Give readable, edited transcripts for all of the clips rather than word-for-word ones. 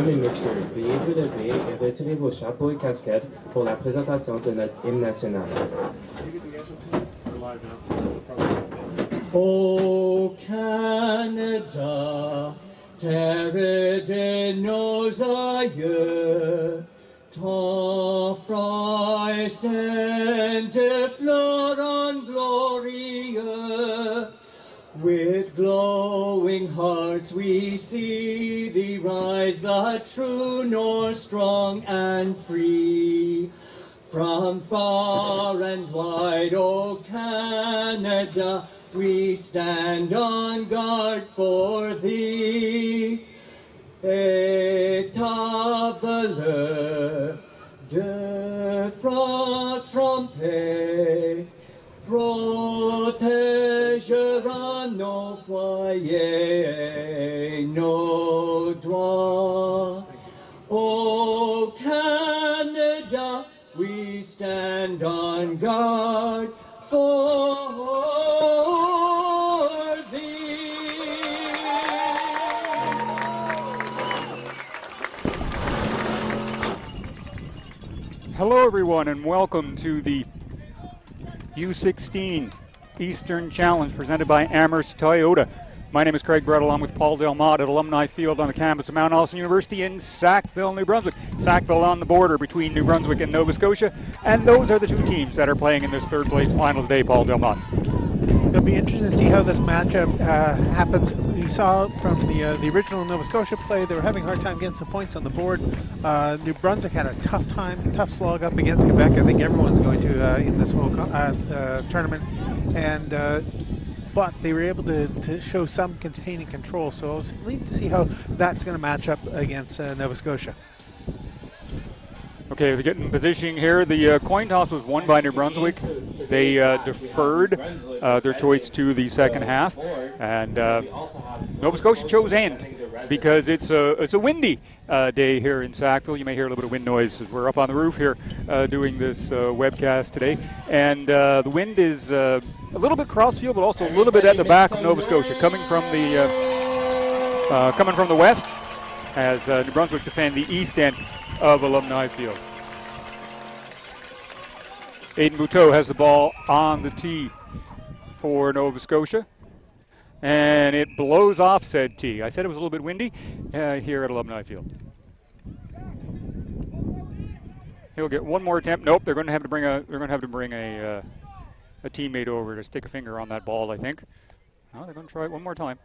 Mesdames et messieurs, veuillez vous lever et retirer vos chapeaux et casquettes pour la présentation de notre hymne national. O Canada, terre de nos aïeux, ton front saint de Florent glorieux. With glowing hearts we see thee rise, the true North, strong and free. From far and wide, O Canada, we stand on guard for thee. Et ta valeur de front trompé protégera nos foyers, nos droits. O Canada, we stand on guard for thee. Hello everyone and welcome to the U16 Eastern Challenge presented by Amherst Toyota. My name is Craig Brett along with Paul Delmotte at Alumni Field on the campus of Mount Allison University in Sackville, New Brunswick. Sackville on the border between New Brunswick and Nova Scotia, and those are the two teams that are playing in this third place final today, Paul Delmotte. It'll be interesting to see how this matchup happens. We saw from the original Nova Scotia play, they were having a hard time getting some points on the board. New Brunswick had a tough slog up against Quebec. I think everyone's going to in this whole tournament. And but they were able to show some containing control. So I was neat to see how that's going to match up against Nova Scotia. Okay, we're getting positioning here. The coin toss was won by New Brunswick. They deferred their choice to the second half, and Nova Scotia chose end because it's a windy day here in Sackville. You may hear a little bit of wind noise as we're up on the roof here doing this webcast today, and the wind is a little bit crossfield, but also a little bit at the back of Nova Scotia, coming from the west as New Brunswick defend the east end of Alumni Field. Aiden Bouteau has the ball on the tee for Nova Scotia, and it blows off said tee. I said it was a little bit windy here at Alumni Field. He'll get one more attempt. Nope, they're going to have to bring a teammate over to stick a finger on that ball, I think. Oh, they're going to try it one more time.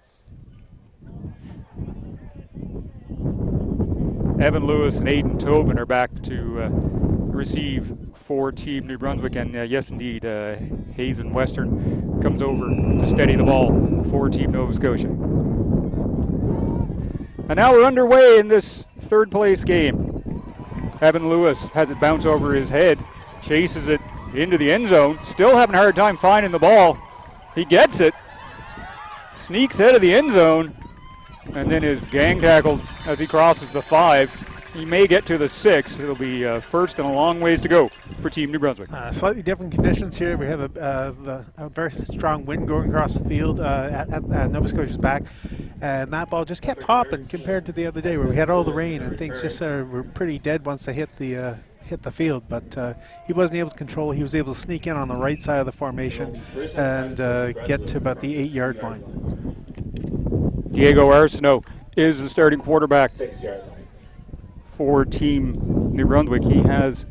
Evan Lewis and Aiden Tobin are back to receive for Team New Brunswick, and yes indeed, Hazen Western comes over to steady the ball for Team Nova Scotia. And now we're underway in this third place game. Evan Lewis has it bounce over his head, chases it into the end zone, still having a hard time finding the ball. He gets it, sneaks out of the end zone, and then is gang tackled as he crosses the 5. He may get to the 6. It'll be first and a long ways to go for Team New Brunswick. Slightly different conditions here. We have a very strong wind going across the field at Nova Scotia's back, and that ball just kept hopping compared to the other day where we had all the rain and things just were pretty dead once they hit the field. But he wasn't able to control it. He was able to sneak in on the right side of the formation and get to about the 8-yard line. Diego Arsenault is the starting quarterback for Team New Brunswick. He has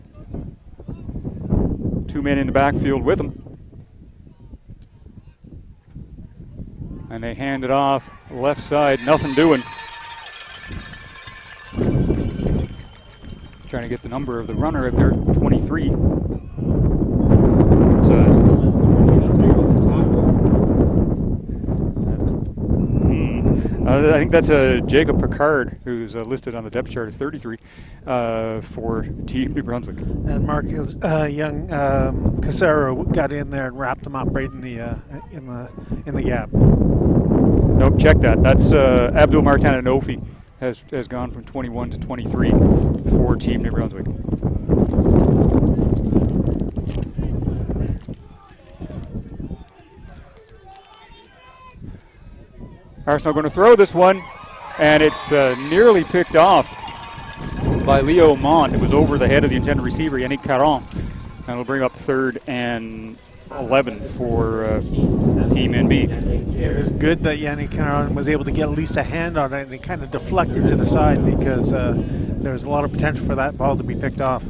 two men in the backfield with him. And they hand it off left side, nothing doing. Trying to get the number of the runner up there, 23. I think that's Jacob Picard, who's listed on the depth chart as 33 for Team New Brunswick. And Marcus young Casero got in there and wrapped him up right in the gap. Nope, check that. That's Abdul Martana Nofi has gone from 21 to 23 for Team New Brunswick. Arsenal going to throw this one, and it's nearly picked off by Leo Mond. It was over the head of the intended receiver, Yannick Caron. And it'll bring up 3rd and 11 for Team NB. It was good that Yannick Caron was able to get at least a hand on it, and it kind of deflected to the side because there was a lot of potential for that ball to be picked off.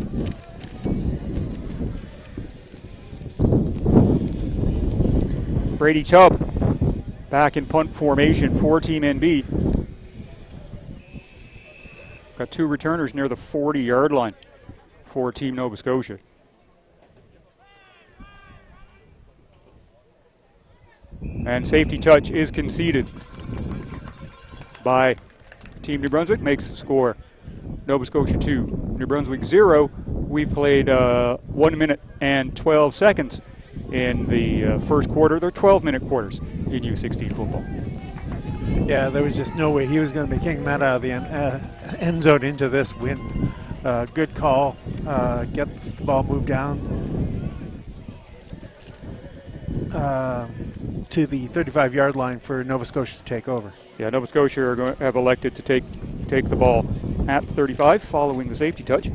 Brady Chubb back in punt formation for Team NB. Got 2 returners near the 40-yard line for Team Nova Scotia. And safety touch is conceded by Team New Brunswick. Makes the score Nova Scotia 2, New Brunswick 0. We played 1 minute and 12 seconds in the first quarter. They're 12-minute quarters in U16 football. Yeah, there was just no way he was going to be kicking that out of the end zone into this win. Good call. Gets the ball moved down to the 35-yard line for Nova Scotia to take over. Yeah, Nova Scotia are going to have elected to take the ball at 35 following the safety touch.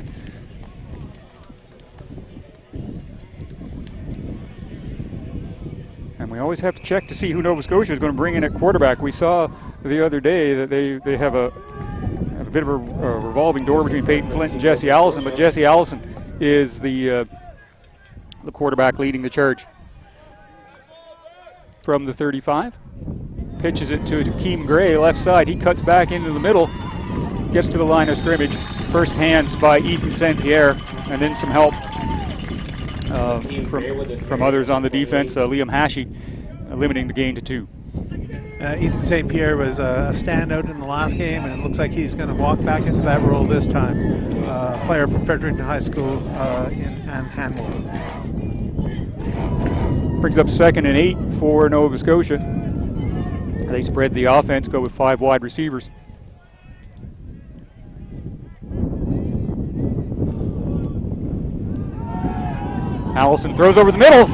And we always have to check to see who Nova Scotia is going to bring in at quarterback. We saw the other day that they have a bit of a revolving door between Peyton Flint and Jesse Allison, but Jesse Allison is the quarterback leading the charge. From the 35, pitches it to Keem Gray, left side. He cuts back into the middle, gets to the line of scrimmage. First hands by Ethan St. Pierre, and then some help from others on the defense. Liam Hashi limiting the gain to 2. Ethan St. Pierre was a standout in the last game, and it looks like he's going to walk back into that role this time. Player from Fredericton High School in Hanwell. Brings up 2nd and 8 for Nova Scotia. They spread the offense, go with 5 wide receivers. Allison throws over the middle.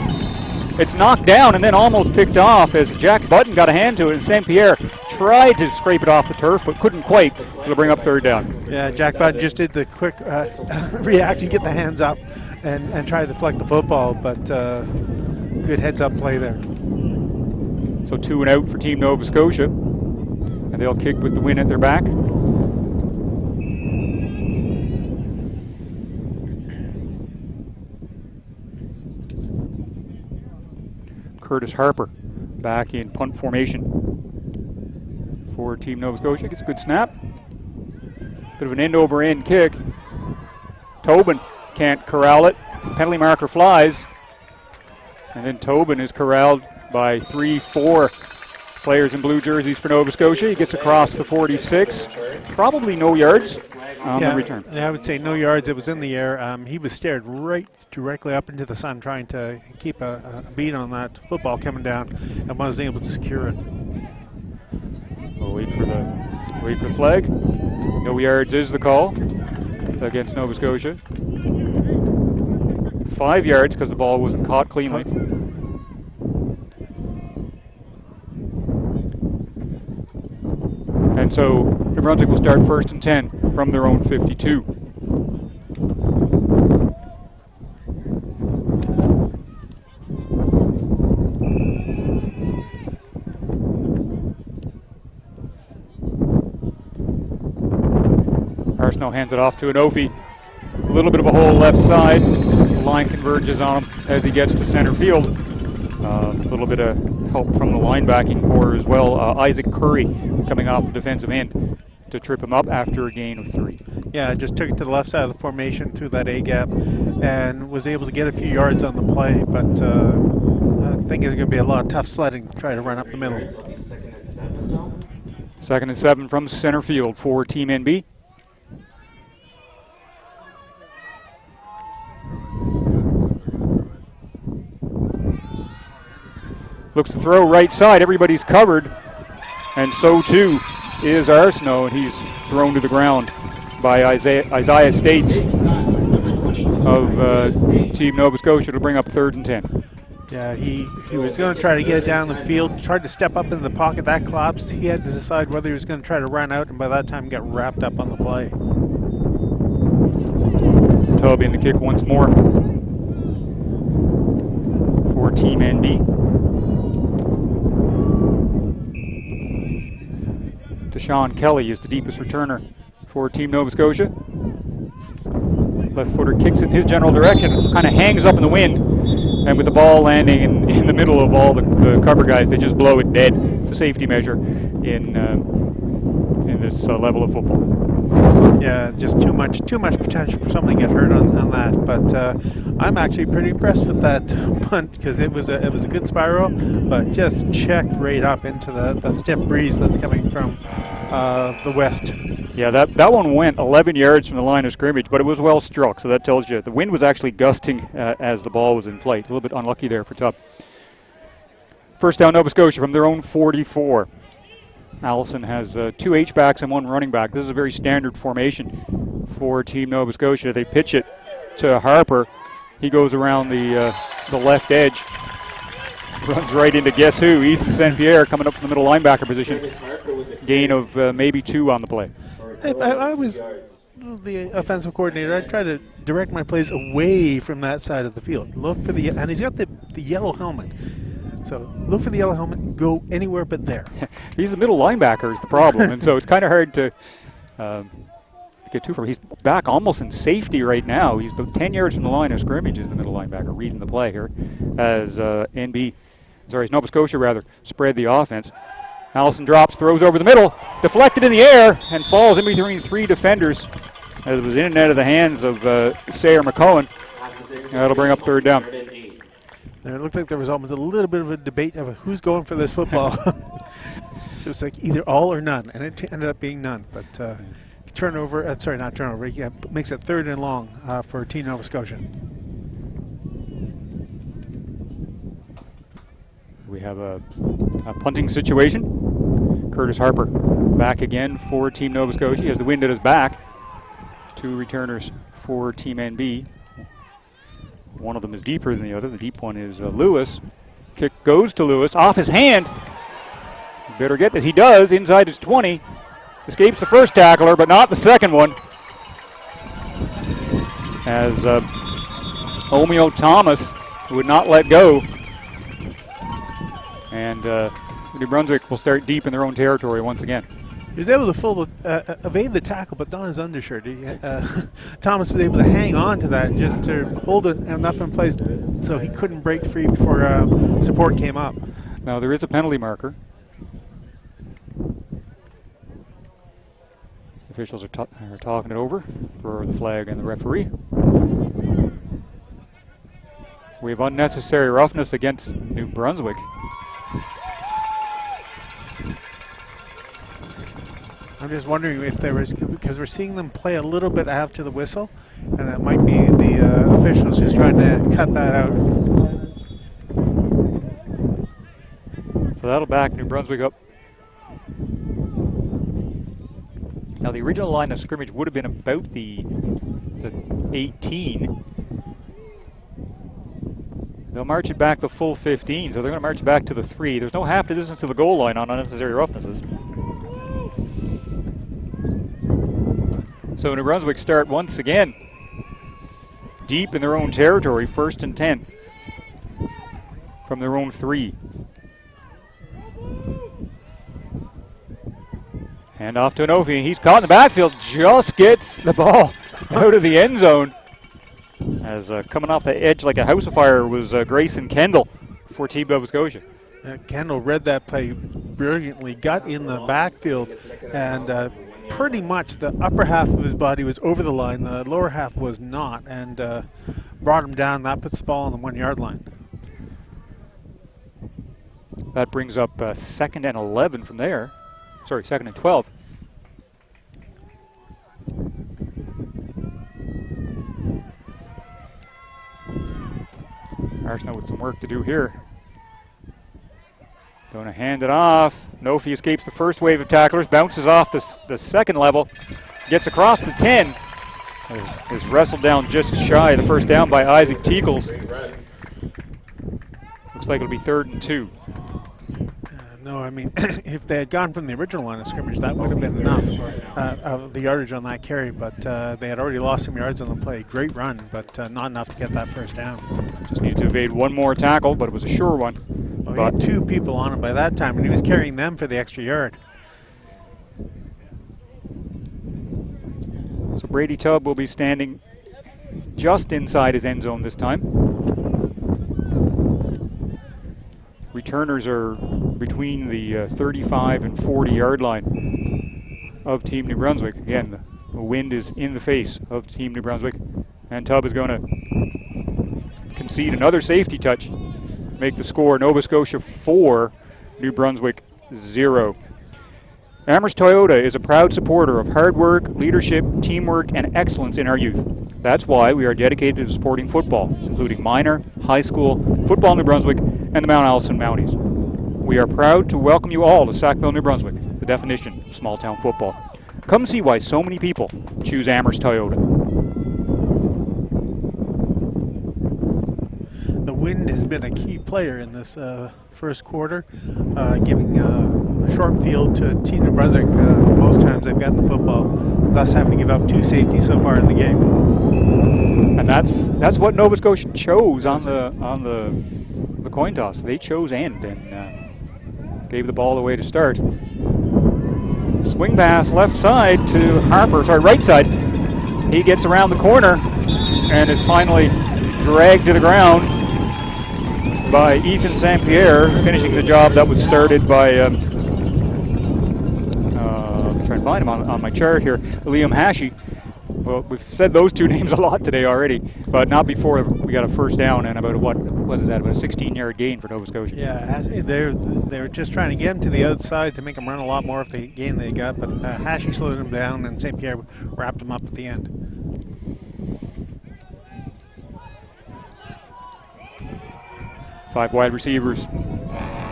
It's knocked down and then almost picked off as Jack Button got a hand to it, and St. Pierre tried to scrape it off the turf but couldn't quite. It'll bring up 3rd down. Yeah, Jack Button just did the quick reaction, get the hands up and try to deflect the football, but good heads-up play there. So 2 and out for Team Nova Scotia, and they'll kick with the win at their back. Curtis Harper back in punt formation for Team Nova Scotia. Gets a good snap. Bit of an end-over-end kick. Tobin can't corral it. Penalty marker flies. And then Tobin is corralled by 3-4 players in blue jerseys for Nova Scotia. He gets across the 46. Probably no yards on the return. Yeah, I would say no yards. It was in the air. He was stared right directly up into the sun trying to keep a beat on that football coming down and wasn't able to secure it. We'll wait for the flag. No yards is the call against Nova Scotia. 5 yards because the ball wasn't caught cleanly. And so New Brunswick will start 1st and 10 from their own 52. Arsenault hands it off to Anofi. A little bit of a hole left side. The line converges on him as he gets to center field. A little bit of help from the linebacking core as well. Isaac Curry coming off the defensive end to trip him up after a gain of 3. Yeah, just took it to the left side of the formation through that A gap and was able to get a few yards on the play, but I think it's going to be a lot of tough sledding to try to run up the middle. 2nd and 7 from center field for Team NB. Looks to throw right side. Everybody's covered. And so too is Arsenault. And he's thrown to the ground by Isaiah States of Team Nova Scotia to bring up 3rd and 10. Yeah, he was going to try to get it down the field, tried to step up in the pocket. That collapsed. He had to decide whether he was going to try to run out, and by that time got wrapped up on the play. tub in the kick once more for Team NB. Deshaun Kelly is the deepest returner for Team Nova Scotia. Left footer kicks it in his general direction, kind of hangs up in the wind, and with the ball landing in the middle of all the cover guys, they just blow it dead. It's a safety measure in this level of football. Yeah, just too much potential for someone to get hurt on that. But I'm actually pretty impressed with that punt because it was a good spiral, but just checked right up into the stiff breeze that's coming from the west. Yeah, that one went 11 yards from the line of scrimmage, but it was well struck, so that tells you the wind was actually gusting as the ball was in flight. A little bit unlucky there for Tubb. First down, Nova Scotia from their own 44. Allison has 2 H-backs and 1 running back. This is a very standard formation for Team Nova Scotia. They pitch it to Harper. He goes around the left edge, runs right into guess who? Ethan St. Pierre coming up from the middle linebacker position. Gain of maybe 2 on the play. If I was the offensive coordinator, I'd try to direct my plays away from that side of the field. Look for and he's got the yellow helmet. So look for the yellow helmet, go anywhere but there. He's the middle linebacker is the problem, and so it's kind of hard to get too far. He's back almost in safety right now. He's about 10 yards from the line of scrimmage is the middle linebacker, reading the play here as Nova Scotia spread the offense. Allison drops, throws over the middle, deflected in the air, and falls in between 3 defenders as it was in and out of the hands of Sayer McCohen. That'll bring up third down. And it looked like there was almost a little bit of a debate of who's going for this football. It was like either all or none, and it ended up being none. But not turnover. Yeah, makes it 3rd and long for Team Nova Scotia. We have a punting situation. Curtis Harper back again for Team Nova Scotia. He has the wind at his back. 2 returners for Team NB. One of them is deeper than the other. The deep one is Lewis. Kick goes to Lewis. Off his hand. You better get this. He does. Inside his 20. Escapes the first tackler, but not the second one. As Omeo Thomas would not let go. And New Brunswick will start deep in their own territory once again. He was able to evade the tackle, but not his undershirt. Thomas was able to hang on to that just to hold it enough in place so he couldn't break free before support came up. Now there is a penalty marker. Officials are talking it over for the flag and the referee. We have unnecessary roughness against New Brunswick. I'm just wondering if there was, because we're seeing them play a little bit after the whistle, and it might be the officials just trying to cut that out. So that'll back New Brunswick up. Now the original line of scrimmage would have been about the 18. They'll march it back the full 15, so they're going to march it back to the 3. There's no half the distance to the goal line on unnecessary roughnesses. So New Brunswick start once again deep in their own territory, 1st and 10 from their own 3. Hand off to Anofi. He's caught in the backfield, just gets the ball out of the end zone. As coming off the edge like a house of fire was Grayson Kendall for Team Nova Scotia. Kendall read that play brilliantly, got in the backfield, and pretty much the upper half of his body was over the line, the lower half was not, and brought him down. That puts the ball on the 1-yard line. That brings up 2nd and 11 from there. Sorry, 2nd and 12. Arsenal with some work to do here. Going to hand it off. Nofi escapes the first wave of tacklers, bounces off the second level, gets across the 10. Is wrestled down just shy of the first down by Isaac Teakles. Looks like it'll be 3rd and 2. No, I mean, if they had gone from the original line of scrimmage, that would have been enough of the yardage on that carry. But they had already lost some yards on the play. Great run, but not enough to get that first down. Just needed to evade one more tackle, but it was a sure one. Well, he had 2 people on him by that time, and he was carrying them for the extra yard. So Brady Tubb will be standing just inside his end zone this time. Returners are between the 35 and 40 yard line of Team New Brunswick. Again, the wind is in the face of Team New Brunswick, and Tubb is going to concede another safety touch, make the score Nova Scotia 4, New Brunswick 0. Amherst Toyota is a proud supporter of hard work, leadership, teamwork, and excellence in our youth. That's why we are dedicated to supporting football, including minor, high school, Football New Brunswick, and the Mount Allison Mounties. We are proud to welcome you all to Sackville, New Brunswick, the definition of small-town football. Come see why so many people choose Amherst Toyota. The wind has been a key player in this first quarter, giving a short field to Team New Brunswick most times they've gotten the football, thus having to give up 2 safeties so far in the game. And that's what Nova Scotia chose on the coin toss. They chose end and gave the ball away to start. Swing pass left side to right side. He gets around the corner and is finally dragged to the ground by Ethan St. Pierre, finishing the job that was started by, I'm trying to find him on my chart here, Liam Hashi. Well, we've said those 2 names a lot today already, but not before we got a first down and about about a 16-yard gain for Nova Scotia. Yeah, they're just trying to get him to the outside to make him run a lot more of the gain they got, but Hashi slowed him down and St. Pierre wrapped him up at the end. Five wide receivers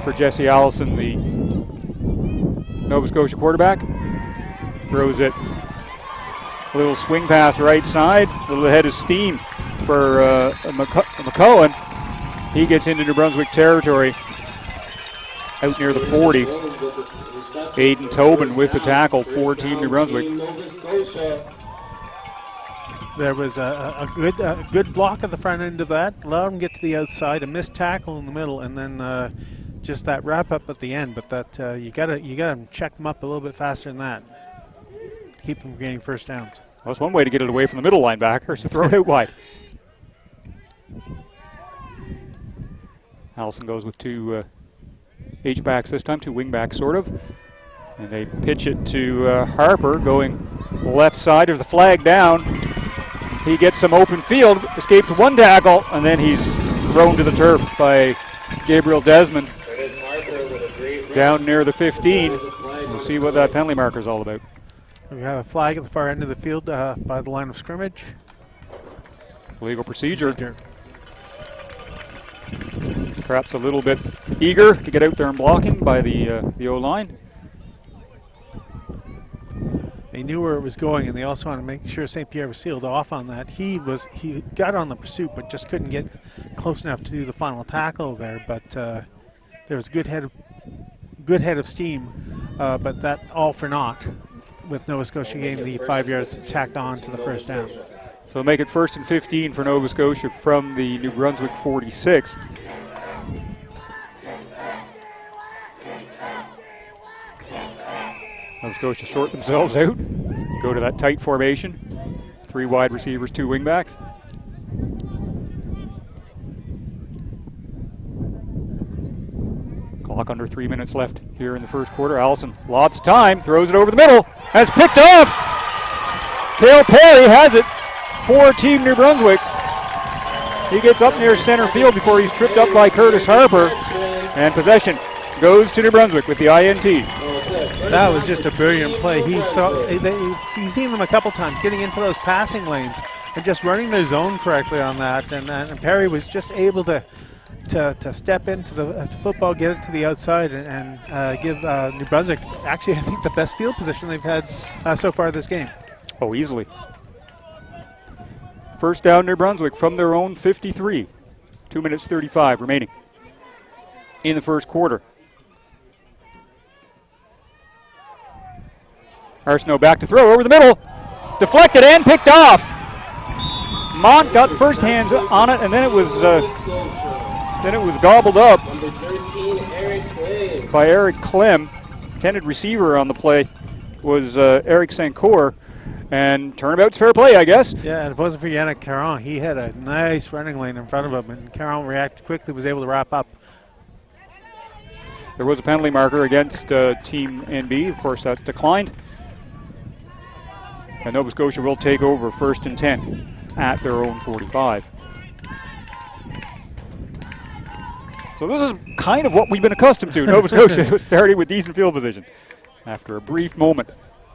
for Jesse Allison, the Nova Scotia quarterback. Throws it. A little swing pass right side. A little ahead of steam for McCullen. He gets into New Brunswick territory out near the 40. Aiden Tobin with the tackle for Team New Brunswick. There was a good block at the front end of that. Allowed him to get to the outside, a missed tackle in the middle, and then just that wrap up at the end. But that you gotta check them up a little bit faster than that. Keep them from getting first downs. Well, that's one way to get it away from the middle linebackers, to throw it out wide. Allison goes with 2 H-backs this time, 2 wing-backs sort of. And they pitch it to Harper going left side. There's the flag down. He gets some open field, escapes 1 tackle, and then he's thrown to the turf by Gabriel Desmond down near the 15. We'll see what that penalty marker is all about. We have a flag at the far end of the field by the line of scrimmage. Legal procedure. Perhaps a little bit eager to get out there and blocking by the O-line. They knew where it was going, and they also wanted to make sure St. Pierre was sealed off on that. He got on the pursuit, but just couldn't get close enough to do the final tackle there. But there was a good head of steam, but that all for naught, with Nova Scotia getting the 5 yards tacked on to the first down. So make it 1st and 15 for Nova Scotia from the New Brunswick 46. Nova Scotia sort themselves out, go to that tight formation. 3 wide receivers, 2 wingbacks. Clock under 3 minutes left here in the first quarter. Allison, lots of time, throws it over the middle, has picked off. Cale Perry has it for Team New Brunswick. He gets up near center field before he's tripped up by Curtis Harper, and possession goes to New Brunswick with the INT. That was just a brilliant play. He's seen them a couple times getting into those passing lanes and just running their zone correctly on that, and Perry was just able to step into the football, get it to the outside, and give New Brunswick, actually, I think, the best field position they've had so far this game. Oh, easily. First down, New Brunswick from their own 53. 2 minutes 35 remaining in the first quarter. Arsenault back to throw over the middle. Deflected and picked off. Mont got first hands on it, and then it was gobbled up by Eric Clem. Intended receiver on the play was Eric Sancour, and turnabout's fair play, I guess. Yeah, and if it wasn't for Yannick Caron, he had a nice running lane in front of him, and Caron reacted quickly, was able to wrap up. There was a penalty marker against Team NB. Of course, that's declined. And Nova Scotia will take over 1st and 10 at their own 45. So this is kind of what we've been accustomed to. Nova Scotia starting with decent field position after a brief moment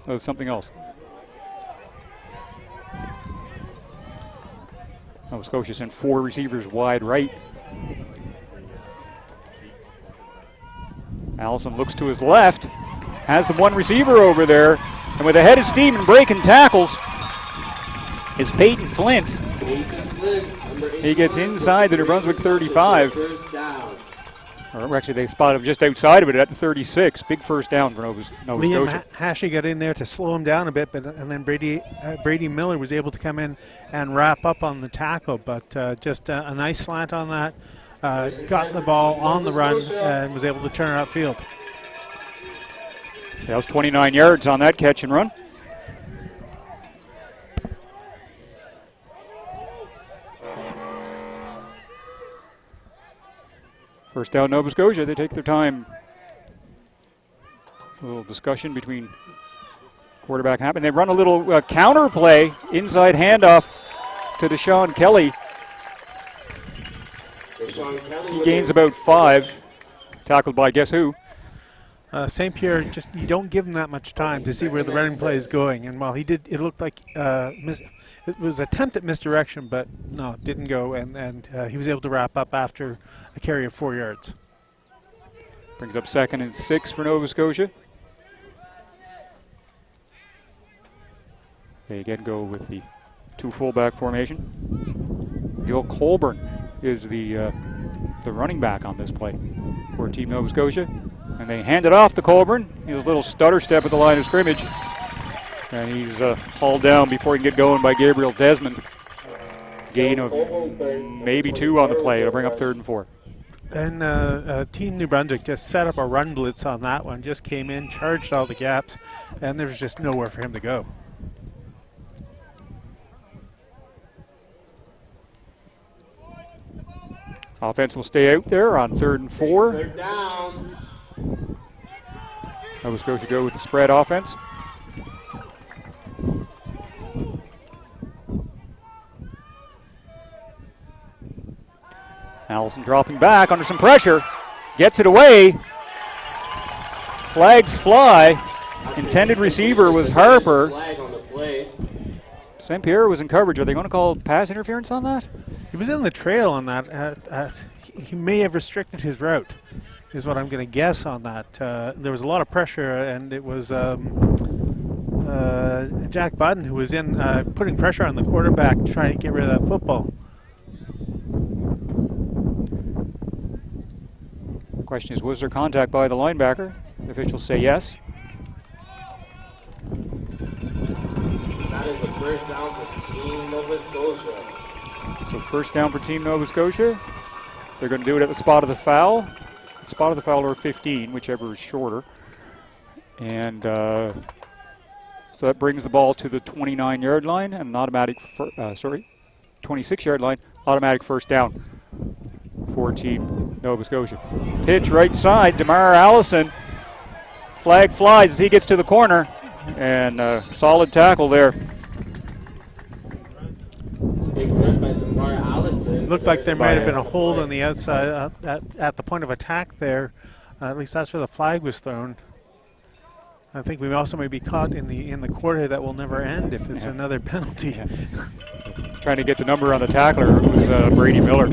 of something else. Nova Scotia sent 4 receivers wide right. Allison looks to his left, has the one receiver over there, and with a head of steam and breaking tackles is Peyton Flint. He gets inside the New Brunswick 35. Or actually, they spotted him just outside of it at the 36. Big first down for Nova Liam Scotia. Hashey got in there to slow him down a bit, and then Brady Miller was able to come in and wrap up on the tackle. But just a nice slant on that. Got the ball on the run and was able to turn it upfield. That was 29 yards on that catch and run. First down, Nova Scotia. They take their time. A little discussion between quarterback and they run a little counter play, inside handoff to Deshaun Kelly. He gains about 5, tackled by guess who? St. Pierre, just you don't give him that much time to see where the running play is going. And while he did, it looked like it was an attempt at misdirection, but no, it didn't go. And he was able to wrap up after a carry of 4 yards. Brings up 2nd and 6 for Nova Scotia. They again go with the 2 fullback formation. Gil Colburn is the running back on this play for Team Nova Scotia. And they hand it off to Colburn. He was a little stutter step at the line of scrimmage. And he's hauled down before he can get going by Gabriel Desmond. Gain of maybe 2 on the play. It'll bring up 3rd and 4. And Team New Brunswick just set up a run blitz on that one. Just came in, charged all the gaps, and there was just nowhere for him to go. Offense will stay out there on 3rd and 4. Third down. Nova Scotia go with the spread offense. Allison dropping back under some pressure. Gets it away. Flags fly. Intended receiver was Harper. St. Pierre was in coverage. Are they going to call pass interference on that? He was in the trail on that. He may have restricted his route, is what I'm going to guess on that. There was a lot of pressure, and it was Jack Budden who was in putting pressure on the quarterback trying to get rid of that football. The question is, was there contact by the linebacker? The officials say yes. That is a first down for Team Nova Scotia. So first down for Team Nova Scotia. They're going to do it at the spot of the foul. The spot of the foul or 15, whichever is shorter. And so that brings the ball to the 29-yard line and an automatic, 26-yard line, automatic first down for Team Nova Scotia. Pitch right side, DeMar Allison. Flag flies as he gets to the corner, and solid tackle there. Big run by DeMar Allison. Looked like there might have been a hold on the outside at the point of attack there. At least that's where the flag was thrown. I think we also may be caught in the quarter that will never end if it's another penalty. Yeah. Trying to get the number on the tackler was Brady Miller.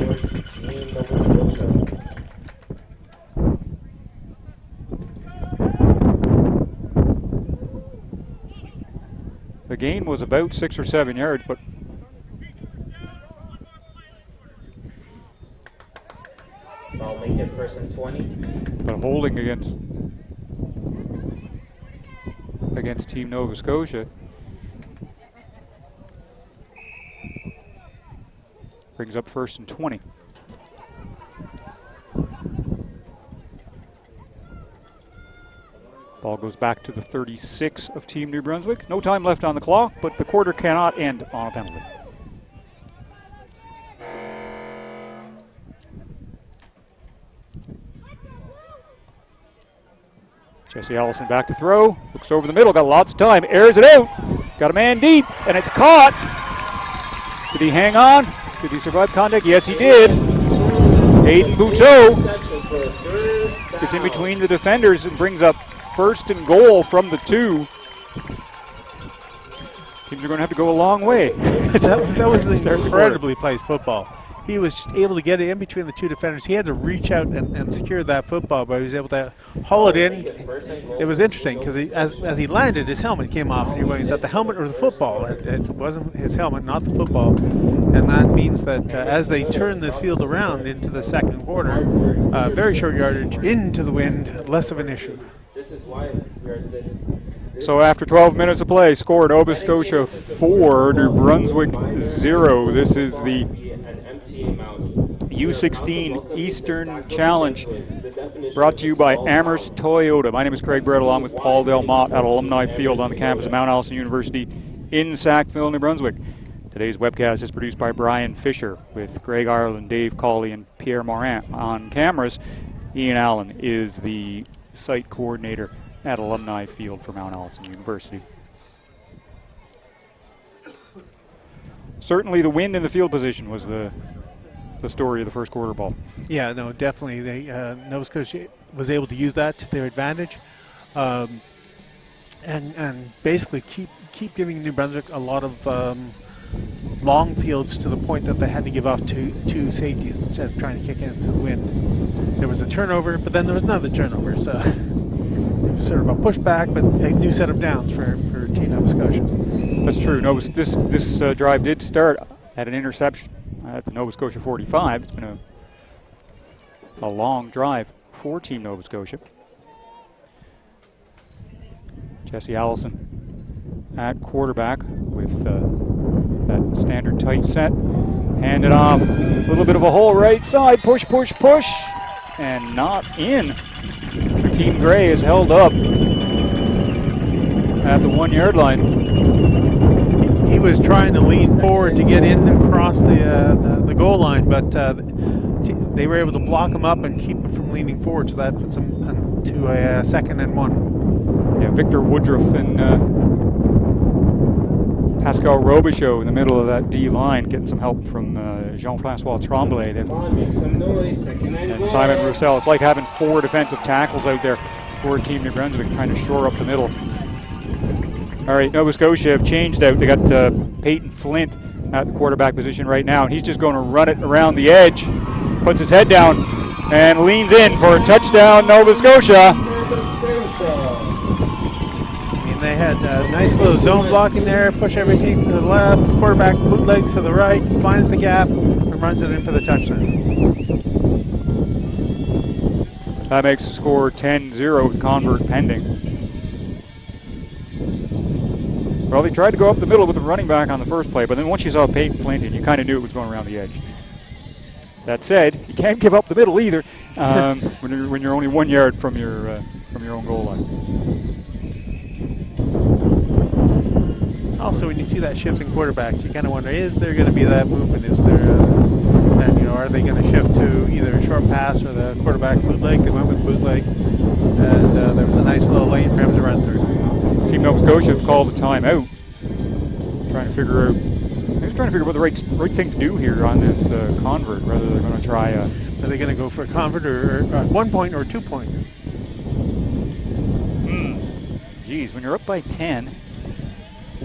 The gain was about 6 or 7 yards, but I'll make it 1st and 20. holding against against Team Nova Scotia. Brings up 1st and 20. Ball goes back to the 36 of Team New Brunswick. No time left on the clock, but the quarter cannot end on a penalty. Jesse Allison back to throw. Looks over the middle, got lots of time, airs it out. Got a man deep, and it's caught. Did he hang on? Did he survive contact? Yes, he did. Aiden Bouteau gets in between the defenders and brings up 1st and goal from the 2. Teams are going to have to go a long way. that was incredibly placed football. He was just able to get it in between the 2 defenders. He had to reach out and secure that football, but he was able to haul it in. It was interesting because as he landed, his helmet came off, and he went, is that the helmet or the football? It wasn't his helmet, not the football. And that means that as they turn this field around into the 2nd quarter, very short yardage into the wind, less of an issue. This is why we are this. So after 12 minutes of play, score Nova Scotia 4, New Brunswick 0. This is the U16 Eastern Challenge, brought to you by Amherst Toyota. My name is Craig Brett, along with Paul Delmotte at Alumni Field on the campus of Mount Allison University in Sackville, New Brunswick. Today's webcast is produced by Brian Fisher with Greg Ireland, Dave Cawley, and Pierre Morin on cameras. Ian Allen is the site coordinator at Alumni Field for Mount Allison University. Certainly the wind and the field position was the story of the first quarter ball. Yeah, no, definitely. Nova Scotia was able to use that to their advantage, and basically keep giving New Brunswick a lot of long fields to the point that they had to give off two safeties instead of trying to kick into the wind. There was a turnover, but then there was another turnover, so it was sort of a pushback, but a new set of downs for Team Nova Scotia. That's true. This drive did start at an interception at the Nova Scotia 45. It's been a long drive for Team Nova Scotia. Jesse Allison at quarterback with that standard tight set. Hand it off. A little bit of a hole right side. Push, push, push. And not in. Team Gray is held up at the 1 yard line. He was trying to lean forward to get in across the goal line, but they were able to block him up and keep him from leaning forward, so that puts him to a 2nd and 1. Yeah, Victor Woodruff and Pascal Robichaud in the middle of that D line, getting some help from Jean-Francois Tremblay and Simon Roussel. It's like having 4 defensive tackles out there for Team New Brunswick trying to shore up the middle. All right, Nova Scotia have changed out. They got Peyton Flint at the quarterback position right now, and he's just going to run it around the edge, puts his head down, and leans in for a touchdown, Nova Scotia. They had a nice little zone blocking there, push everything to the left, quarterback bootlegs to the right, finds the gap, and runs it in for the touchdown. That makes the score 10-0 with convert pending. Well, they tried to go up the middle with the running back on the first play, but then once you saw Peyton Flint, you kind of knew it was going around the edge. That said, you can't give up the middle either when you're only 1 yard from your own goal line. Also, when you see that shift in quarterbacks, you kind of wonder, is there going to be that movement? Is there, are they going to shift to either a short pass or the quarterback bootleg? They went with bootleg, and there was a nice little lane for him to run through. Team Nova Scotia have called a timeout, trying to figure out what the right thing to do here on this convert. Whether they're going to try are they going to go for a convert or 1 point or 2 point? Geez, when you're up by 10,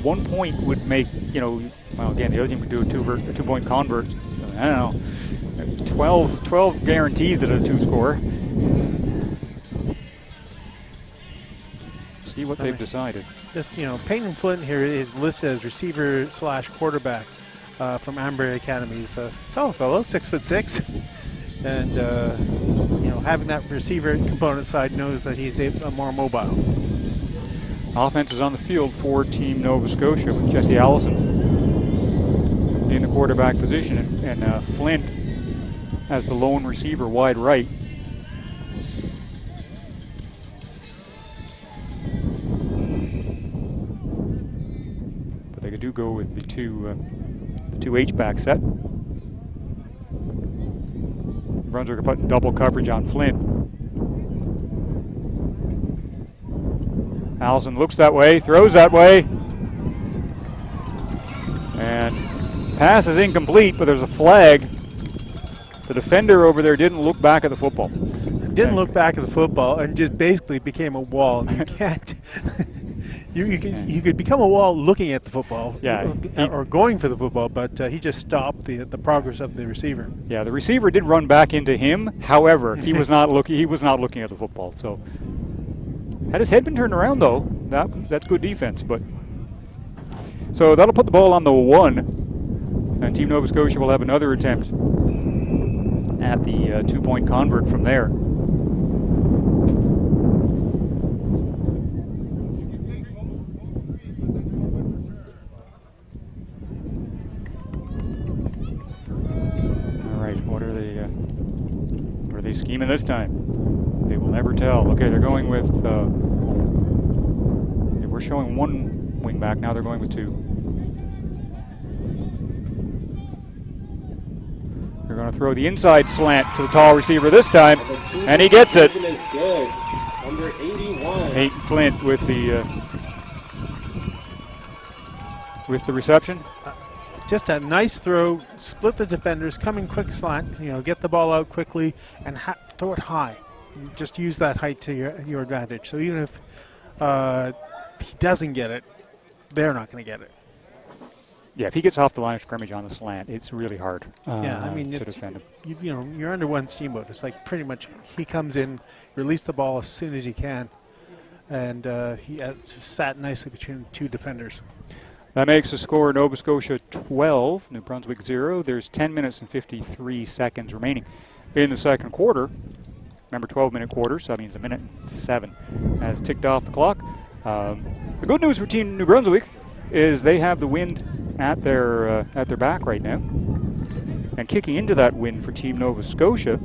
1 point would make, well, again, the other team could do a 2 point convert. So, I don't know, 12 guarantees at a 2 score. See what they've decided. Just, Peyton Flint here is listed as receiver/quarterback from Ambury Academy. He's a tall fellow, 6'6", and having that receiver component side knows that he's more mobile. Offense is on the field for Team Nova Scotia with Jesse Allison in the quarterback position and Flint as the lone receiver wide right. But they do go with the two H-back set. Brunswick are putting double coverage on Flint. Allison looks that way, throws that way, and pass is incomplete, but there's a flag. The defender over there didn't look back at the football. Didn't look back at the football and just basically became a wall. You can't. You could become a wall looking at the football, or going for the football, but he just stopped the progress of the receiver. Yeah, the receiver did run back into him. However, he was not looking. He was not looking at the football. So, had his head been turned around though, that's good defense. But so that'll put the ball on the 1, and Team Nova Scotia will have another attempt at the 2-point convert from there. What are they scheming this time? They will never tell. Okay, they're going with. They were showing 1 wing back. Now they're going with 2. They're going to throw the inside slant to the tall receiver this time, and he gets it. Number 81. Hayden Flint with the reception. Just a nice throw, split the defenders, come in quick slant, get the ball out quickly, and throw it high. Just use that height to your advantage. So even if he doesn't get it, they're not going to get it. Yeah, if he gets off the line of scrimmage on the slant, it's really hard to defend him. You're under one steamboat. It's like pretty much he comes in, release the ball as soon as he can, and he sat nicely between 2 defenders. That makes the score Nova Scotia 12, New Brunswick 0. There's 10 minutes and 53 seconds remaining in the second quarter. Remember, 12-minute quarters, so that means 1:07 has ticked off the clock. The good news for Team New Brunswick is they have the wind at their back right now. And kicking into that wind for Team Nova Scotia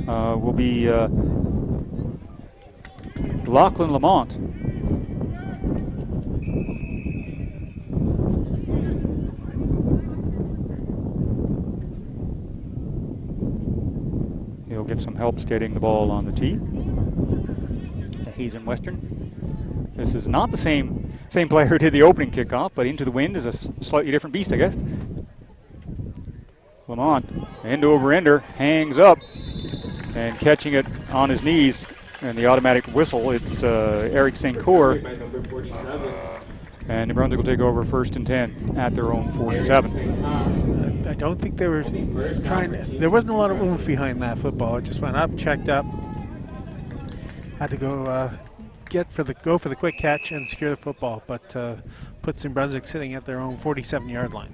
will be Lachlan Lamont. He'll get some help steadying the ball on the tee. He's in Western. This is not the same player who did the opening kickoff, but into the wind is a slightly different beast, I guess. Lamont, end-over-ender, hangs up, and catching it on his knees, and the automatic whistle, it's Eric St. Coeur. And New Brunswick will take over 1st and 10 at their own 47. I don't think they were trying. There wasn't a lot of oomph behind that football. It just went up, checked up. Had to go go for the quick catch and secure the football, but puts New Brunswick sitting at their own 47-yard line.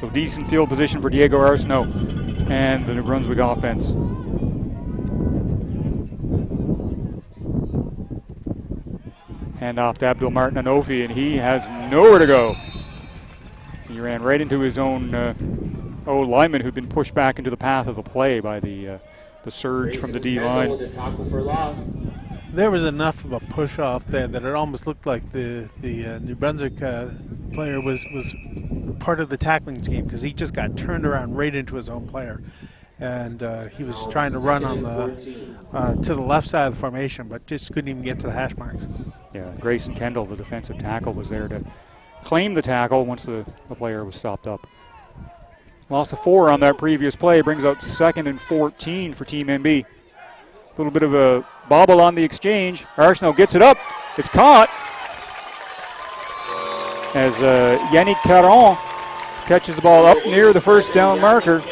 So decent field position for Diego Arsenault and the New Brunswick offense. Hand off to Abdul Martin Anofi, and he has nowhere to go. He ran right into his own lineman who'd been pushed back into the path of the play by the surge from the D-line. There was enough of a push-off there that it almost looked like the New Brunswick player was part of the tackling scheme, because he just got turned around right into his own player. And he was trying to run on to the left side of the formation, but just couldn't even get to the hash marks. Yeah, Grayson Kendall, the defensive tackle, was there to claim the tackle once the player was stopped up. Lost a 4 on that previous play, brings up 2nd and 14 for Team NB. A little bit of a bobble on the exchange. Arsenault gets it up. It's caught as Yannick Caron catches the ball up near the first down marker.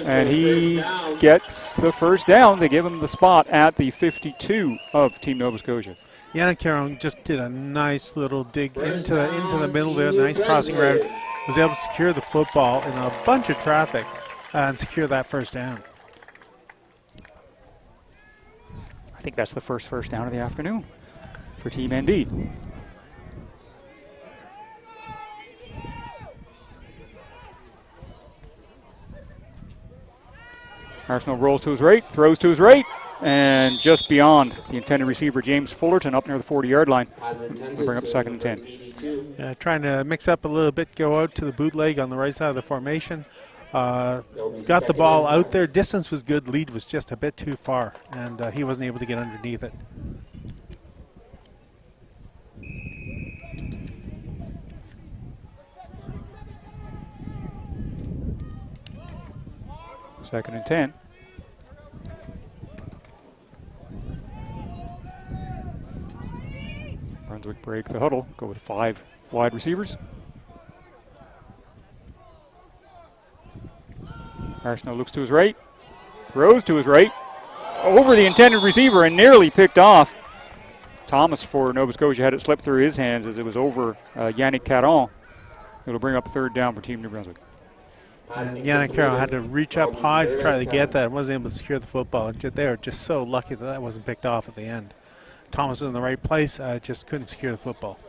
And he gets the first down. They give him the spot at the 52 of Team Nova Scotia. Yannick Caron just did a nice little dig into the middle there, nice crossing route. Was able to secure the football in a bunch of traffic and secure that first down. think that's the first down of the afternoon for Team NB. Arsenault rolls to his right, throws to his right, and just beyond the intended receiver, James Fullerton, up near the 40-yard line. We'll bring up 2nd and 10. Trying to mix up a little bit, go out to the bootleg on the right side of the formation. Got the ball out there. Distance was good. Lead was just a bit too far, and he wasn't able to get underneath it. Second and 10. Brunswick break the huddle, go with 5 wide receivers. Arsenault looks to his right, throws to his right, over the intended receiver and nearly picked off. Thomas for Nova Scotia had it slip through his hands as it was over Yannick Caron. It'll bring up 3rd down for Team New Brunswick. And Yannick Caron had to reach up high to try to get that and wasn't able to secure the football. They were just so lucky that that wasn't picked off at the end. Thomas was in the right place, just couldn't secure the football.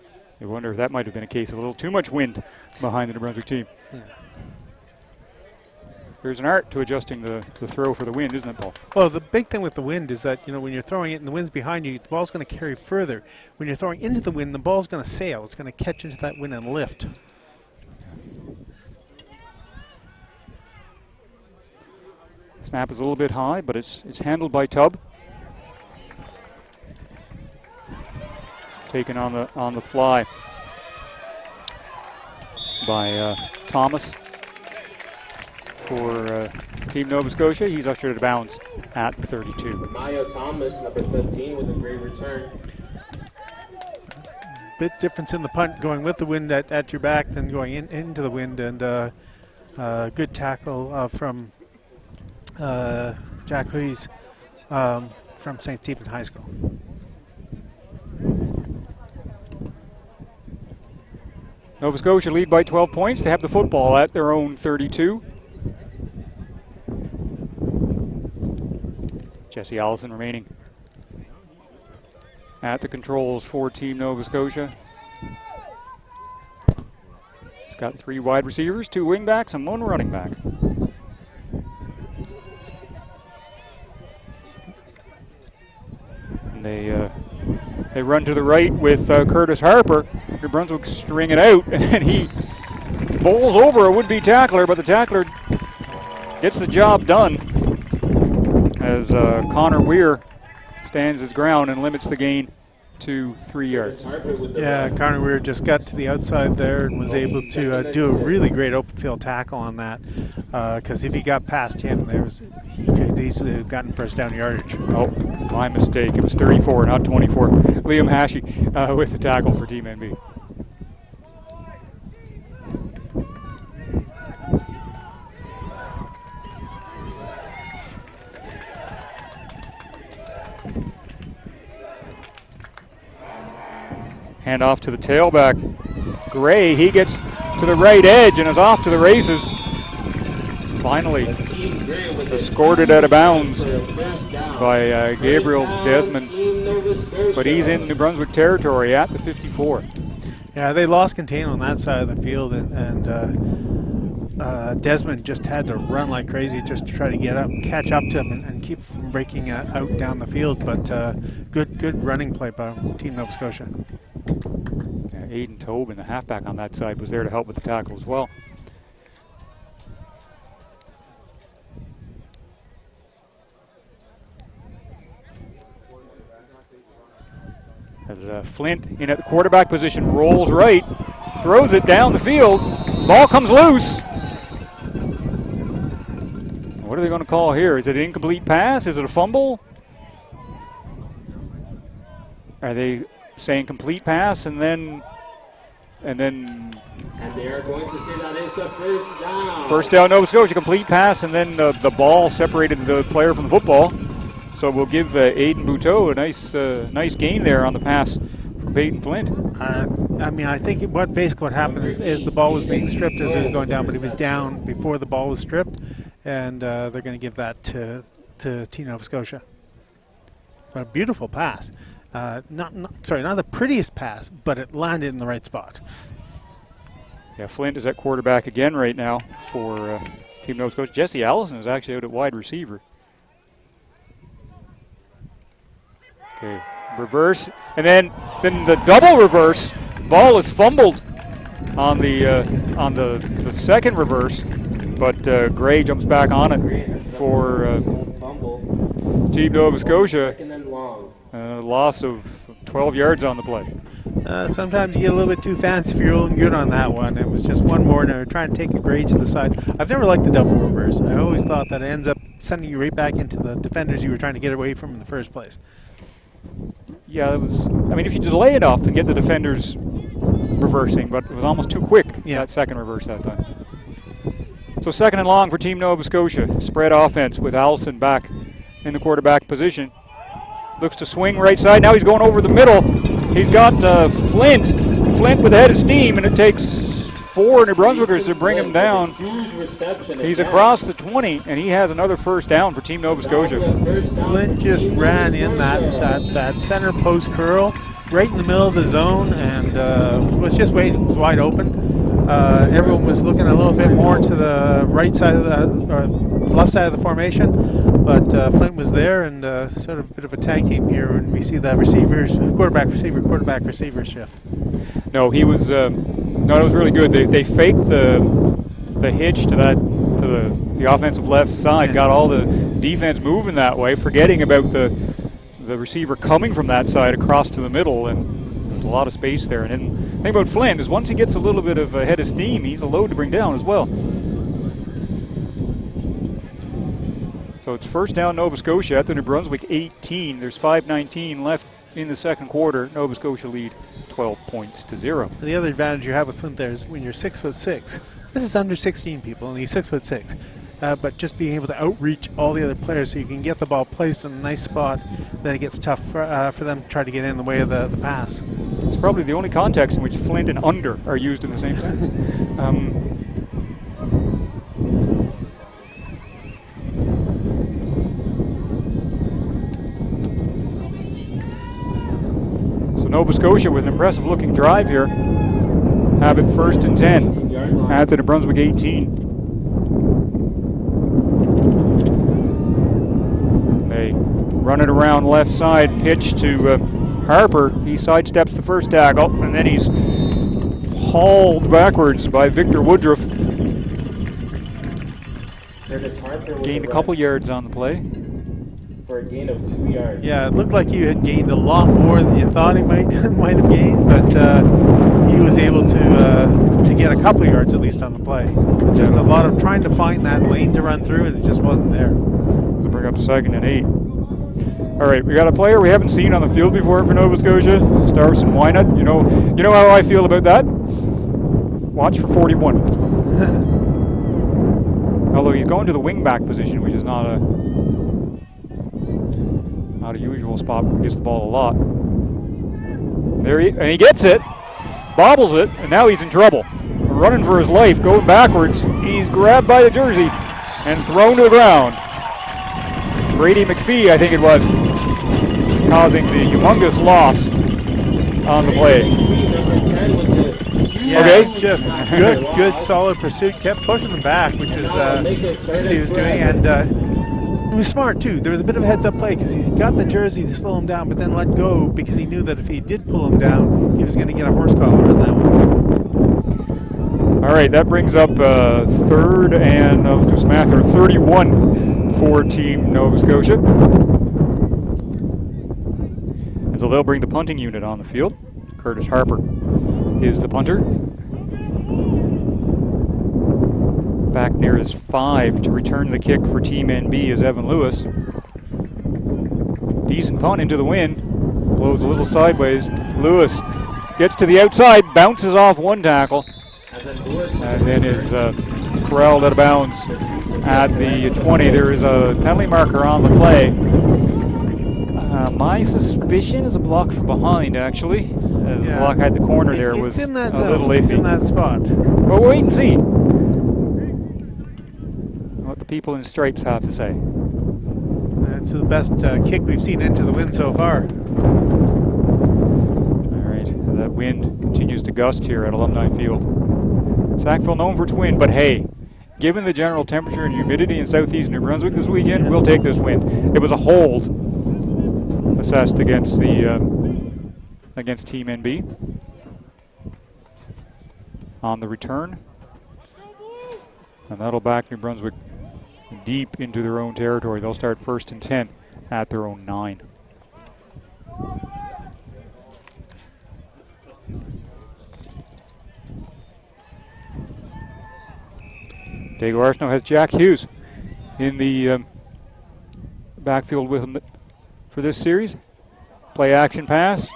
I wonder if that might have been a case of a little too much wind behind the New Brunswick team. Yeah. There's an art to adjusting the throw for the wind, isn't it, Paul? Well, the big thing with the wind is that, when you're throwing it and the wind's behind you, the ball's going to carry further. When you're throwing into the wind, the ball's going to sail. It's going to catch into that wind and lift. Snap is a little bit high, but it's handled by Tubb. Taken on the fly by Thomas for Team Nova Scotia. He's ushered out of bounds at 32. Mayo Thomas, number 15, with a great return. Bit difference in the punt going with the wind at your back than going into the wind, and good tackle from Jack Huyes from St. Stephen High School. Nova Scotia lead by 12 points to have the football at their own 32. Jesse Allison remaining at the controls for Team Nova Scotia. He's got 3 wide receivers, 2 wingbacks, and 1 running back. And they run to the right with Curtis Harper. New Brunswick string it out, and he bowls over a would-be tackler, but the tackler gets the job done as Connor Weir stands his ground and limits the gain to 3 yards. Yeah, Connor Weir just got to the outside there and was able to do a really great open field tackle on that, because if he got past him, he could easily have gotten first down yardage. Oh, my mistake. It was 34, not 24. Liam Hashey with the tackle for Team NB. Hand off to the tailback, Gray. He gets to the right edge and is off to the races. Finally escorted out of bounds by Gabriel Desmond, but he's in New Brunswick territory at the 54. Yeah, they lost contain on that side of the field, and Desmond just had to run like crazy just to try to get up, catch up to him, and keep from breaking out down the field. But good running play by Team Nova Scotia. Aiden Tobin, the halfback on that side, was there to help with the tackle as well. As Flint in at the quarterback position, rolls right, throws it down the field, ball comes loose. What are they going to call here? Is it an incomplete pass? Is it a fumble? Are they saying complete pass and then And they are going to say that it's a first down. First down, Nova Scotia, complete pass, and then the ball separated the player from the football. So we'll give Aiden Bouteau a nice gain there on the pass from Peyton Flint. I think what happened is the ball was being stripped as it was going down, but he was down before the ball was stripped, and they're going to give that to Team Nova Scotia. A beautiful pass. Not the prettiest pass, but it landed in the right spot. Yeah, Flint is at quarterback again right now for Team Nova Scotia. Jesse Allison is actually out at wide receiver. Okay, reverse, and then the double reverse. Ball is fumbled on the second reverse, but Gray jumps back on it for Team Nova Scotia. Loss of 12 yards on the play. Sometimes you get a little bit too fancy if you're rolling good on that one. It was just one more, and they're trying to take a grade to the side. I've never liked the double reverse. I always thought that it ends up sending you right back into the defenders you were trying to get away from in the first place. Yeah, it was. I mean, if you delay it off and get the defenders reversing, but it was almost too quick, that second reverse that time. So 2nd and long for Team Nova Scotia. Spread offense with Allison back in the quarterback position. Looks to swing right side. Now he's going over the middle. He's got Flint. Flint with a head of steam, and it takes 4 New Brunswickers to bring him down. He's across the 20, and he has another first down for Team Nova Scotia. Flint just ran in that center post curl right in the middle of the zone, and was just waiting. It was wide open. Everyone was looking a little bit more to the right side of the, or left side of the formation, but Flint was there, and sort of a bit of a tag team here when we see the receivers, quarterback receiver shift. No, he was. No, it was really good. They faked the hitch to the offensive left side, got all the defense moving that way, forgetting about the receiver coming from that side across to the middle, and there's a lot of space there. And then the thing about Flint is once he gets a little bit of a head of steam, he's a load to bring down as well. So it's first down Nova Scotia at the New Brunswick 18. There's 5:19 left in the second quarter. Nova Scotia lead 12 points to 0. The other advantage you have with Flint there is when you're 6'6", this is under 16 people, and he's 6'6". But just being able to outreach all the other players so you can get the ball placed in a nice spot, then it gets tough for them to try to get in the way of the pass. It's probably the only context in which Flint and under are used in the same sense. So Nova Scotia with an impressive looking drive here. Have it 1st and 10 at the New Brunswick 18. Run it around left side, pitch to Harper. He sidesteps the first tackle, and then he's hauled backwards by Victor Woodruff. Gained a couple yards on the play. For a gain of 2 yards. Yeah, it looked like he had gained a lot more than you thought he might have gained, but he was able to get a couple yards at least on the play. Just a lot of trying to find that lane to run through, and it just wasn't there. So bring up 2nd and 8. All right, we got a player we haven't seen on the field before for Nova Scotia, Starson Wynut. You know how I feel about that. Watch for 41. Although he's going to the wing-back position, which is not a usual spot, where he gets the ball a lot. And he gets it, bobbles it, and now he's in trouble. Running for his life, going backwards. He's grabbed by the jersey and thrown to the ground. Brady McPhee, I think it was, causing the humongous loss on the play. Yeah, okay, just good, solid pursuit. Kept pushing him back, which is what he was doing, and he was smart too. There was a bit of a heads-up play because he got the jersey to slow him down, but then let go because he knew that if he did pull him down, he was going to get a horse collar on that one. All right, that brings up 3rd and do some math here, 31 for Team Nova Scotia. And so they'll bring the punting unit on the field. Curtis Harper is the punter. Back near his 5 to return the kick for Team NB is Evan Lewis. Decent punt into the wind. Blows a little sideways. Lewis gets to the outside, bounces off one tackle, and then is corralled out of bounds at the 20. There is a penalty marker on the play. My suspicion is a block from behind, actually. As the block at the corner there was in that a zone. little iffy. It's in that spot. Well, we'll wait and see what the people in stripes have to say. It's the best kick we've seen into the wind so far. All right, that wind continues to gust here at Alumni Field. Sackville known for its wind, but hey, given the general temperature and humidity in southeast New Brunswick this weekend, we'll take this wind. It was a hold assessed against the against Team NB on the return, and that'll back New Brunswick deep into their own territory. They'll start 1st and 10 at their own 9. Dago Arsenault has Jack Hughes in the backfield with him for this series. Play action pass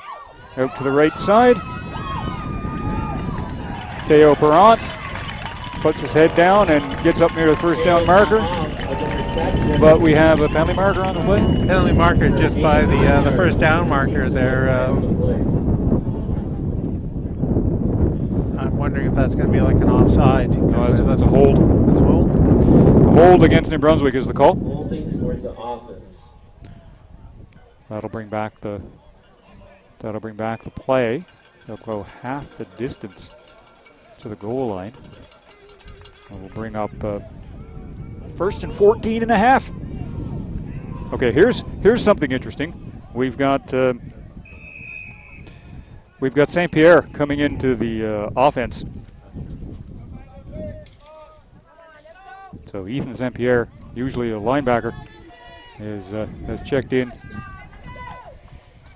out to the right side. Teo Perrant puts his head down and gets up near the first down marker. But we have a penalty marker on the play. Penalty marker just by the first down marker there. I'm wondering if that's going to be like an offside. No, that's a hold. That's a hold. A hold against New Brunswick is the call. Holding towards the offense. That'll bring back the play. They'll go half the distance to the goal line. And we'll bring up 1st and 14 and a half. Okay, here's something interesting. We've got St. Pierre coming into the offense. So Ethan St. Pierre, usually a linebacker, has checked in.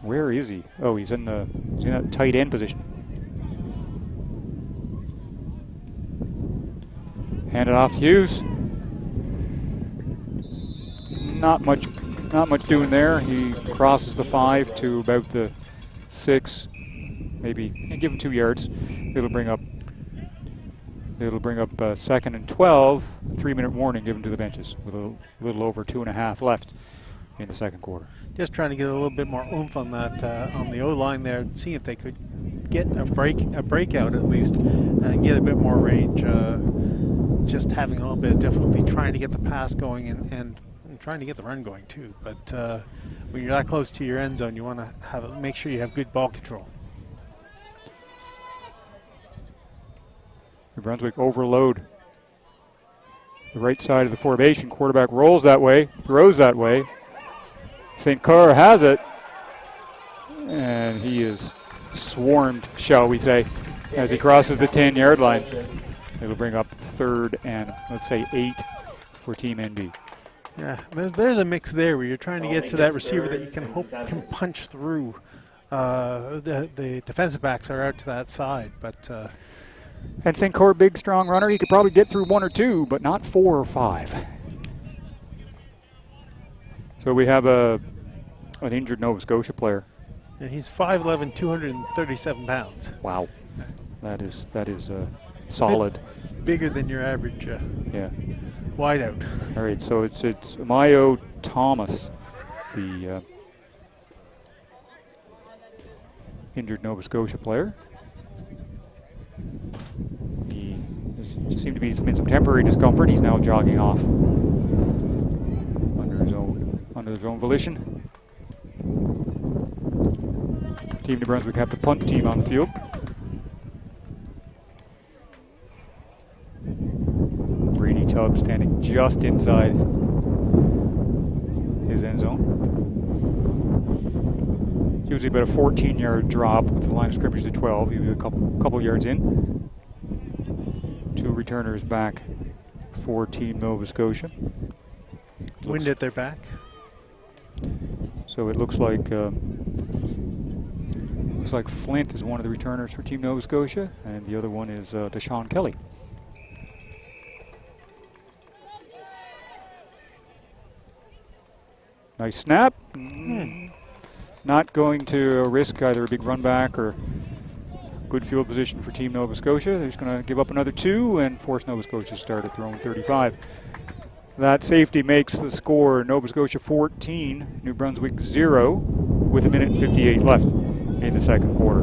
Where is he? Oh, he's in that tight end position. Hand it off to Hughes. Not much doing there. He crosses the 5 to about the 6, maybe, and give him 2 yards. It'll bring up 2nd and 12. 3-minute warning given to the benches with a little over 2.5 left in the second quarter. Just trying to get a little bit more oomph on that on the O-line there, see if they could get a breakout at least, and get a bit more range. Just having a little bit of difficulty trying to get the pass going and trying to get the run going too. But when you're that close to your end zone, you want to make sure you have good ball control. New Brunswick overload the right side of the formation. Quarterback rolls that way, throws that way. St. Clair has it, and he is swarmed, shall we say, as he crosses the 10-yard line. It'll bring up 3rd and, let's say, 8 for Team NB. Yeah, there's a mix there where you're trying to get to that receiver that you can hope can punch through. The defensive backs are out to that side, but... And St. Clair, big, strong runner. He could probably get through 1 or 2, but not 4 or 5. So we have an injured Nova Scotia player. And he's 5'11", 237 pounds. Wow, that is solid. Bigger than your average yeah. wideout. All right, so it's Mayo Thomas, the injured Nova Scotia player. He seemed to be in some temporary discomfort. He's now jogging off under his own volition. Team New Brunswick have the punt team on the field. Brady Tubbs standing just inside his end zone. Usually about a 14-yard drop with the line of scrimmage to 12. He'll be a couple yards in. 2 returners back for Team Nova Scotia. Wind at their back. So it looks like Flint is one of the returners for Team Nova Scotia, and the other one is Deshaun Kelly. Nice snap. Not going to risk either a big run back or good field position for Team Nova Scotia. They're just going to give up another 2 and force Nova Scotia to start at their own 35. That safety makes the score Nova Scotia 14, New Brunswick 0, with 1:58 left in the second quarter.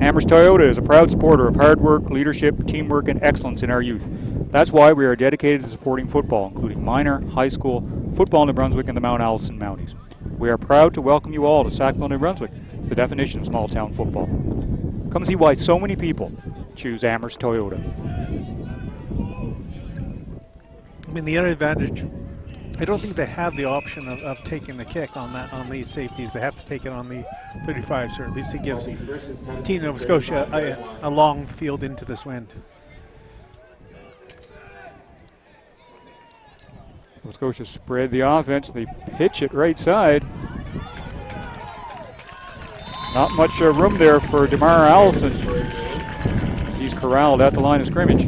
Amherst Toyota is a proud supporter of hard work, leadership, teamwork, and excellence in our youth. That's why we are dedicated to supporting football, including minor, high school, football in New Brunswick, and the Mount Allison Mounties. We are proud to welcome you all to Sackville, New Brunswick, the definition of small town football. Come see why so many people choose Amherst Toyota. I mean, the other advantage, I don't think they have the option of taking the kick on these safeties. They have to take it on the 35, so at least it gives Team Nova Scotia a long field into this wind. Nova Scotia spread the offense. They pitch it right side. Not much room there for DeMar Allison. He's corralled at the line of scrimmage.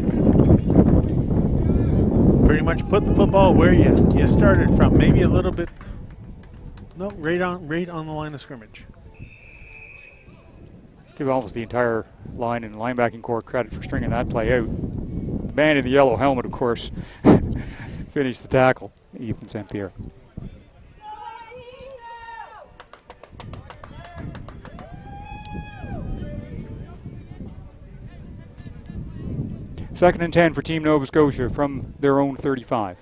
Pretty much put the football where you started from. Maybe a little bit. No, right on the line of scrimmage. Give almost the entire line and linebacking core credit for stringing that play out. The man in the yellow helmet, of course, finished the tackle, Ethan St. Pierre. Second and 10 for Team Nova Scotia from their own 35.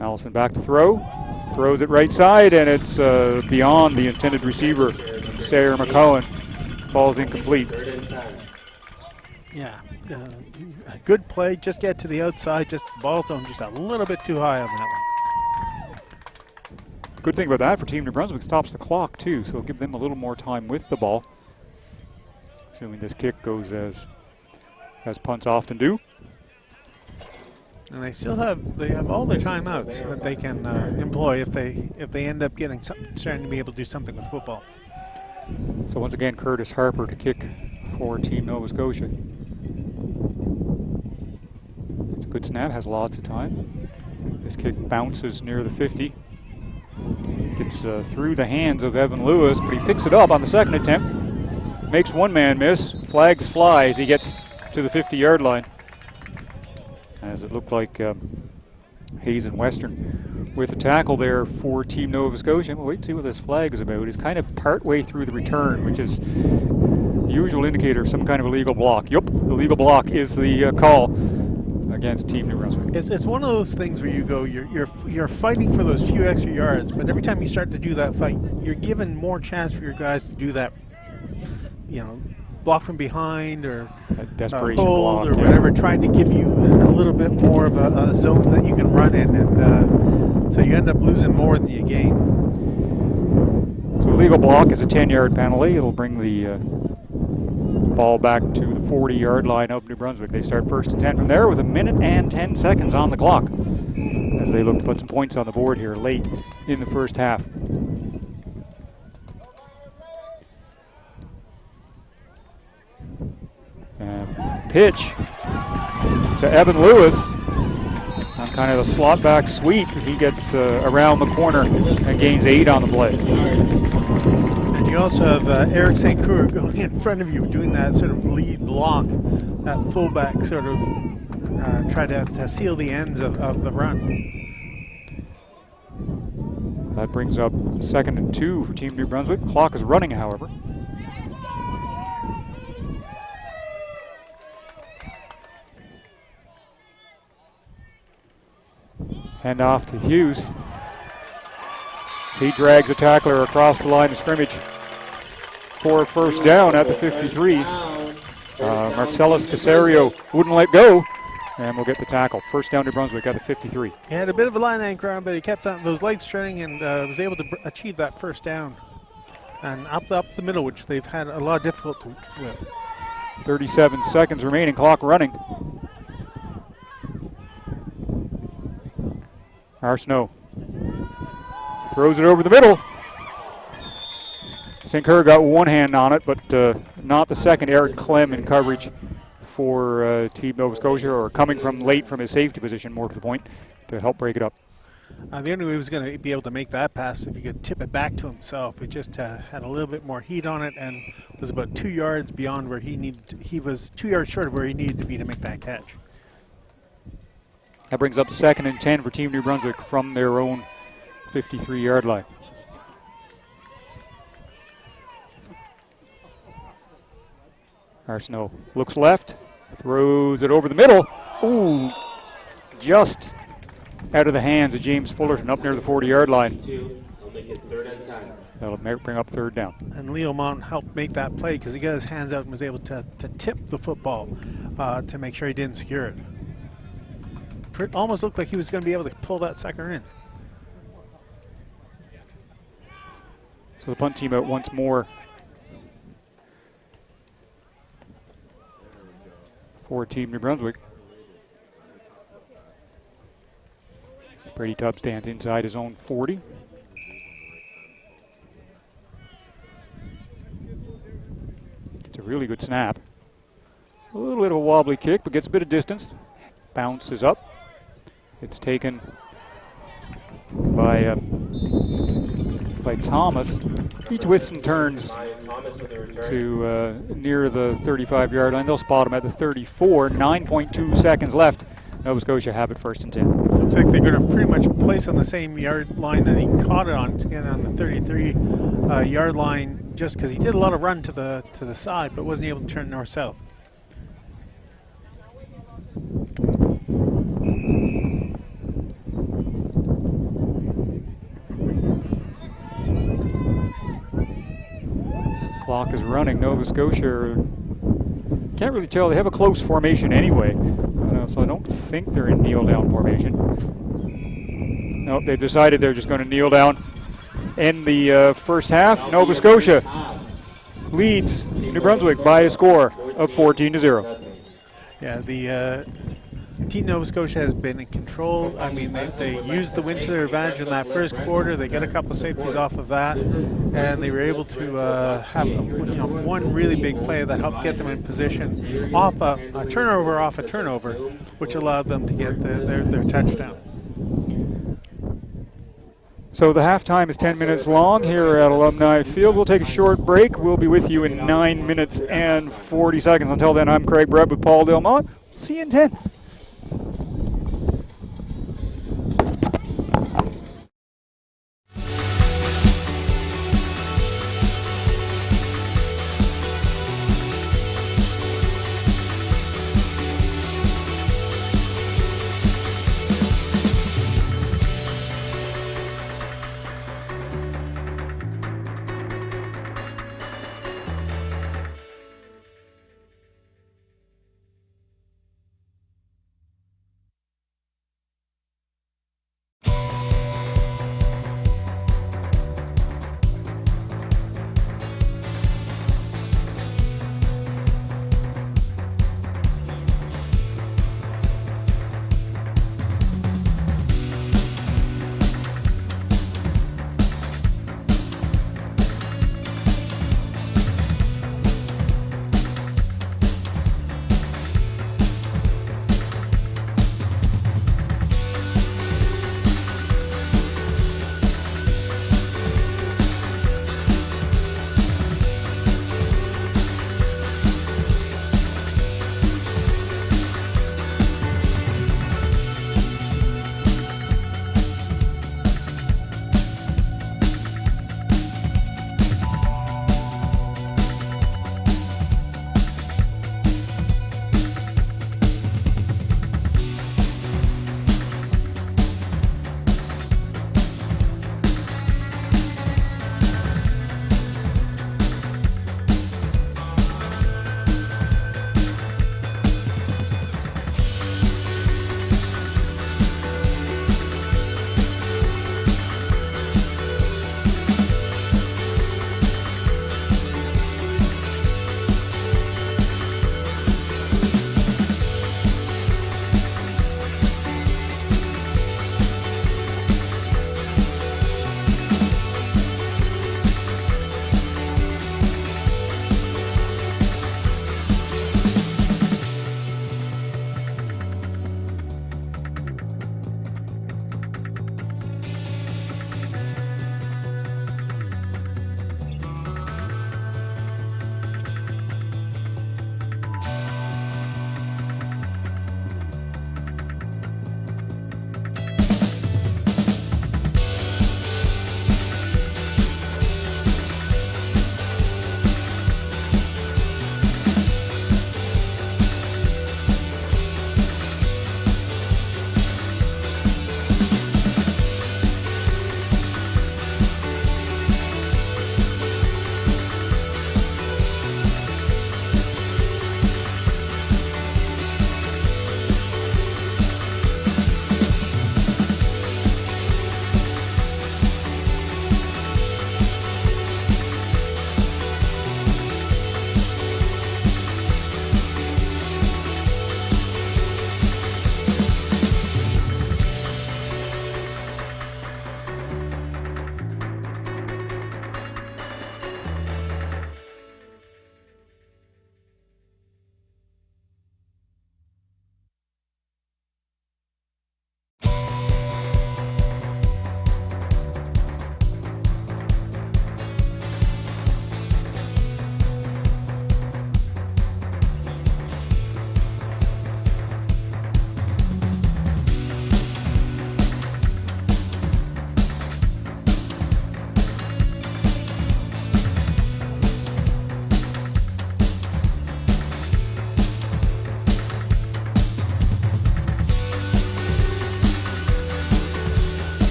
Allison back to throw. Throws it right side, and it's beyond the intended receiver, Sarah McCowan. Ball's incomplete. Yeah, good play. Just get to the outside. Just ball thrown just a little bit too high on that one. Good thing about that for Team New Brunswick, stops the clock too, so it'll give them a little more time with the ball. Assuming this kick goes as punts often do. And they have all their timeouts that they can employ if they end up starting to be able to do something with football. So once again, Curtis Harper to kick for Team Nova Scotia. It's a good snap, has lots of time. This kick bounces near the 50. Gets through the hands of Evan Lewis, but he picks it up on the second attempt. Makes one man miss. Flags fly as he gets to the 50-yard line. As it looked like Hayes and Western with a tackle there for Team Nova Scotia. We'll wait and see what this flag is about. It's kind of partway through the return, which is the usual indicator of some kind of illegal block. Yep, illegal block is the call against Team New Brunswick. It's one of those things where you go, you're fighting for those few extra yards, but every time you start to do that fight, you're given more chance for your guys to do that, block from behind or desperation hold block, or whatever, trying to give you a little bit more of a zone that you can run in, and so you end up losing more than you gain. So illegal block is a 10-yard penalty. It'll bring the ball back to the 40-yard line of New Brunswick. They start first and 10 from there with 1 minute and 10 seconds on the clock as they look to put some points on the board here late in the first half. Pitch to Evan Lewis on kind of the slot back sweep. He gets around the corner and gains 8 on the play. And you also have Eric St. Croix going in front of you, doing that sort of lead block, that fullback sort of try to seal the ends of the run. That brings up 2nd and 2 for Team New Brunswick. Clock is running, however. Hand off to Hughes. He drags a tackler across the line of scrimmage for a first down at the 53. Marcellus Casario wouldn't let go, and we'll get the tackle. First down to Brunswick at the 53. He had a bit of a line anchor on, but he kept on those legs turning and was able to achieve that first down. And up the middle, which they've had a lot of difficulty with. 37 seconds remaining, clock running. Arsenault throws it over the middle. St. Kerr got one hand on it, but not the second. Eric Clem in coverage for Team Nova Scotia, or coming from late from his safety position, more to the point, to help break it up. The only way he was going to be able to make that pass if he could tip it back to himself. It just had a little bit more heat on it and was about 2 yards beyond where he needed. He was 2 yards short of where he needed to be to make that catch. That brings up 2nd and 10 for Team New Brunswick from their own 53-yard line. Arsenault looks left, Throws it over the middle. Ooh, just out of the hands of James Fullerton up near the 40-yard line. They'll make it 3rd and 10. That'll bring up 3rd down. And Leo Mount helped make that play because he got his hands out and was able to tip the football to make sure he didn't secure it. It almost looked like he was going to be able to pull that sucker in. So the punt team out once more. For Team New Brunswick. Brady Tubb stands inside his own 40. It's a really good snap. A little bit of a wobbly kick, but gets a bit of distance. Bounces up. It's taken by Thomas. He twists and turns to near the 35-yard line. They'll spot him at the 34. 9.2 seconds left. Nova Scotia have it 1st and 10. Looks like they're going to pretty much place on the same yard line that he caught it on. It's again on the 33-yard line, just because he did a lot of run to the side, but wasn't able to turn north-south. Clock is running. Nova Scotia can't really tell. They have a close formation anyway, so I don't think they're in kneel-down formation. Nope, they've decided they're just going to kneel down. In the first half, Nova Scotia leads New Brunswick by a score of 14-0. Yeah, the Team Nova Scotia has been in control. I mean, they used the wind to their advantage in that first quarter. They got a couple of safeties off of that, and they were able to have one really big play that helped get them in position off a turnover, which allowed them to get their touchdown. So the halftime is 10 minutes long here at Alumni Field. We'll take a short break. We'll be with you in 9 minutes and 40 seconds. Until then, I'm Craig Brett with Paul Delmont. See you in 10.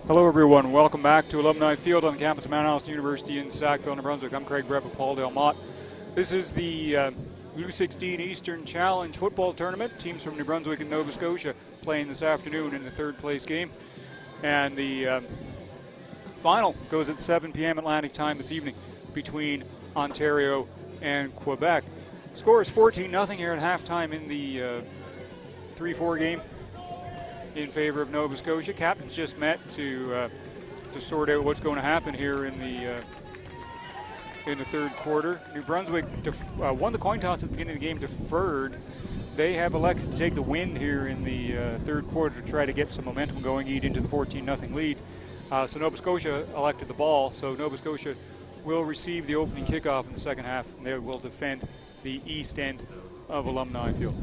Hello, everyone. Welcome back to Alumni Field on the campus of Mount Allison University in Sackville, New Brunswick. I'm Craig Brett with Paul Delmott. This is the U16 Eastern Challenge football tournament. Teams from New Brunswick and Nova Scotia playing this afternoon in the third place game. And the final goes at 7 p.m. Atlantic time this evening between Ontario and Quebec. Score is 14-0 here at halftime in the 3-4 game in favor of Nova Scotia. Captains just met to sort out what's going to happen here in the third quarter. New Brunswick won the coin toss at the beginning of the game, deferred. They have elected to take the win here in the third quarter to try to get some momentum going, eat into the 14-0 lead. So Nova Scotia elected the ball. So Nova Scotia will receive the opening kickoff in the second half, and they will defend the east end of Alumni Field.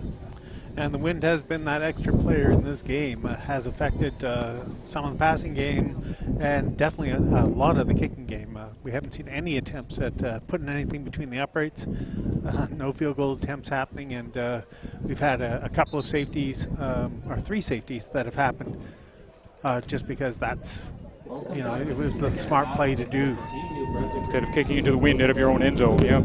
And the wind has been that extra player in this game, has affected some of the passing game and definitely a lot of the kicking game. We haven't seen any attempts at putting anything between the uprights. No field goal attempts happening, and we've had a couple of safeties, or 3 safeties that have happened just because that's, it was the smart play to do. Instead of kicking into the wind out of your own end zone, yeah.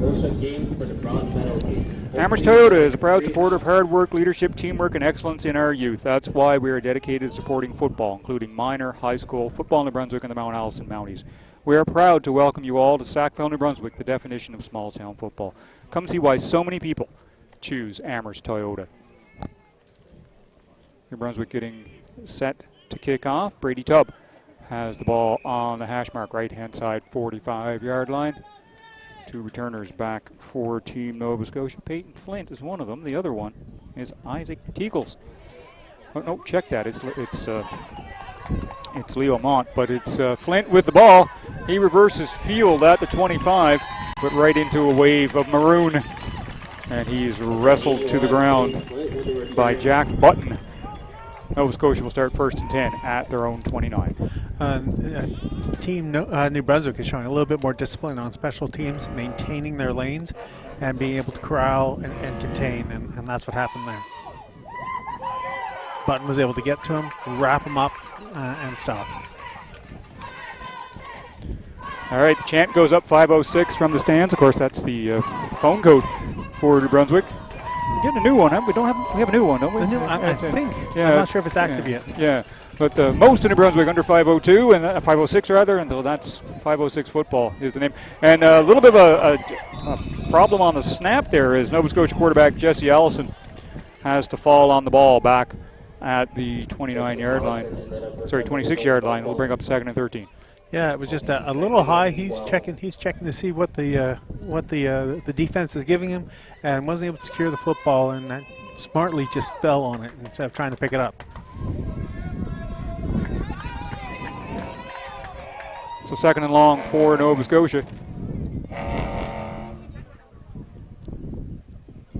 Amherst Toyota is a proud supporter of hard work, leadership, teamwork, and excellence in our youth. That's why we are dedicated to supporting football, including minor, high school, football in New Brunswick, and the Mount Allison Mounties. We are proud to welcome you all to Sackville, New Brunswick, the definition of small town football. Come see why so many people choose Amherst Toyota. New Brunswick getting set to kick off. Brady Tubb has the ball on the hash mark, right-hand side 45-yard line. 2 returners back for Team Nova Scotia. Peyton Flint is one of them. The other one is Isaac Teagles. Oh, no, check that. It's Leo Mont, but it's Flint with the ball. He reverses field at the 25, but right into a wave of maroon. And he's wrestled to the ground by Jack Button. Nova Scotia will start 1st and 10 at their own 29. Team New Brunswick is showing a little bit more discipline on special teams, maintaining their lanes and being able to corral and contain, and that's what happened there. Button was able to get to him, wrap him up, and stop. All right, the chant goes up 506 from the stands. Of course, that's the phone code for New Brunswick. We're getting a new one, huh? We have a new one, don't we? I think. Yeah, I'm not sure if it's active yet. Yeah, but most of New Brunswick under 502 and 506 rather, and that's 506 football is the name. And a little bit of a problem on the snap there is Nova Scotia quarterback Jesse Allison has to fall on the ball back at the 29-yard line. Sorry, 26-yard line. We'll bring up 2nd and 13. Yeah, it was just a little high. He's checking to see what the defense is giving him, and wasn't able to secure the football, and that smartly just fell on it instead of trying to pick it up. So 2nd and long for Nova Scotia.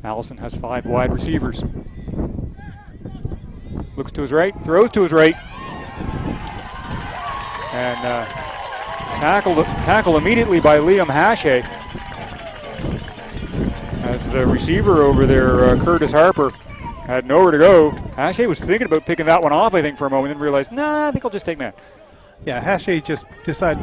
Allison has 5 wide receivers. Looks to his right, throws to his right. And tackle immediately by Liam Hashay. As the receiver over there, Curtis Harper, had nowhere to go. Hashay was thinking about picking that one off, I think, for a moment, and realized, nah, I think I'll just take man. Yeah, Hashay just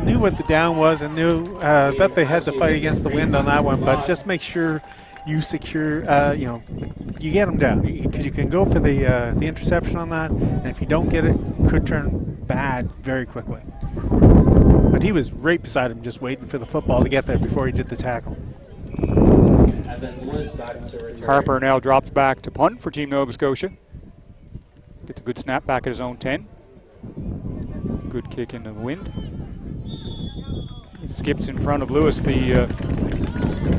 knew what the down was and knew that they had to fight against the wind on that one, but just make sure you secure, you get them down, because you can go for the interception on that, and if you don't get it, could turn bad very quickly. But he was right beside him, just waiting for the football to get there before he did the tackle. Harper now drops back to punt for Team Nova Scotia. Gets a good snap back at his own 10. Good kick into the wind. He skips in front of Lewis, the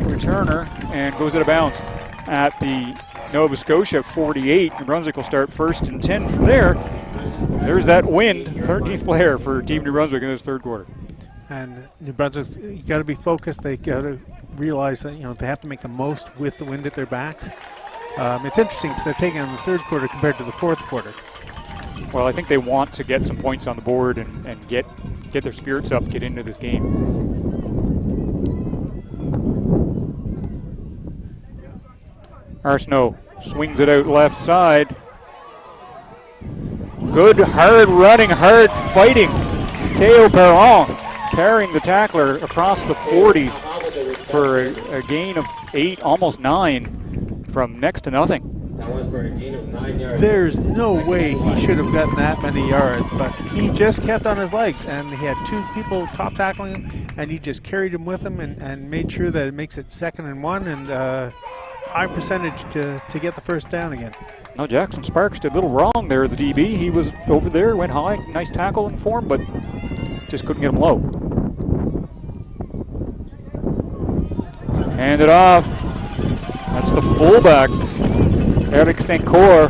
returner, and goes out of bounds at the Nova Scotia 48. New Brunswick will start 1st and 10 from there. There's that wind, 13th player for Team New Brunswick in this third quarter. And New Brunswick, you got to be focused. They got to realize that they have to make the most with the wind at their backs. It's interesting because they're taking on the third quarter compared to the fourth quarter. Well, I think they want to get some points on the board and get their spirits up, get into this game. Arsenault swings it out left side. Good hard running, hard fighting Mateo Perron carrying the tackler across the 40 for a gain of 8, almost 9 from next to nothing. That went for a gain of 9 yards. There's no way he should have gotten that many yards, but he just kept on his legs, and he had 2 people top tackling him, and he just carried him with him and made sure that it makes it 2nd and 1 and high percentage to get the first down again. Now Jackson Sparks did a little wrong there, the DB. He was over there, went high, nice tackling for him, but just couldn't get him low. Hand it off. That's the fullback, Eric St. Cyr,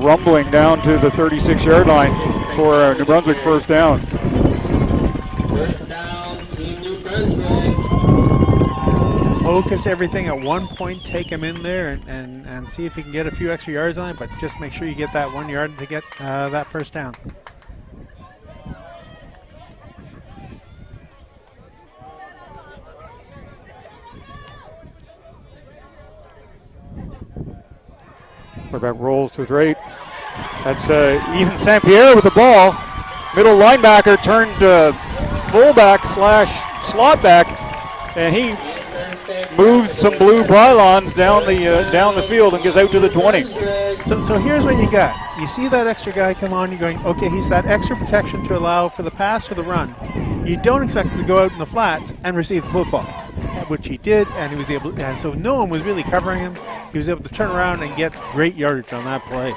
rumbling down to the 36-yard line for New Brunswick first down. First down, Team New Brunswick. Focus everything at one point, take him in there and see if you can get a few extra yards on it, but just make sure you get that 1 yard to get that first down. Quarterback rolls to his right. That's Ethan St. Pierre with the ball. Middle linebacker turned fullback / slot back, and he moves some blue pylons down the field and gets out to the 20. So here's what you got. You see that extra guy come on, you're going, okay, he's that extra protection to allow for the pass or the run. You don't expect him to go out in the flats and receive the football, which he did, and he was able, and so no one was really covering him. He was able to turn around and get great yardage on that play.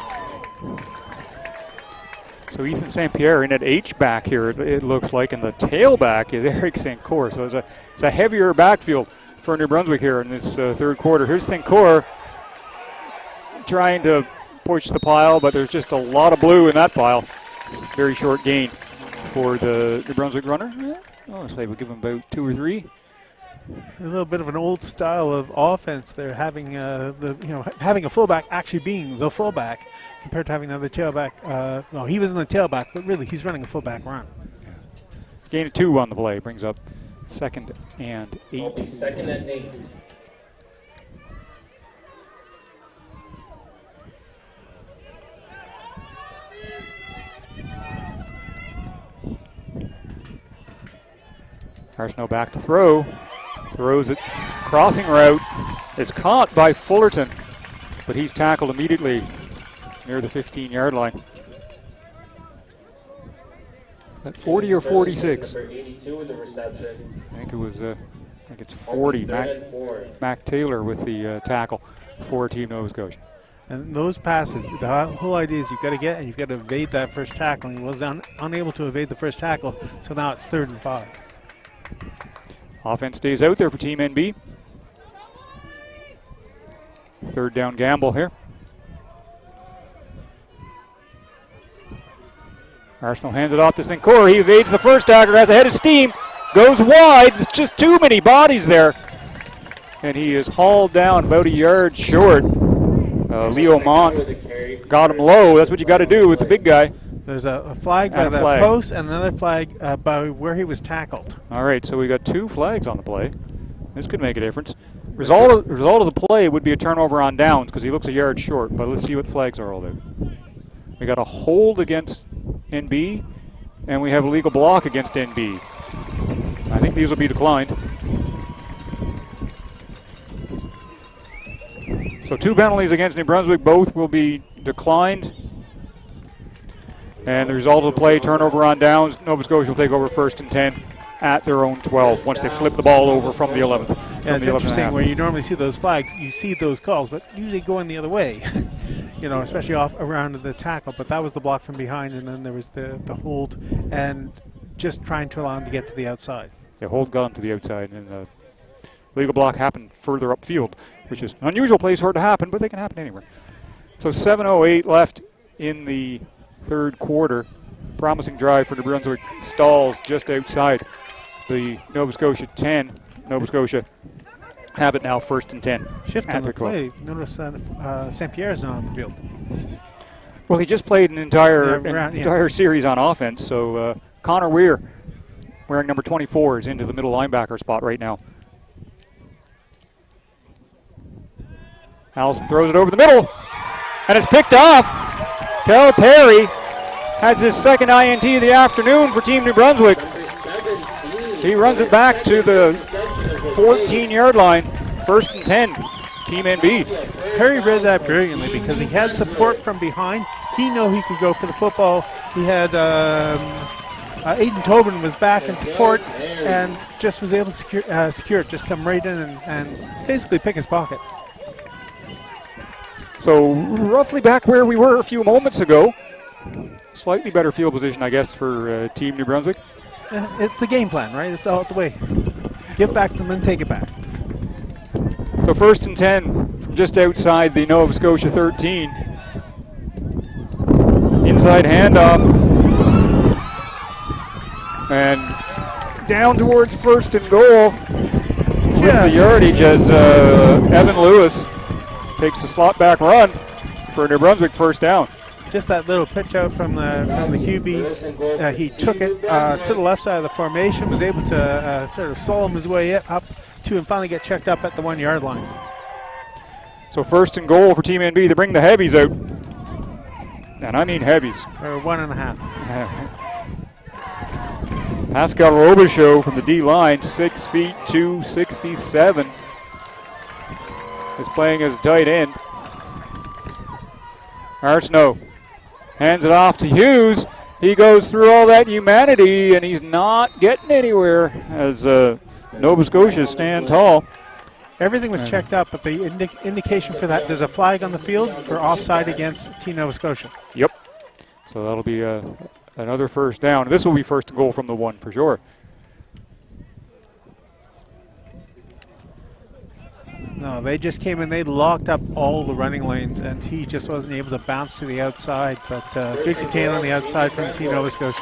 So Ethan St. Pierre in at H-back here, it looks like, and the tailback is Eric St. Cyr. So it's a heavier backfield for New Brunswick here in this third quarter. Here's St. Cyr trying to push the pile, but there's just a lot of blue in that pile. Very short gain for the New Brunswick runner. Oh, so we'll give him about 2 or 3. A little bit of an old style of offense there, having having a fullback actually being the fullback compared to having another tailback. Well, he was in the tailback, but really he's running a fullback run. Yeah. Gain of 2 on the play brings up 2nd and 8. 2nd and 8. Arsenault back to throw. Throws it, crossing route. It's caught by Fullerton, but he's tackled immediately near the 15-yard line. At 40 or 46? Number 82 with the reception. I think it was. I think it's 40. Mac Taylor with the tackle for Team Nova Scotia. And those passes, the whole idea is you've got to get and you've got to evade that first tackle. He was unable to evade the first tackle, so now it's 3rd and 5. Offense stays out there for Team NB. 3rd down gamble here. Arsenault hands it off to St. Cyr. He evades the first tackler, has a head of steam, goes wide. There's just too many bodies there. And he is hauled down about a yard short. Leo Mont got him low. That's what you got to do with the big guy. There's a flag by the post and another flag by where he was tackled. All right, so we got 2 flags on the play. This could make a difference. Result of the play would be a turnover on downs because he looks a yard short, but let's see what the flags are all there. We got a hold against NB, and we have a legal block against NB. I think these will be declined. So 2 penalties against New Brunswick, both will be declined. And the result of the play, turnover on downs. Nova Scotia will take over 1st and 10 at their own 12 once they flip the ball over from the 11th. Yeah, it's interesting where you normally see those flags, you see those calls, but usually going the other way, especially off around the tackle. But that was the block from behind, and then there was the hold, and just trying to allow him to get to the outside. The hold got him to the outside, and the legal block happened further upfield, which is an unusual place for it to happen, but they can happen anywhere. So 7:08 left in the 3rd quarter. Promising drive for New Brunswick stalls just outside the Nova Scotia 10. Nova Scotia have it now 1st and 10. Shift on the play. Notice St. Pierre's not on the field. Well, he just played an entire series on offense. So Connor Weir, wearing number 24, is into the middle linebacker spot right now. Allison throws it over the middle, and it's picked off. Calipari has his second INT of the afternoon for Team New Brunswick. He runs it back to the 14-yard line, 1st and 10, Team NB. Harry read that brilliantly because he had support from behind. He knew he could go for the football. He had Aiden Tobin was back in support and just was able to secure it, just come right in and basically pick his pocket. So roughly back where we were a few moments ago. Slightly better field position, I guess, for Team New Brunswick. It's the game plan, right? It's all the way. Get back and then take it back. So 1st and 10 from just outside the Nova Scotia 13. Inside handoff. And down towards 1st and goal with the yardage as Evan Lewis takes a slot back run for New Brunswick 1st down. Just that little pitch out from the QB. He took it to the left side of the formation, was able to sort of solemn his way up to and finally get checked up at the 1-yard line. So 1st and goal for Team NB. They bring the heavies out. And I mean heavies. Or 1.5. Pascal Robichaud from the D-line, 6 feet 267. Is playing as tight end. Arsenault hands it off to Hughes. He goes through all that humanity, and he's not getting anywhere as Nova Scotia stand tall. Everything was checked up, but the indication for that, there's a flag on the field for offside against Team Nova Scotia. Yep. So that'll be another 1st down. This will be 1st and goal from the 1 for sure. No, they just came in, they locked up all the running lanes, and he just wasn't able to bounce to the outside, but good contain on the outside from Team Nova Scotia.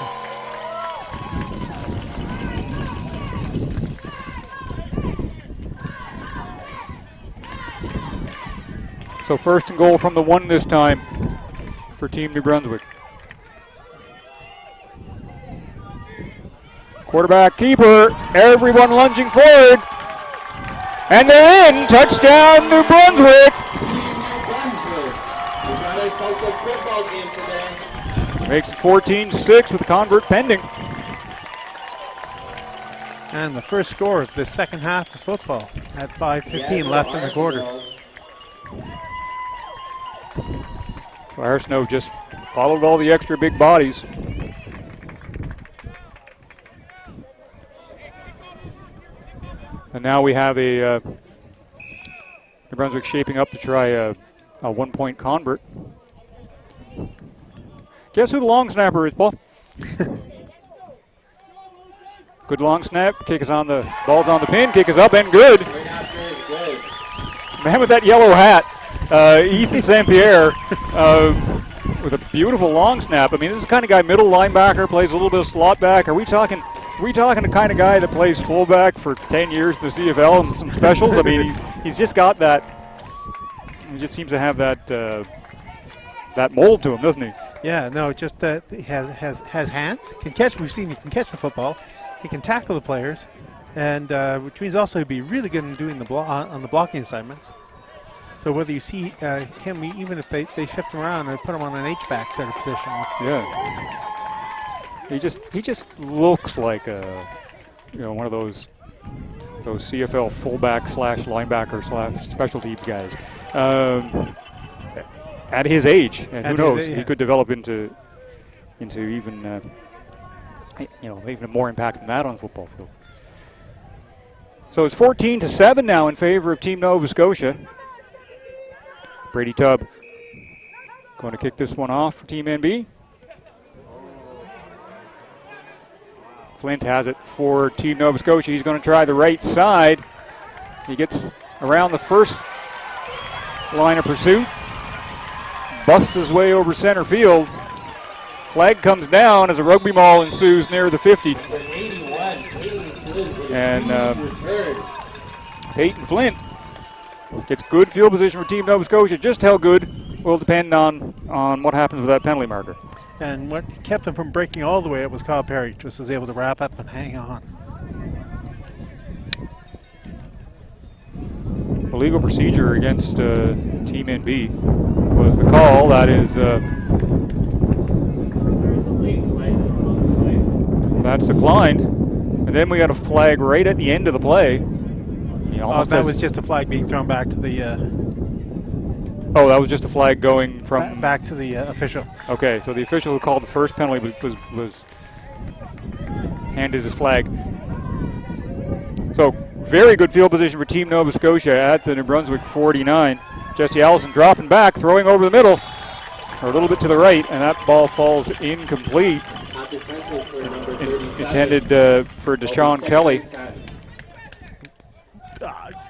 So 1st and goal from the 1 this time for Team New Brunswick. Quarterback, keeper, everyone lunging forward. And they're in. Touchdown, New Brunswick. Makes it 14-6 with the convert pending. And the first score of the second half of football at 5:15 left in the quarter. So Arsenault just followed all the extra big bodies. And now we have a New Brunswick shaping up to try a 1-point convert. Guess who the long snapper is, Paul? Good long snap. Kick is on the ball's on the pin. Kick is up and good. Man with that yellow hat, Ethan St. Pierre, with a beautiful long snap. I mean, this is the kind of guy, middle linebacker, plays a little bit of slot back. Are we talking the kind of guy that plays fullback for 10 years in the CFL and some specials? I mean, he's just got that. He just seems to have that that mold to him, doesn't he? Yeah, no, just that he has hands. Can catch. We've seen he can catch the football. He can tackle the players, and which means also he'd be really good in doing on the blocking assignments. So whether you see him, even if they shift him around and put him on an H-back sort of position, yeah. He just looks like one of those CFL fullback / linebacker / special teams guys at his age, and who knows, he could develop into even even more impact than that on the football field. So it's 14-7 now in favor of Team Nova Scotia. Brady Tubb going to kick this one off for Team NB. Flint has it for Team Nova Scotia. He's going to try the right side. He gets around the first line of pursuit. Busts his way over center field. Flag comes down as a rugby maul ensues near the 50. And Peyton Flint gets good field position for Team Nova Scotia. Just how good will depend on what happens with that penalty marker. And what kept him from breaking all the way up was Kyle Perry, just was able to wrap up and hang on. Illegal procedure against Team NB was the call. That is That's declined. And then we got a flag right at the end of the play. That was just a flag being thrown back to the... that was just a flag going from... Back to the official. Okay, so the official who called the first penalty was handed his flag. So, very good field position for Team Nova Scotia at the New Brunswick 49. Jesse Allison dropping back, throwing over the middle, or a little bit to the right, and that ball falls incomplete. Intended for Deshaun Kelly.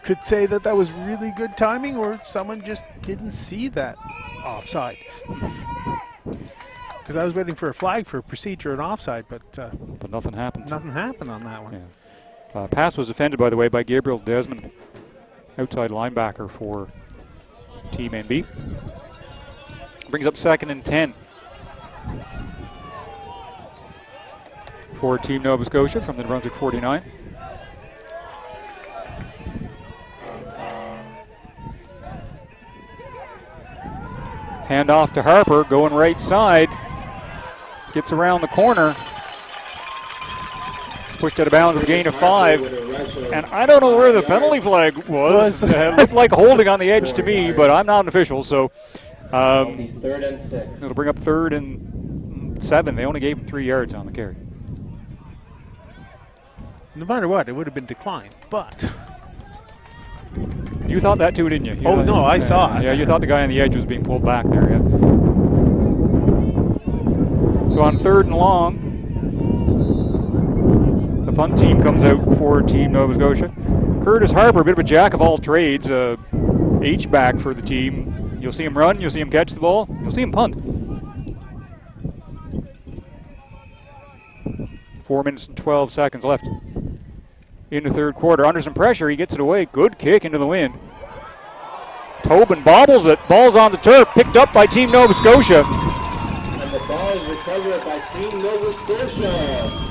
Could say that was really good timing, or someone just didn't see that offside. Because I was waiting for a flag for procedure and offside, but nothing happened. Nothing happened on that one. Yeah. Pass was defended, by the way, by Gabriel Desmond, outside linebacker for Team NB. Brings up 2nd and 10 for Team Nova Scotia from the New Brunswick 49. Hand off to Harper, going right side. Gets around the corner. Pushed out of bounds with a gain of 5. And I don't know where the penalty flag was. It looked like holding on the edge to me, but I'm not an official, so It'll be 3rd and 6. It'll bring up 3rd and 7. They only gave him 3 yards on the carry. No matter what, it would have been declined, but... You thought that too, didn't you? I saw it. Yeah, you thought the guy on the edge was being pulled back there, yeah. So on 3rd and long, the punt team comes out for Team Nova Scotia. Curtis Harper, a bit of a jack of all trades, H-back for the team. You'll see him run, you'll see him catch the ball, you'll see him punt. 4 minutes and 12 seconds left in the 3rd quarter. Under some pressure, he gets it away. Good kick into the wind. Tobin bobbles it. Ball's on the turf, picked up by Team Nova Scotia. And the ball is recovered by Team Nova Scotia.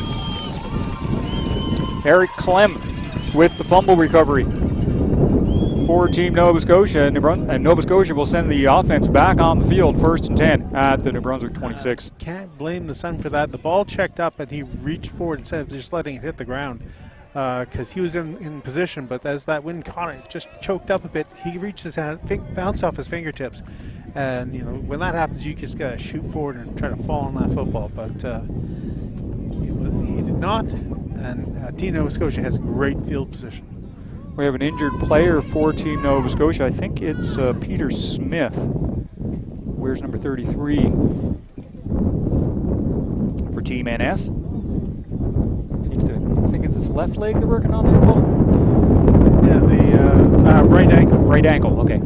Eric Clem with the fumble recovery for Team Nova Scotia. And Nova Scotia will send the offense back on the field, 1st and 10 at the New Brunswick 26. Can't blame the son for that. The ball checked up and he reached forward instead of just letting it hit the ground. Because he was in position, but as that wind caught it, just choked up a bit. He reached his hand, bounced off his fingertips, and when that happens, you just gotta shoot forward and try to fall on that football. But he did not, and Team Nova Scotia has great field position. We have an injured player for Team Nova Scotia. I think it's Peter Smith. Where's number 33 for Team NS? Seems to think it's his left leg they're working on there, Paul? Yeah, the right ankle. Right ankle, okay.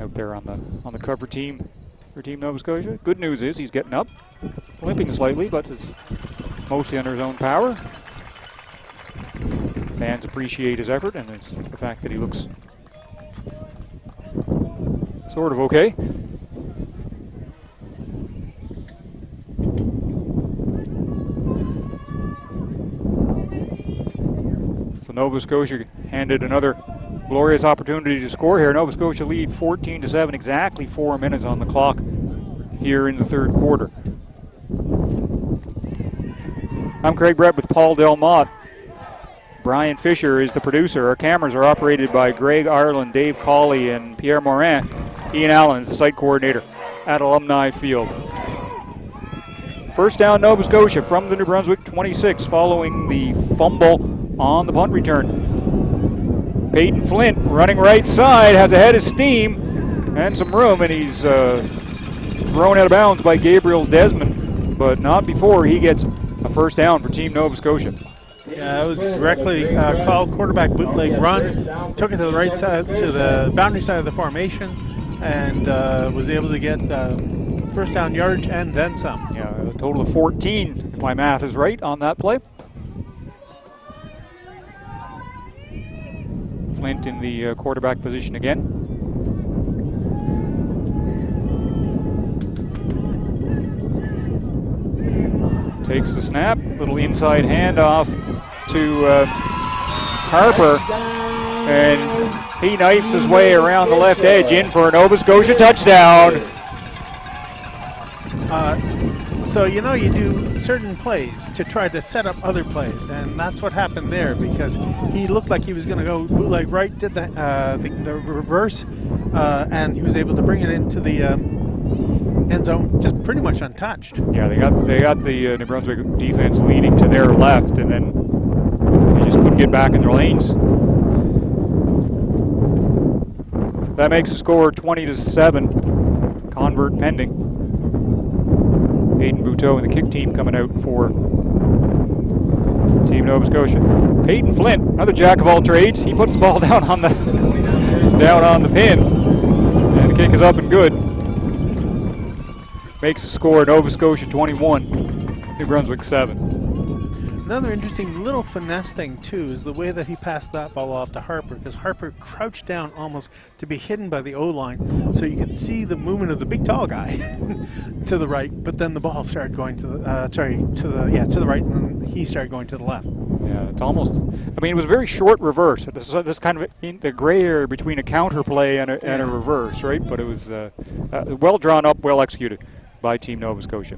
Out there on the cover team for Team Nova Scotia. Good news is he's getting up, limping slightly, but is mostly under his own power. Fans appreciate his effort and the fact that he looks sort of okay. So Nova Scotia handed another glorious opportunity to score here. Nova Scotia lead 14-7, exactly 4 minutes on the clock here in the 3rd quarter. I'm Craig Brett with Paul Delmotte. Brian Fisher is the producer. Our cameras are operated by Greg Ireland, Dave Colley, and Pierre Morin. Ian Allen is the site coordinator at Alumni Field. 1st down, Nova Scotia from the New Brunswick 26 following the fumble on the punt return. Peyton Flint running right side, has a head of steam and some room, and he's thrown out of bounds by Gabriel Desmond, but not before he gets a 1st down for Team Nova Scotia. Yeah, it was directly called quarterback bootleg run. Took it to the right side, to the boundary side of the formation, and was able to get 1st down yardage and then some. Yeah, a total of 14, if my math is right, on that play. Flint in the quarterback position again. Takes the snap, little inside handoff to Harper, and he knifes his way around the left edge in for a Nova Scotia touchdown. So, you know, you do certain plays to try to set up other plays, and that's what happened there, because he looked like he was going to go bootleg right, did the reverse, and he was able to bring it into the end zone just pretty much untouched. Yeah, they got the New Brunswick defense leading to their left, and then they just couldn't get back in their lanes. That makes the score 20-7. Convert pending. Hayden Buteau and the kick team coming out for Team Nova Scotia. Peyton Flint, another jack of all trades. He puts the ball down on the pin, and the kick is up and good. Makes the score Nova Scotia 21, New Brunswick 7. Another interesting little finesse thing, too, is the way that he passed that ball off to Harper, because Harper crouched down almost to be hidden by the O-line, so you could see the movement of the big tall guy to the right, but then the ball started going to the, to the right, and then he started going to the left. Yeah, it's almost, I mean, it was a very short reverse. This kind of in the gray area between a counter play and a reverse, right? But it was well drawn up, well executed by Team Nova Scotia.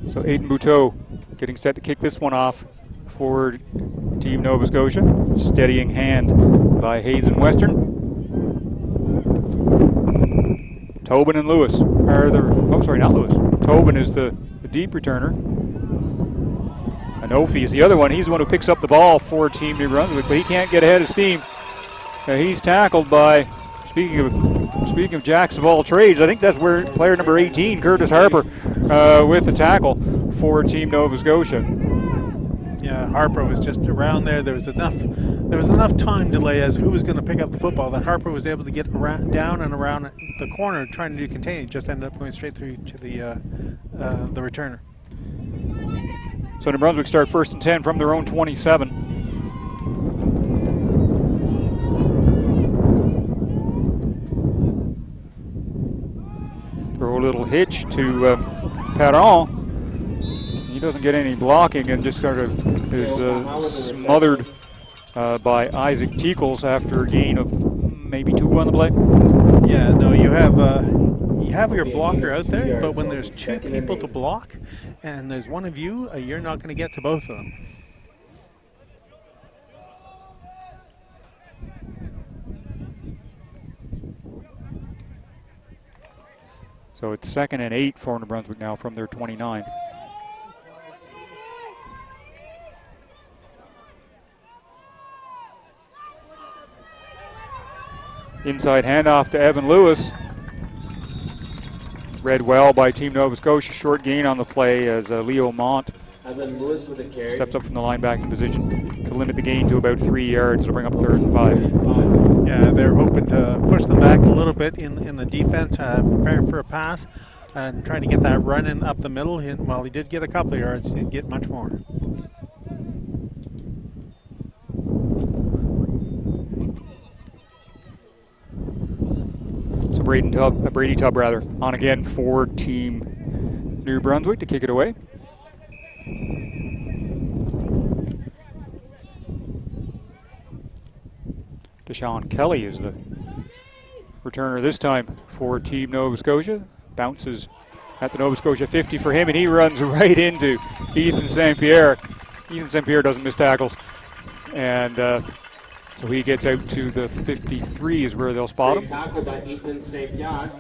So Aiden Buteau getting set to kick this one off for Team Nova Scotia. Steadying hand by Hazen Western. Tobin and Lewis are not Lewis. Tobin is the deep returner. Anofi is the other one. He's the one who picks up the ball for Team New Brunswick, but he can't get ahead of steam. He's tackled by, speaking of jacks of all trades, I think that's where player number 18, Curtis Harper, with the tackle for Team Nova Scotia. Yeah, Harper was just around there. There was enough time delay as who was going to pick up the football that Harper was able to get down and around the corner trying to do contain. He just ended up going straight through to the returner. So New Brunswick start 1st and 10 from their own 27. Throw a little hitch to Perron. He doesn't get any blocking and just sort of is smothered by Isaac Teakles after a gain of maybe 2 on the play. Yeah, no, you have your blocker out there, but when there's 2 people to block and there's one of you, you're not going to get to both of them. So it's 2nd and 8 for New Brunswick now from their 29. Inside handoff to Evan Lewis. Read well by Team Nova Scotia. Short gain on the play as Leo Mont steps up from the linebacking position to limit the gain to about 3 yards. It'll bring up 3rd and 5. Yeah, they're hoping to push them back a little bit in the defense, preparing for a pass and trying to get that run in up the middle. While he did get a couple of yards, he didn't get much more. So Brady Tubb on again for Team New Brunswick to kick it away. Deshaun Kelly is the returner this time for Team Nova Scotia. Bounces at the Nova Scotia 50 for him, and he runs right into Ethan St. Pierre. Ethan St. Pierre doesn't miss tackles. And so he gets out to the 53 is where they'll spot him. Tackled by Ethan St. Pierre.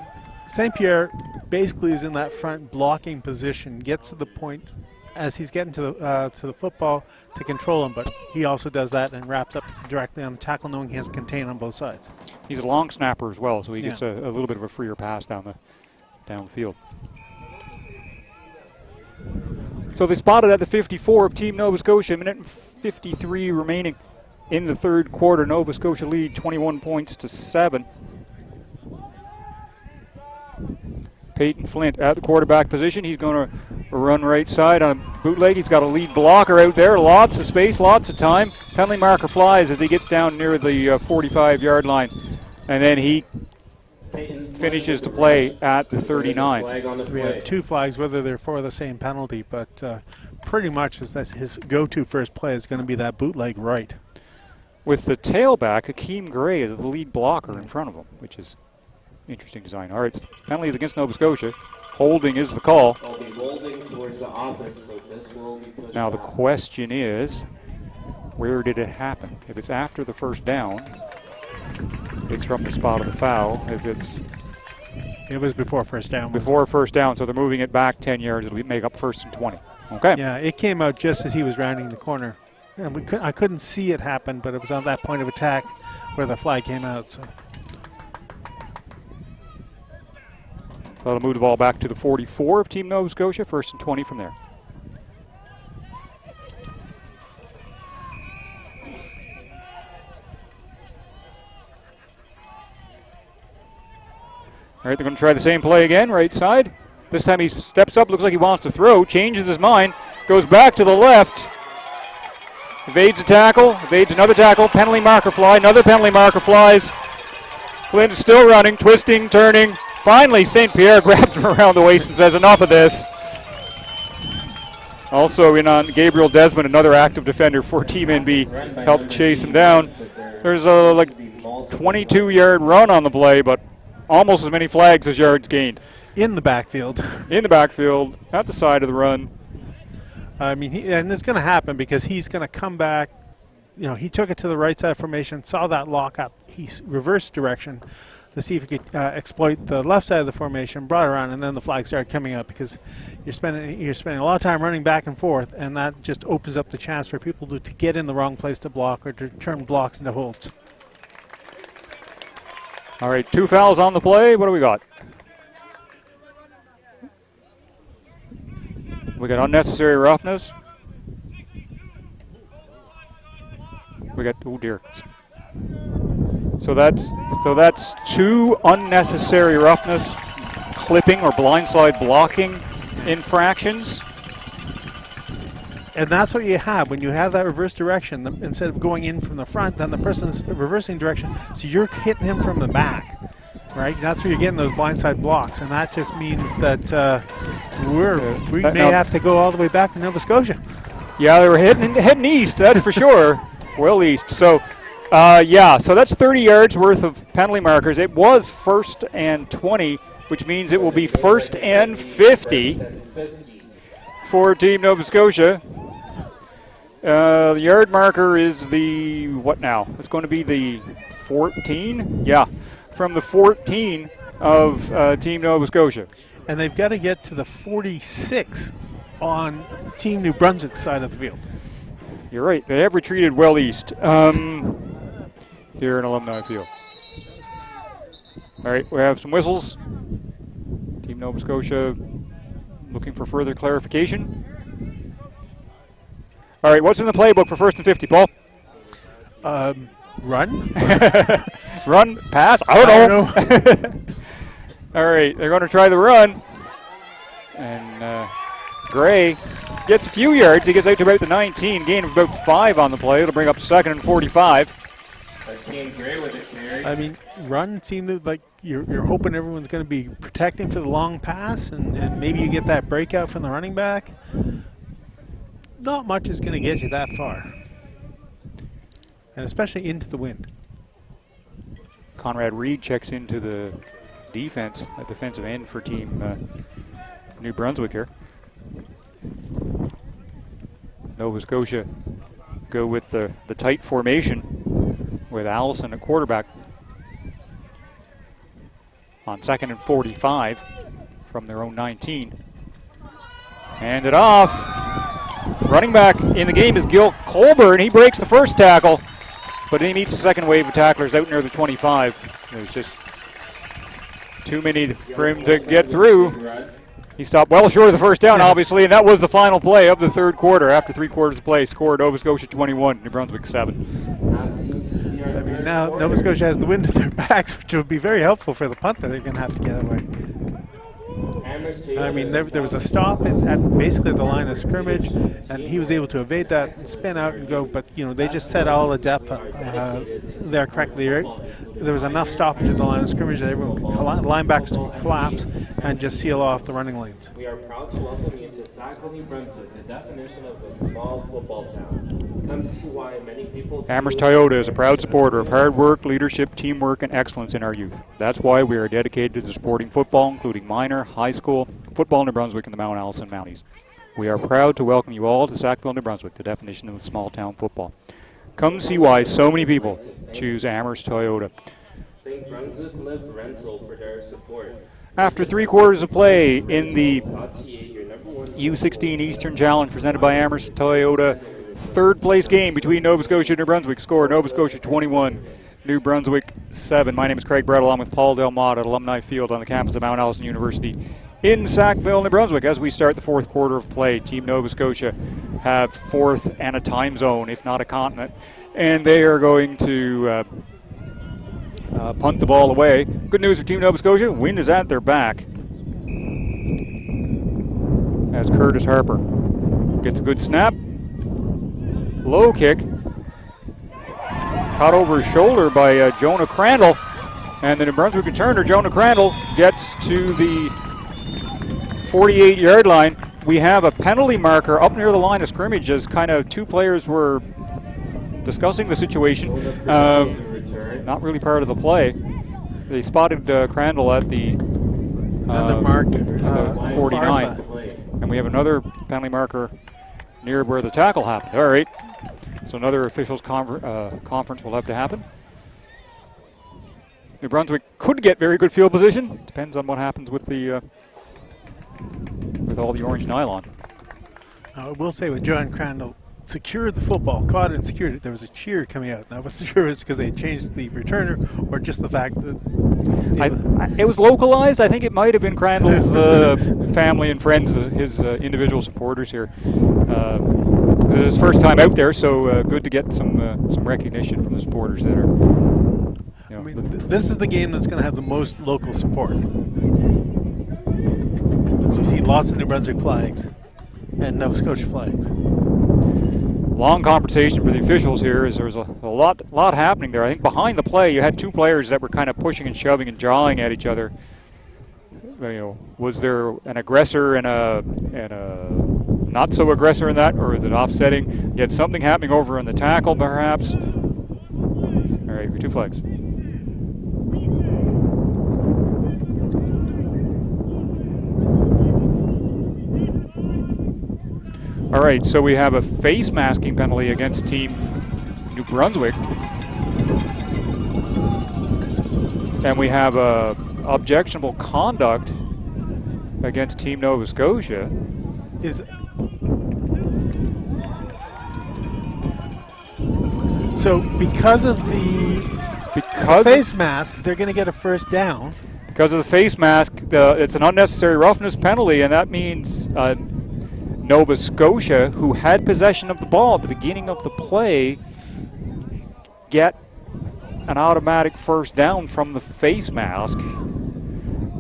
St. Pierre basically is in that front blocking position, gets to the point as he's getting to the football to control him, but he also does that and wraps up directly on the tackle, knowing he has contain on both sides. He's a long snapper as well, so he gets a little bit of a freer pass down the field. So they spotted at the 54 of Team Nova Scotia, minute and 53 remaining in the third quarter. Nova Scotia lead 21 points to 7. Peyton Flint at the quarterback position. He's going to run right side on a bootleg. He's got a lead blocker out there. Lots of space, lots of time. Penalty marker flies as he gets down near the 45-yard line. And then he finishes to play at the 39. We have 2 flags, whether they're for the same penalty, but pretty much his go-to first play is going to be that bootleg right. With the tailback, Akeem Gray is the lead blocker in front of him, which is interesting design. All right, penalty is against Nova Scotia. Holding is the call. Now the question is, where did it happen? If it's after the first down, it's from the spot of the foul. If it was before first down. Before first down, so they're moving it back 10 yards. It'll make up 1st and 20. Okay. Yeah, it came out just as he was rounding the corner. And I couldn't see it happen, but it was on that point of attack where the flag came out. So that'll move the ball back to the 44 of Team Nova Scotia. 1st and 20 from there. All right, they're going to try the same play again, right side. This time he steps up, looks like he wants to throw, changes his mind, goes back to the left, evades a tackle, evades another tackle, penalty marker fly, another penalty marker flies. Flynn is still running, twisting, turning. Finally, St. Pierre grabs him around the waist and says, enough of this. Also in on Gabriel Desmond, another active defender for Team NB, helped chase him down. There's a 22-yard run on the play, but almost as many flags as yards gained. In the backfield. In the backfield, at the side of the run. I mean, and it's going to happen because he's going to come back. You know, he took it to the right side formation, saw that lock up. He reversed direction to see if he could exploit the left side of the formation, brought it around, and then the flag started coming up because you're spending a lot of time running back and forth, and that just opens up the chance for people to get in the wrong place to block or to turn blocks into holds. All right, 2 fouls on the play. What do we got? We got unnecessary roughness. We got, oh dear. So that's 2 unnecessary roughness, clipping or blindside blocking infractions. And that's what you have when you have that reverse direction. Instead of going in from the front, then the person's reversing direction. So you're hitting him from the back, right? That's where you're getting those blindside blocks, and that just means that we may have to go all the way back to Nova Scotia. Yeah, they were heading east, that's for sure. Well east. So, so that's 30 yards worth of penalty markers. It was 1st and 20, which means it will be 1st and 50 for Team Nova Scotia. The yard marker is the, what now? It's going to be the 14? Yeah, from the 14 of Team Nova Scotia. And they've got to get to the 46 on Team New Brunswick side of the field. You're right. They have retreated well east here in Alumni Field. All right, we have some whistles. Team Nova Scotia looking for further clarification. All right, what's in the playbook for 1st and 50, Paul? Run? Run, pass? I don't know. All right, they're going to try the run. And Gray gets a few yards. He gets out to about the 19, gain of about 5 on the play. It'll bring up 2nd and 45. I mean, run seemed like you're hoping everyone's going to be protecting for the long pass, and maybe you get that breakout from the running back. Not much is going to get you that far, and especially into the wind. Conrad Reed checks into the defense at defensive end for Team New Brunswick here. Nova Scotia go with the tight formation with Allison at quarterback on 2nd and 45 from their own 19. Hand it off. Running back in the game is Gil Colburn. He breaks the first tackle, but he meets the second wave of tacklers out near the 25. There's just too many for him to get through. He stopped well short of the first down, obviously, and that was the final play of the 3rd quarter. After 3 quarters of play, scored Nova Scotia 21, New Brunswick 7. I mean, now Nova Scotia has the wind at their backs, which would be very helpful for the punt that they're going to have to get away. I mean, there was a stop at basically the line of scrimmage, and he was able to evade that and spin out and go. But they just set all the depth there correctly. There was enough stoppage at the line of scrimmage that everyone linebackers could collapse and just seal off the running lanes. We are proud to welcome you to Sackville, New Brunswick, the definition of a small football town. Come see why many people. Amherst Toyota is a proud supporter of hard work, leadership, teamwork, and excellence in our youth. That's why we are dedicated to supporting football, including minor, high school, football in New Brunswick, and the Mount Allison Mounties. We are proud to welcome you all to Sackville, New Brunswick, the definition of small town football. Come see why so many people choose Amherst Toyota. Thank Brunswick Live Rental for their support. After 3 quarters of play in the U16 Eastern Challenge presented by Amherst Toyota, third place game between Nova Scotia and New Brunswick. Score Nova Scotia 21, New Brunswick 7. My name is Craig Brett, along with Paul Delmott at Alumni Field on the campus of Mount Allison University in Sackville, New Brunswick. As we start the 4th quarter of play, Team Nova Scotia have 4th and a time zone, if not a continent, and they are going to punt the ball away. Good news for Team Nova Scotia, wind is at their back. As Curtis Harper gets a good snap. Low kick. Caught over his shoulder by Jonah Crandall. And the New Brunswick returner, Jonah Crandall, gets to the 48-yard line. We have a penalty marker up near the line of scrimmage as kind of 2 players were discussing the situation. Not really part of the play. They spotted Crandall at the mark 49. And we have another penalty marker near where the tackle happened. All right. So another officials conference will have to happen. New Brunswick could get very good field position. Depends on what happens with the with all the orange nylon. I will say with John Crandall, secured the football, caught it and secured it, there was a cheer coming out. And I wasn't sure it was because they changed the returner or just the fact that it was localized. I think it might have been Crandall's family and friends, his individual supporters here. This is his first time out there, so good to get some recognition from the supporters that are. I mean, this is the game that's going to have the most local support. As you see, lots of New Brunswick flags and Nova Scotia flags. Long conversation for the officials here as there was a lot happening there. I think behind the play you had 2 players that were kind of pushing and shoving and jawing at each other. Was there an aggressor and a not so aggressor in that, or is it offsetting? You had something happening over in the tackle perhaps. All right, 2 flags. All right, so we have a face masking penalty against Team New Brunswick. And we have a objectionable conduct against Team Nova Scotia. So because of the face mask, they're going to get a first down. Because of the face mask, it's an unnecessary roughness penalty, and that means Nova Scotia, who had possession of the ball at the beginning of the play, get an automatic first down from the face mask.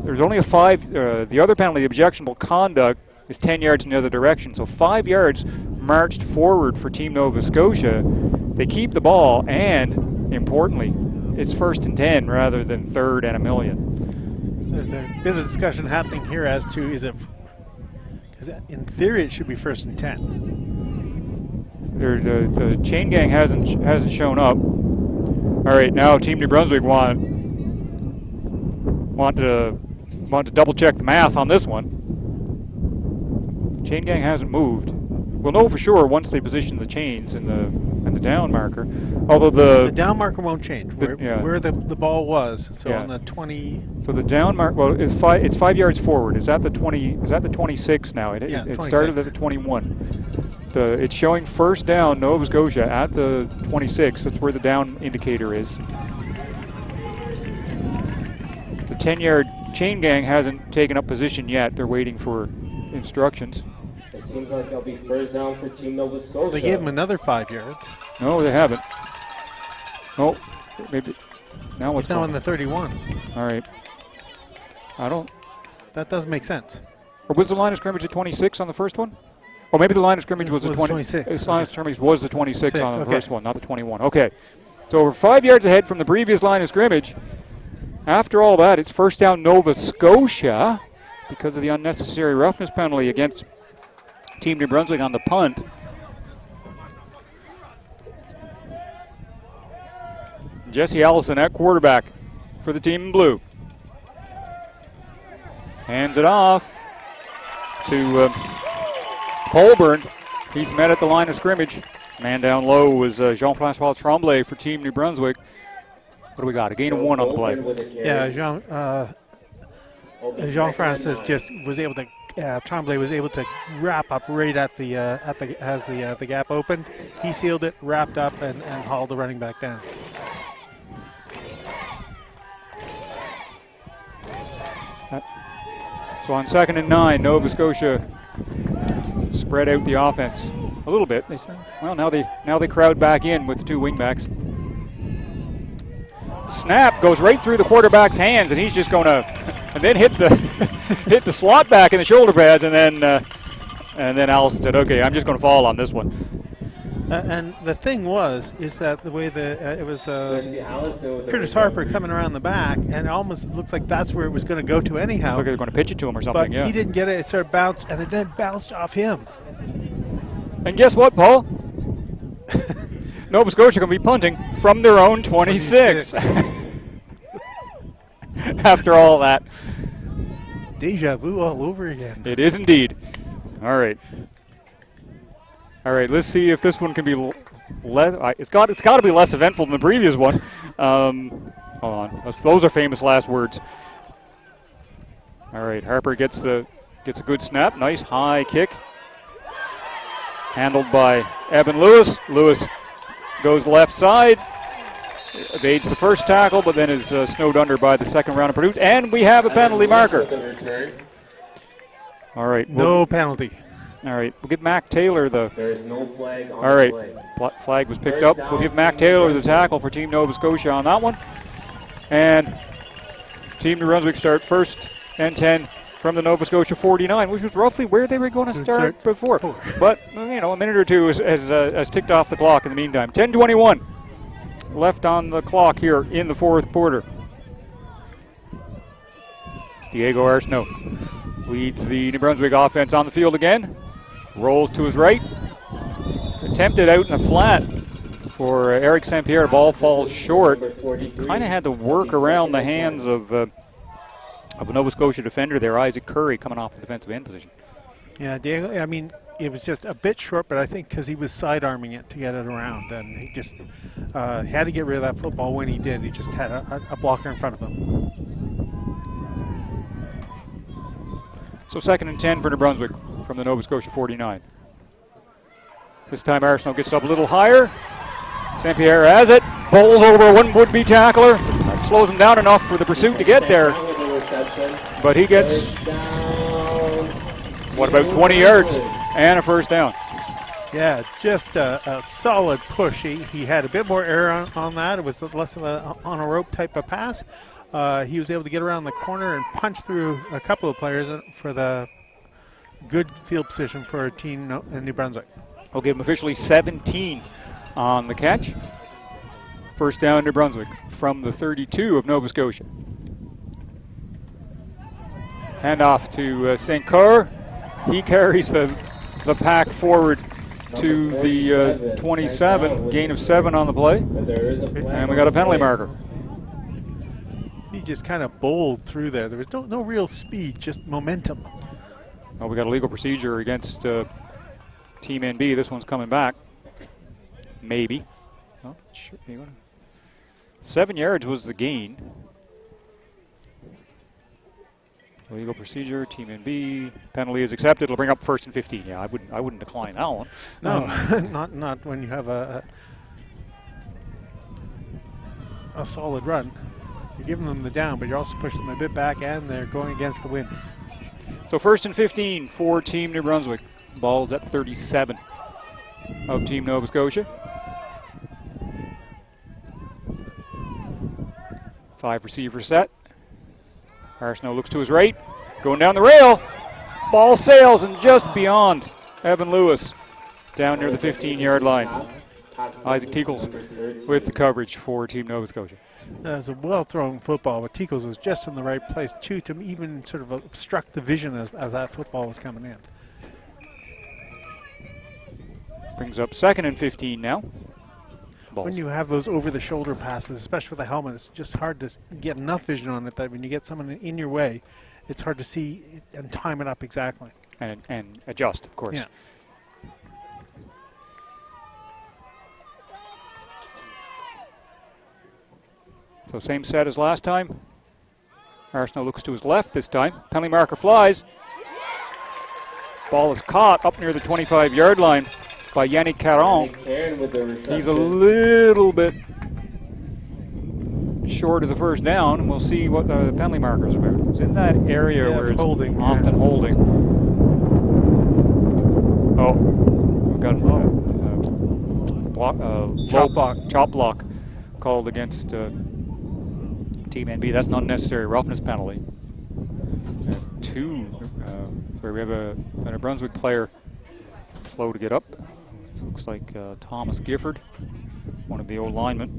There's only a 5. The other penalty, the objectionable conduct, is 10 yards in the other direction. So 5 yards marched forward for Team Nova Scotia. They keep the ball, and importantly, it's 1st and 10 rather than 3rd and a million. There's a bit of discussion happening here as to because in theory it should be 1st and 10. The chain gang hasn't shown up. All right, now Team New Brunswick want to double check the math on this one. Chain gang hasn't moved. We'll know for sure once they position the chains and the down marker. Although the down marker won't change where the ball was. So on the 20. So the down mark. Well, it's 5 yards forward. Is that the 20? Is that the 26 now? It 26. Started at the 21. It's showing first down Nova Scotia at the 26. That's where the down indicator is. The 10-yard chain gang hasn't taken up position yet. They're waiting for instructions. It seems like it'll be first down for Team Nova Scotia. They gave him another 5 yards. No, they haven't. Oh, maybe. Now what's now on the 31. All right. That doesn't make sense. Or was the line of scrimmage at 26 on the first one? Or maybe the line of scrimmage was the 26. The line of scrimmage was the 26 on the okay. first one, not the 21. Okay. So we're 5 yards ahead from the previous line of scrimmage. After all that, it's first down Nova Scotia because of the unnecessary roughness penalty against Team New Brunswick on the punt. Jesse Allison at quarterback for the team in blue. Hands it off to Colburn. He's met at the line of scrimmage. Man down low was Jean-Francois Tremblay for Team New Brunswick. What do we got? A gain of 1 on the play. Yeah, Jean-Francois just was able to. Tremblay was able to wrap up right at the as the gap opened. He sealed it, wrapped up, and hauled the running back down. So on 2nd and 9, Nova Scotia spread out the offense a little bit. They said, well, now they crowd back in with the 2 wingbacks. Snap goes right through the quarterback's hands, and he's just going to, and then hit the hit the slot back in the shoulder pads, and then Allison said, "Okay, I'm just going to fall on this one." And the thing is that the way it was Curtis Harper coming around the back, and it almost looks like that's where it was going to go to anyhow. Look, they're going to pitch it to him or something. But he didn't get it. It sort of bounced, and it then bounced off him. And guess what, Paul? Nova Scotia going to be punting from their own 26. After all that. Deja vu all over again. It is indeed. All right. All right, let's see if this one can be less. It's got to be less eventful than the previous one. Hold on, those are famous last words. All right, Harper gets a good snap. Nice high kick, handled by Evan Lewis. Lewis goes left side, evades the first tackle, but then is snowed under by the second round of pursuit, and we have a penalty marker. All right, no penalty. All right, we'll give Mac Taylor the. There is no flag on All right, the play. Flag was picked up. We'll give Mac Taylor the tackle for Team Nova Scotia on that one. And Team New Brunswick start 1st and 10 from the Nova Scotia 49, which was roughly where they were going to start before. But, you know, a minute or two has ticked off the clock in the meantime. 10:21 left on the clock here in the 4th quarter. It's Diego Arsenault leads the New Brunswick offense on the field again. Rolls to his right. Attempted out in the flat for Eric St. Pierre. Ball falls short. Kind of had to work around the hands of a Nova Scotia defender there, Isaac Curry, coming off the defensive end position. Yeah, Diego, I mean, it was just a bit short, but I think because he was side-arming it to get it around, and he just had to get rid of that football when he did. He just had a blocker in front of him. So 2nd and 10 for New Brunswick from the Nova Scotia 49. This time Arsenault gets up a little higher. St. Pierre has it, bowls over one would-be tackler. That slows him down enough for the pursuit to get there. But he gets, what, about 20 yards and a first down. Yeah, just a solid push. He had a bit more error on that. It was less of a on-a-rope type of pass. He was able to get around the corner and punch through a couple of players for the good field position for Team New Brunswick. We'll give him officially 17 on the catch. First down, New Brunswick from the 32 of Nova Scotia. Hand off to St. Cyr. He carries the pack forward to the 27. Gain of 7 on the play. And we got a penalty marker. He just kind of bowled through there. There was no real speed, just momentum. Well, we got a legal procedure against Team NB. This one's coming back. Maybe. Oh, sure. 7 yards was the gain. Legal procedure, Team NB. Penalty is accepted. It'll bring up 1st and 15. Yeah, I wouldn't decline that one. No, not when you have a solid run. You're giving them the down, but you're also pushing them a bit back, and they're going against the wind. So 1st and 15 for Team New Brunswick. Ball's at 37 of Team Nova Scotia. 5 receivers set. Arsenault looks to his right, going down the rail, Ball sails and just beyond Evan Lewis down near the 15-yard line. Isaac Teakles with the coverage for Team Nova Scotia. That was a well-thrown football, but Teakles was just in the right place, too, to even sort of obstruct the vision as that football was coming in. Brings up 2nd and 15 now. Balls. When you have those over-the-shoulder passes, especially with the helmet, it's just hard to get enough vision on it that when you get someone in your way, it's hard to see and time it up exactly. And adjust, of course. Yeah. So same set as last time. Arsenault looks to his left this time. Penalty marker flies. Ball is caught up near the 25-yard line by Yannick Caron. He's a little bit short of the first down, and we'll see what the penalty marker is about. It's in that area where it's holding, often holding. Oh, we've got chop block called against Team NB. That's not necessary roughness penalty. Where we have a Brunswick player slow to get up. Looks like Thomas Gifford, one of the old linemen.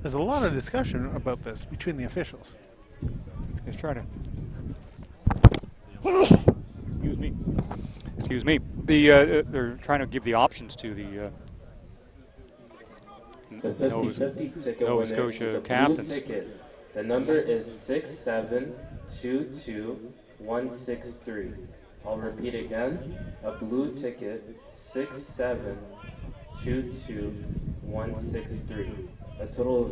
There's a lot of discussion about this between the officials. Let's try to. Excuse me. They're trying to give the options to the Nova Scotia captains. The number is 6722163. I'll repeat again. A blue ticket, 6722163. A total of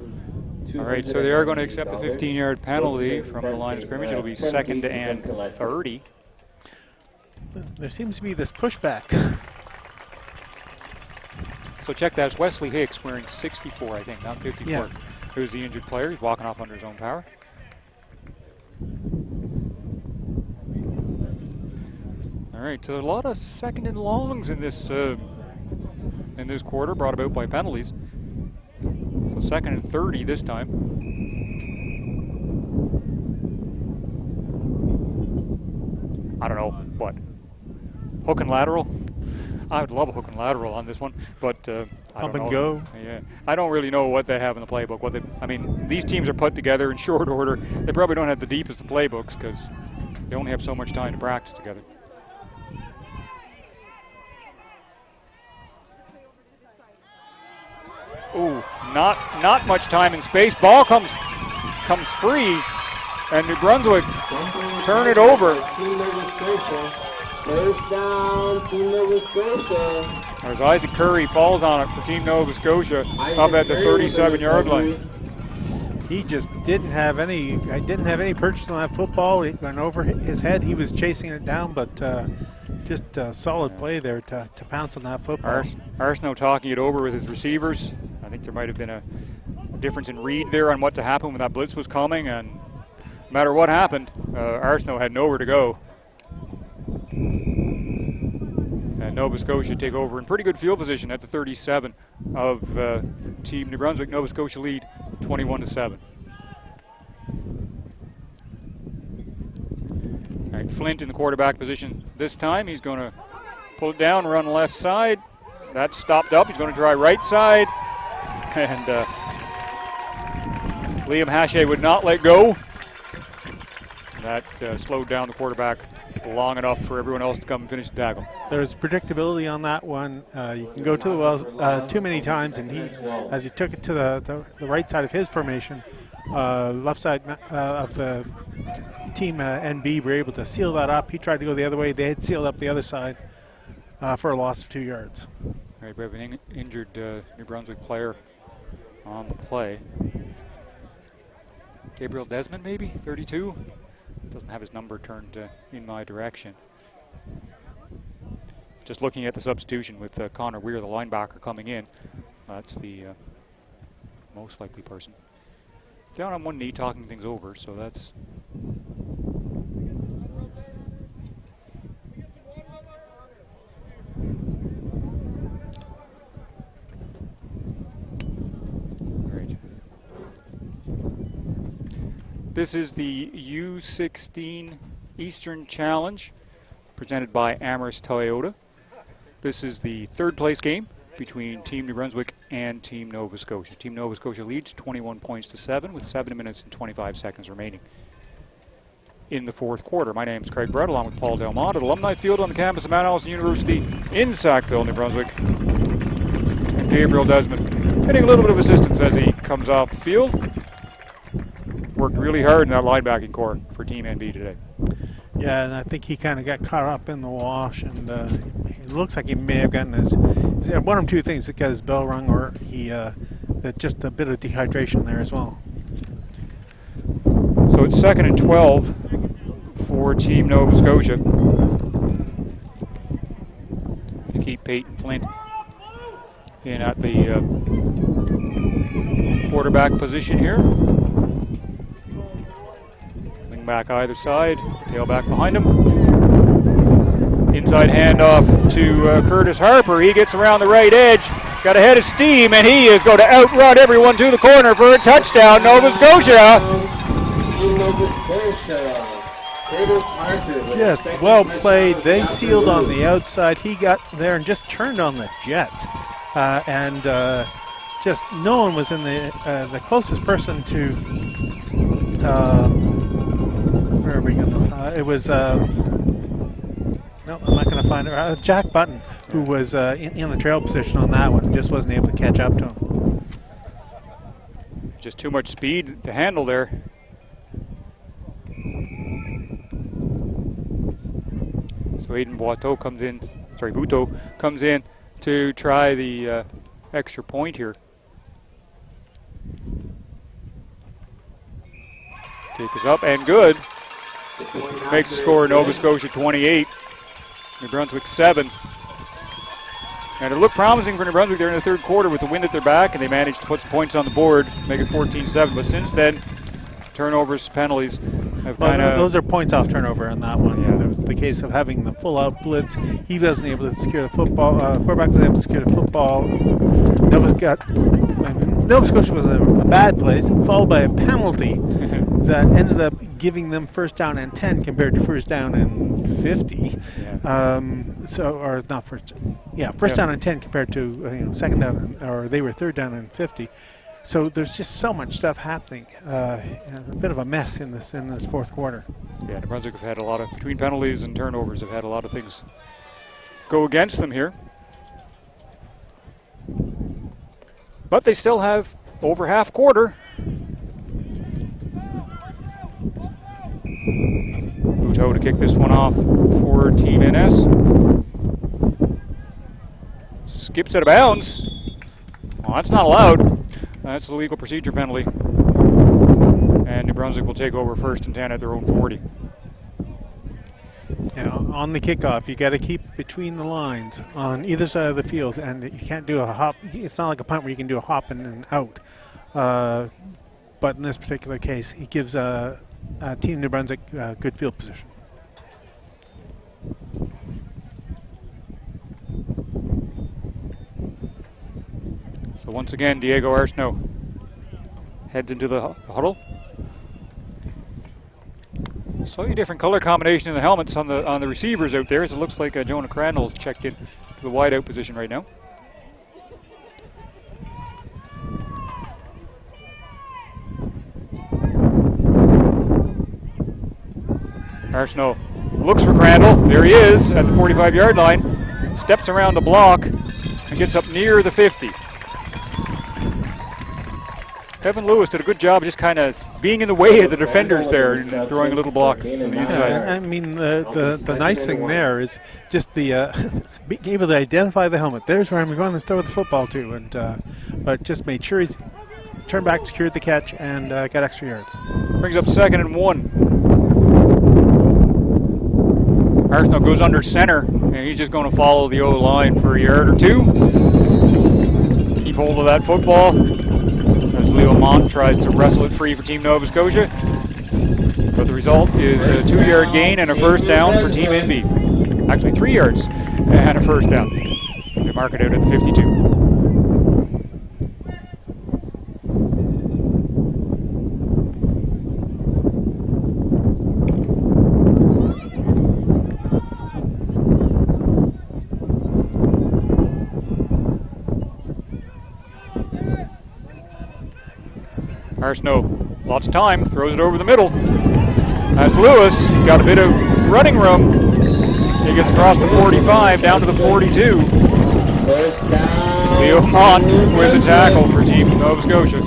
All right, so they are going to accept the 15-yard penalty from the line of scrimmage. It'll be 2nd and 30. There seems to be this pushback. So check that. It's Wesley Hicks wearing 64, I think, not 54. Yeah. Who's the injured player. He's walking off under his own power. All right, so a lot of 2nd and longs in this quarter, brought about by penalties. So 2nd and 30 this time. I don't know, what? Hook and lateral? I would love a hook and lateral on this one, but I don't know. Pump and go. Yeah, I don't really know what they have in the playbook. I mean, these teams are put together in short order. They probably don't have the deepest of playbooks because they only have so much time to practice together. Ooh, not much time and space. Ball comes free, and New Brunswick turn it over. First down, Team Nova Scotia. As Isaac Curry falls on it for Team Nova Scotia up at the 37-yard line. He just didn't have any purchase on that football. It went over his head. He was chasing it down, but just a solid play there to pounce on that football. Arsenault talking it over with his receivers. I think there might have been a difference in read there on what to happen when that blitz was coming, and no matter what happened, Arsenault had nowhere to go. And Nova Scotia take over in pretty good field position at the 37 of Team New Brunswick. Nova Scotia lead 21-7. All right, Flint in the quarterback position this time. He's going to pull it down, run left side. That's stopped up. He's going to try right side. And Liam Hache would not let go. That slowed down the quarterback long enough for everyone else to come and finish the tackle. There's predictability on that one. You can go to the wells too many times, and as he took it to the right side of his formation, left side of the team NB were able to seal that up. He tried to go the other way. They had sealed up the other side for a loss of 2 yards. All right, we have an injured New Brunswick player on the play. Gabriel Desmond, maybe, 32. Doesn't have his number turned in my direction. Just looking at the substitution with Connor Weir, the linebacker, coming in. That's the most likely person. Down on one knee, talking things over, so that's... This is the U16 Eastern Challenge presented by Amherst Toyota. This is the third place game between Team New Brunswick and Team Nova Scotia. Team Nova Scotia leads 21 points to 7 with 7 minutes and 25 seconds remaining in the fourth quarter. My name is Craig Brett, along with Paul Delmont at Alumni Field on the campus of Mount Allison University in Sackville, New Brunswick. And Gabriel Desmond getting a little bit of assistance as he comes off the field. Worked really hard in that linebacking core for Team NB today. Yeah, and I think he kind of got caught up in the wash, and it looks like he may have gotten his one of two things that got his bell rung, or he just a bit of dehydration there as well. So it's 2nd and 12 for Team Nova Scotia to keep Peyton Flint in at the quarterback position here. Wing back either side, tailback behind him. Inside handoff to Curtis Harper. He gets around the right edge, got a head of steam, and he is going to outrun everyone to the corner for a touchdown, Nova Scotia. Yes, well played. They sealed on the outside. He got there and just turned on the jets. Just no one was in the closest person to where are we going to find it? Was no, I'm not going to find it. Jack Button, who was in the trail position on that one, just wasn't able to catch up to him. Just too much speed to handle there. So Aiden Boiteau comes in, Bouteau comes in to try the extra point here. Take us up and good. Makes the score Nova Scotia 28, New Brunswick 7. And it looked promising for New Brunswick there in the third quarter with the wind at their back, and they managed to put some points on the board, make it 14-7. But since then, turnovers, penalties have kind of... Those are points off turnover on that one. Yeah, it was the case of having the full-out blitz. He wasn't able to secure the football. Quarterback was able to secure the football. Nova Scotia was in a bad place, followed by a penalty that ended up giving them first down and 10 compared to first down and 50. Yeah. First down and 10 compared to second down, or they were third down and 50. So there's just so much stuff happening. A bit of a mess in this fourth quarter. Yeah, New Brunswick have had a lot of, between penalties and turnovers, have had a lot of things go against them here. But they still have over half quarter. Bouteau to kick this one off for Team NS. Skips out of bounds. Well, that's not allowed. That's a legal procedure penalty. And New Brunswick will take over 1st and 10 at their own 40. Yeah, on the kickoff, you got to keep between the lines on either side of the field, and you can't do a hop. It's not like a punt where you can do a hop and out. But in this particular case, he gives Team New Brunswick good field position. So once again, Diego Arsenault heads into the huddle. Slightly different color combination in the helmets on the receivers out there, so it looks like Jonah Crandall's checked in to the wide out position right now. Arsenault looks for Crandall. There he is at the 45-yard line. Steps around the block and gets up near the 50. Kevin Lewis did a good job just kind of being in the way of the defenders there and throwing a little block on the inside. I mean, the nice thing there is just being able to identify the helmet. There's where I'm going to throw the football to, and but just made sure he's turned back, secured the catch, and got extra yards. Brings up 2nd and 1. Arsenault goes under center, and he's just going to follow the O-line for a yard or two. Keep hold of that football as Leo Mont tries to wrestle it free for Team Nova Scotia. But the result is a 2-yard gain and a first down for Team NB. Actually 3 yards and a first down. They mark it out at the 52. Arsenault, lots of time, throws it over the middle. As Lewis, he's got a bit of running room. He gets across the 45, down to the 42. Leo Mont with the tackle for Team Nova Scotia.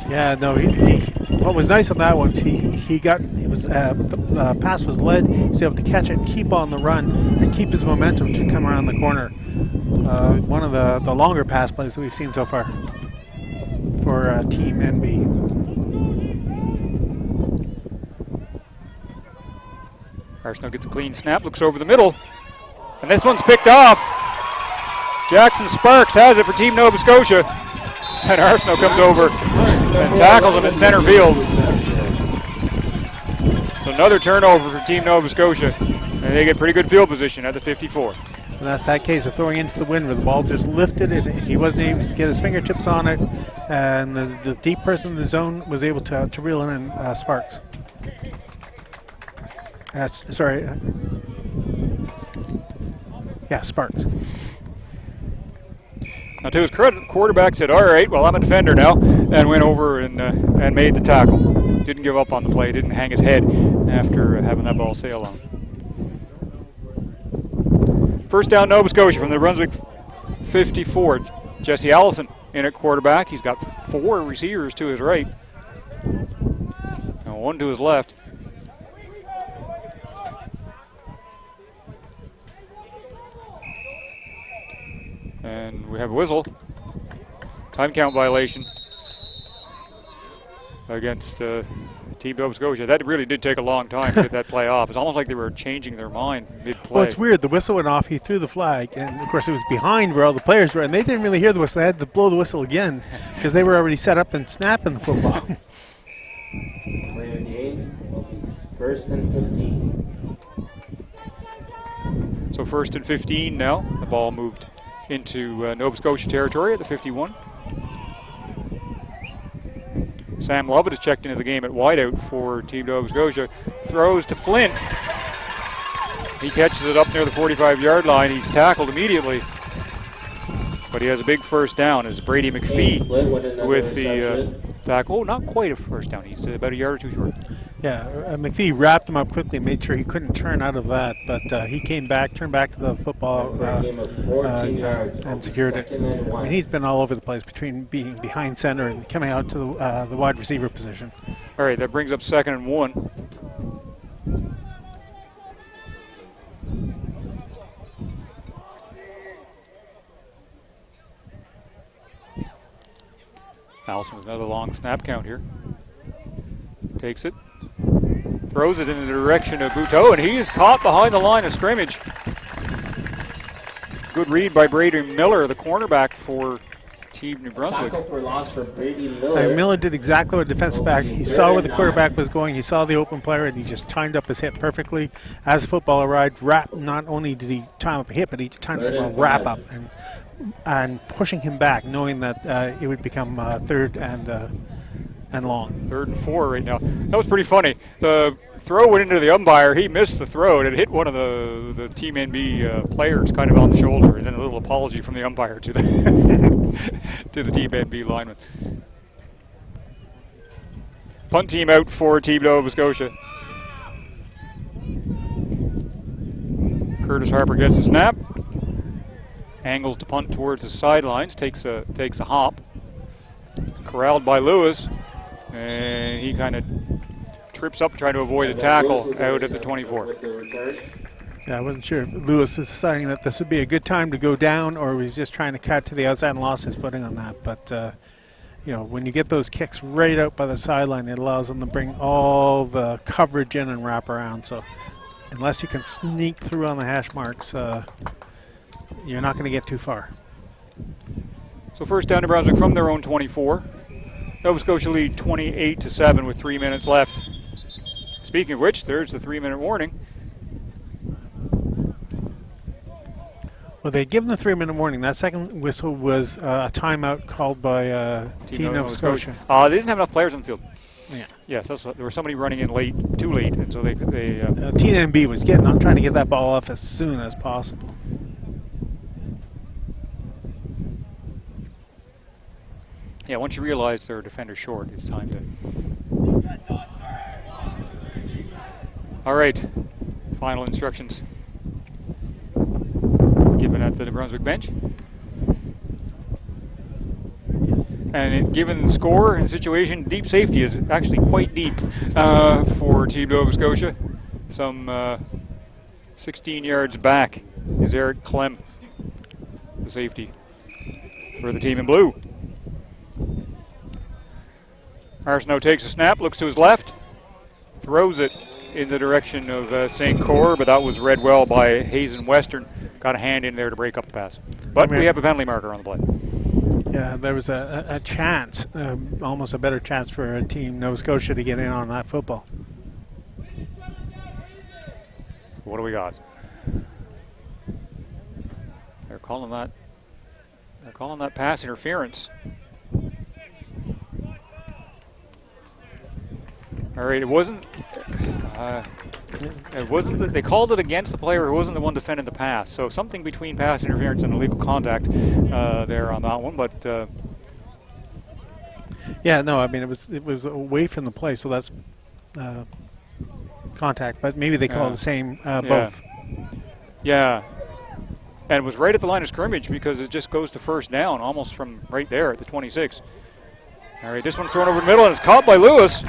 Yeah, no, what was nice on that one, the pass was led, he was able to catch it, keep on the run, and keep his momentum to come around the corner. One of the longer pass plays that we've seen so far for Team NB. Arsenault gets a clean snap, looks over the middle, and this one's picked off. Jackson Sparks has it for Team Nova Scotia, and Arsenault comes over and tackles him in center field. Another turnover for Team Nova Scotia, and they get pretty good field position at the 54. And that's that case of throwing into the wind where the ball just lifted and he wasn't able to get his fingertips on it, and the deep person in the zone was able to reel in Sparks. Sparks. Now, to his credit, the quarterback said, all right, well, I'm a defender now, and went over and made the tackle. Didn't give up on the play, didn't hang his head after having that ball sail on. First down, Nova Scotia from the Brunswick 54. Jesse Allison in at quarterback. He's got 4 receivers to his right, and 1 to his left. And we have a whistle. Time count violation against Team Nova Scotia. That really did take a long time to get that play off. It's almost like they were changing their mind mid-play. Well, it's weird. The whistle went off. He threw the flag. And, of course, it was behind where all the players were. And they didn't really hear the whistle. They had to blow the whistle again because they were already set up and snapping the football. First and 15. So 1st and 15 now. The ball moved into Nova Scotia territory at the 51. Sam Lovett is checked into the game at wideout for Team Nova Scotia. Throws to Flint. He catches it up near the 45-yard line. He's tackled immediately. But he has a big first down as Brady McPhee with the tackle. Oh, not quite a first down. He's about a yard or 2 short. Yeah, McPhee wrapped him up quickly and made sure he couldn't turn out of that. But he came back, turned back to the football and secured it. I mean, he's been all over the place between being behind center and coming out to the wide receiver position. All right, that brings up 2nd and 1. Allison with another long snap count here. Takes it. Throws it in the direction of Buteau, and he is caught behind the line of scrimmage. Good read by Brady Miller, the cornerback for Team New Brunswick. Tackle for loss for Brady Miller. Miller did exactly what defensive back. He saw where the quarterback was going. He saw the open player, and he just timed up his hip perfectly. As the football arrived, not only did he time up a hip, but he timed up a wrap up and pushing him back, knowing that it would become 3rd and long. 3rd and 4 right now. That was pretty funny. The throw went into the umpire. He missed the throw, and it hit one of the Team NB players kind of on the shoulder, and then a little apology from the umpire to the to the Team NB lineman. Punt team out for Team Nova Scotia. Curtis Harper gets the snap. Angles to punt towards the sidelines. Takes a hop. Corralled by Lewis. And he kind of trips up trying to avoid a tackle out at the 24. Yeah, I wasn't sure if Lewis was deciding that this would be a good time to go down or he was just trying to cut to the outside and lost his footing on that. But, when you get those kicks right out by the sideline, it allows them to bring all the coverage in and wrap around. So unless you can sneak through on the hash marks, you're not going to get too far. So first down to Brunswick from their own 24. Nova Scotia lead 28-7 with 3 minutes left. Speaking of which, there's the 3-minute warning. Well, they give them the 3-minute warning. That second whistle was a timeout called by Team Nova Scotia. They didn't have enough players on the field. Yeah. Yes, that's what, there was somebody running in too late, and so they Team NB was trying to get that ball off as soon as possible. Yeah, once you realize they're a defender short, it's time to. All right, final instructions given at the New Brunswick bench. And given the score and situation, deep safety is actually quite deep for Team Nova Scotia. Some 16 yards back is Eric Clem, the safety for the team in blue. Arsenault takes a snap, looks to his left, throws it in the direction of St. Cor, but that was read well by Hazen Western. Got a hand in there to break up the pass. But we have a penalty marker on the play. Yeah, there was a chance, almost a better chance for Team Nova Scotia to get in on that football. What do we got? They're calling that pass interference. All right, it wasn't that they called it against the player who wasn't the one defending the pass. So something between pass interference and illegal contact there on that one. But yeah, no, I mean it was away from the play, so that's contact. But maybe they call it the same both. Yeah, and it was right at the line of scrimmage because it just goes to first down, almost from right there at the 26. All right, this one's thrown over the middle and it's caught by Lewis.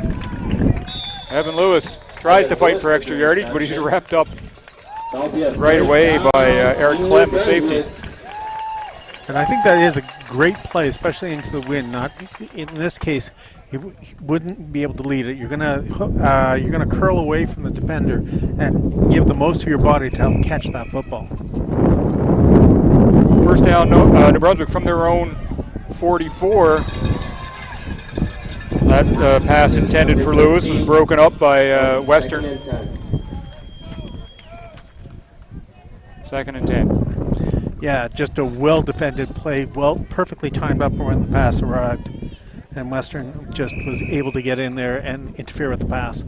Evan Lewis tries to fight for extra yardage, but he's wrapped up right away by Eric Clem, the safety. And I think that is a great play, especially into the wind. Not in this case, he wouldn't be able to lead it. You're gonna curl away from the defender and give the most of your body to help catch that football. First down, New Brunswick from their own 44. That pass intended for Lewis was broken up by Western. 2nd and 10. Yeah, just a well-defended play, perfectly timed up for when the pass arrived. And Western just was able to get in there and interfere with the pass.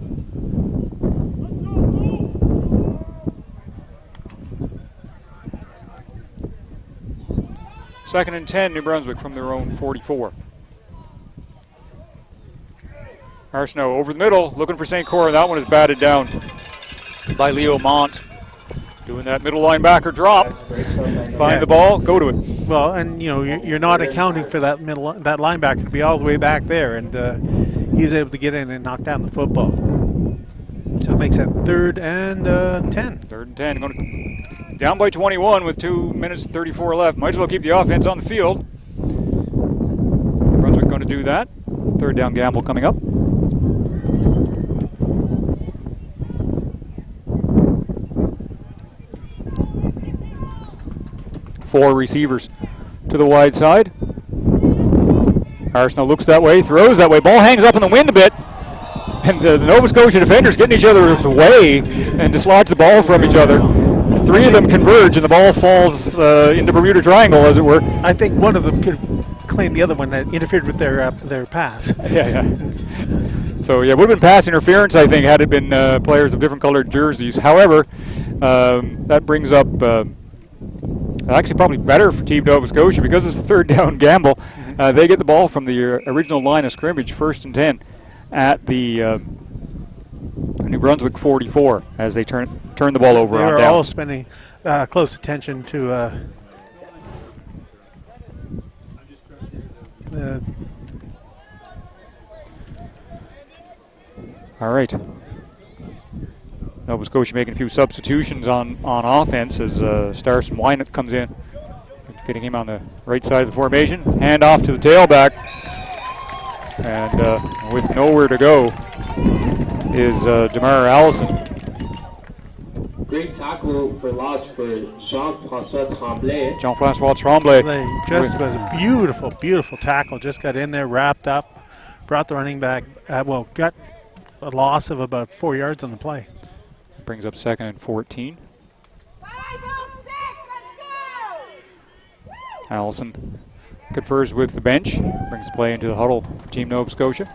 Second and 10, New Brunswick from their own 44. Arsenault over the middle, looking for St. Cor. That one is batted down by Leo Mont. Doing that middle linebacker drop. Find the ball, go to it. Well, and you know you're not accounting for that linebacker to be all the way back there, and he's able to get in and knock down the football. So it makes it 3rd and 10. 3rd and 10. Going to, down by 21 with 2 minutes and 34 left. Might as well keep the offense on the field. Brunswick going to do that. 3rd down gamble coming up. Four receivers to the wide side. Arsenault looks that way, throws that way. Ball hangs up in the wind a bit. And the Nova Scotia defenders getting each other's way and dislodge the ball from each other. 3 of them converge and the ball falls into Bermuda Triangle, as it were. I think one of them could claim the other one that interfered with their pass. Yeah. So, yeah, it would have been pass interference, I think, had it been players of different colored jerseys. However, that brings up actually probably better for Team Nova Scotia because it's a 3rd down gamble. They get the ball from the original line of scrimmage, 1st and 10, at the New Brunswick 44 as they turn the ball over. They were all spending close attention to all right. Nova Scotia making a few substitutions on offense as Starson Wynett comes in, getting him on the right side of the formation. Hand off to the tailback, and with nowhere to go is Demar Allison. Great tackle for loss for Jean-François Tremblay. Jean-François Tremblay. Just was a beautiful, beautiful tackle. Just got in there, wrapped up, brought the running back, got a loss of about 4 yards on the play. Brings up 2nd and 14. Allison confers with the bench, brings play into the huddle for Team Nova Scotia.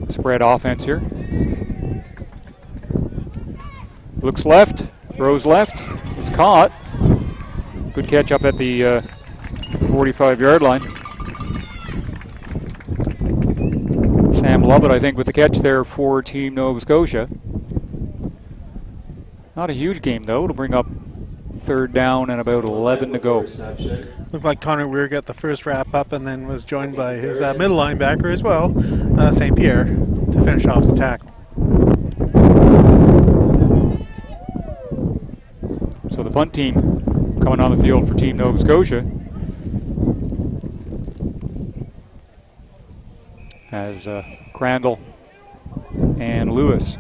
Spread offense here. Looks left, Throws left. It's caught. Good catch up at the 45-yard line. Sam Lovett, I think, with the catch there for Team Nova Scotia. Not a huge game, though. It'll bring up third down and about 11 to go. Looked like Connor Weir got the first wrap up and then was joined by his middle linebacker as well, St. Pierre, to finish off the tackle. So the punt team coming on the field for Team Nova Scotia. As Crandall and Lewis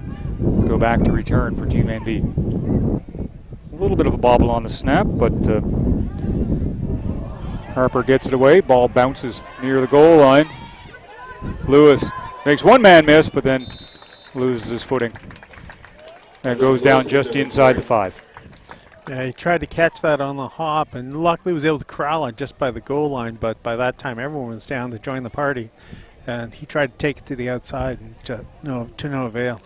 go back to return for Team NB. A little bit of a bobble on the snap, but Harper gets it away. Ball bounces near the goal line. Lewis makes one man miss, but then loses his footing and goes down just inside the 5. Yeah, he tried to catch that on the hop and luckily was able to corral it just by the goal line, but by that time everyone was down to join the party. And he tried to take it to the outside and to no avail.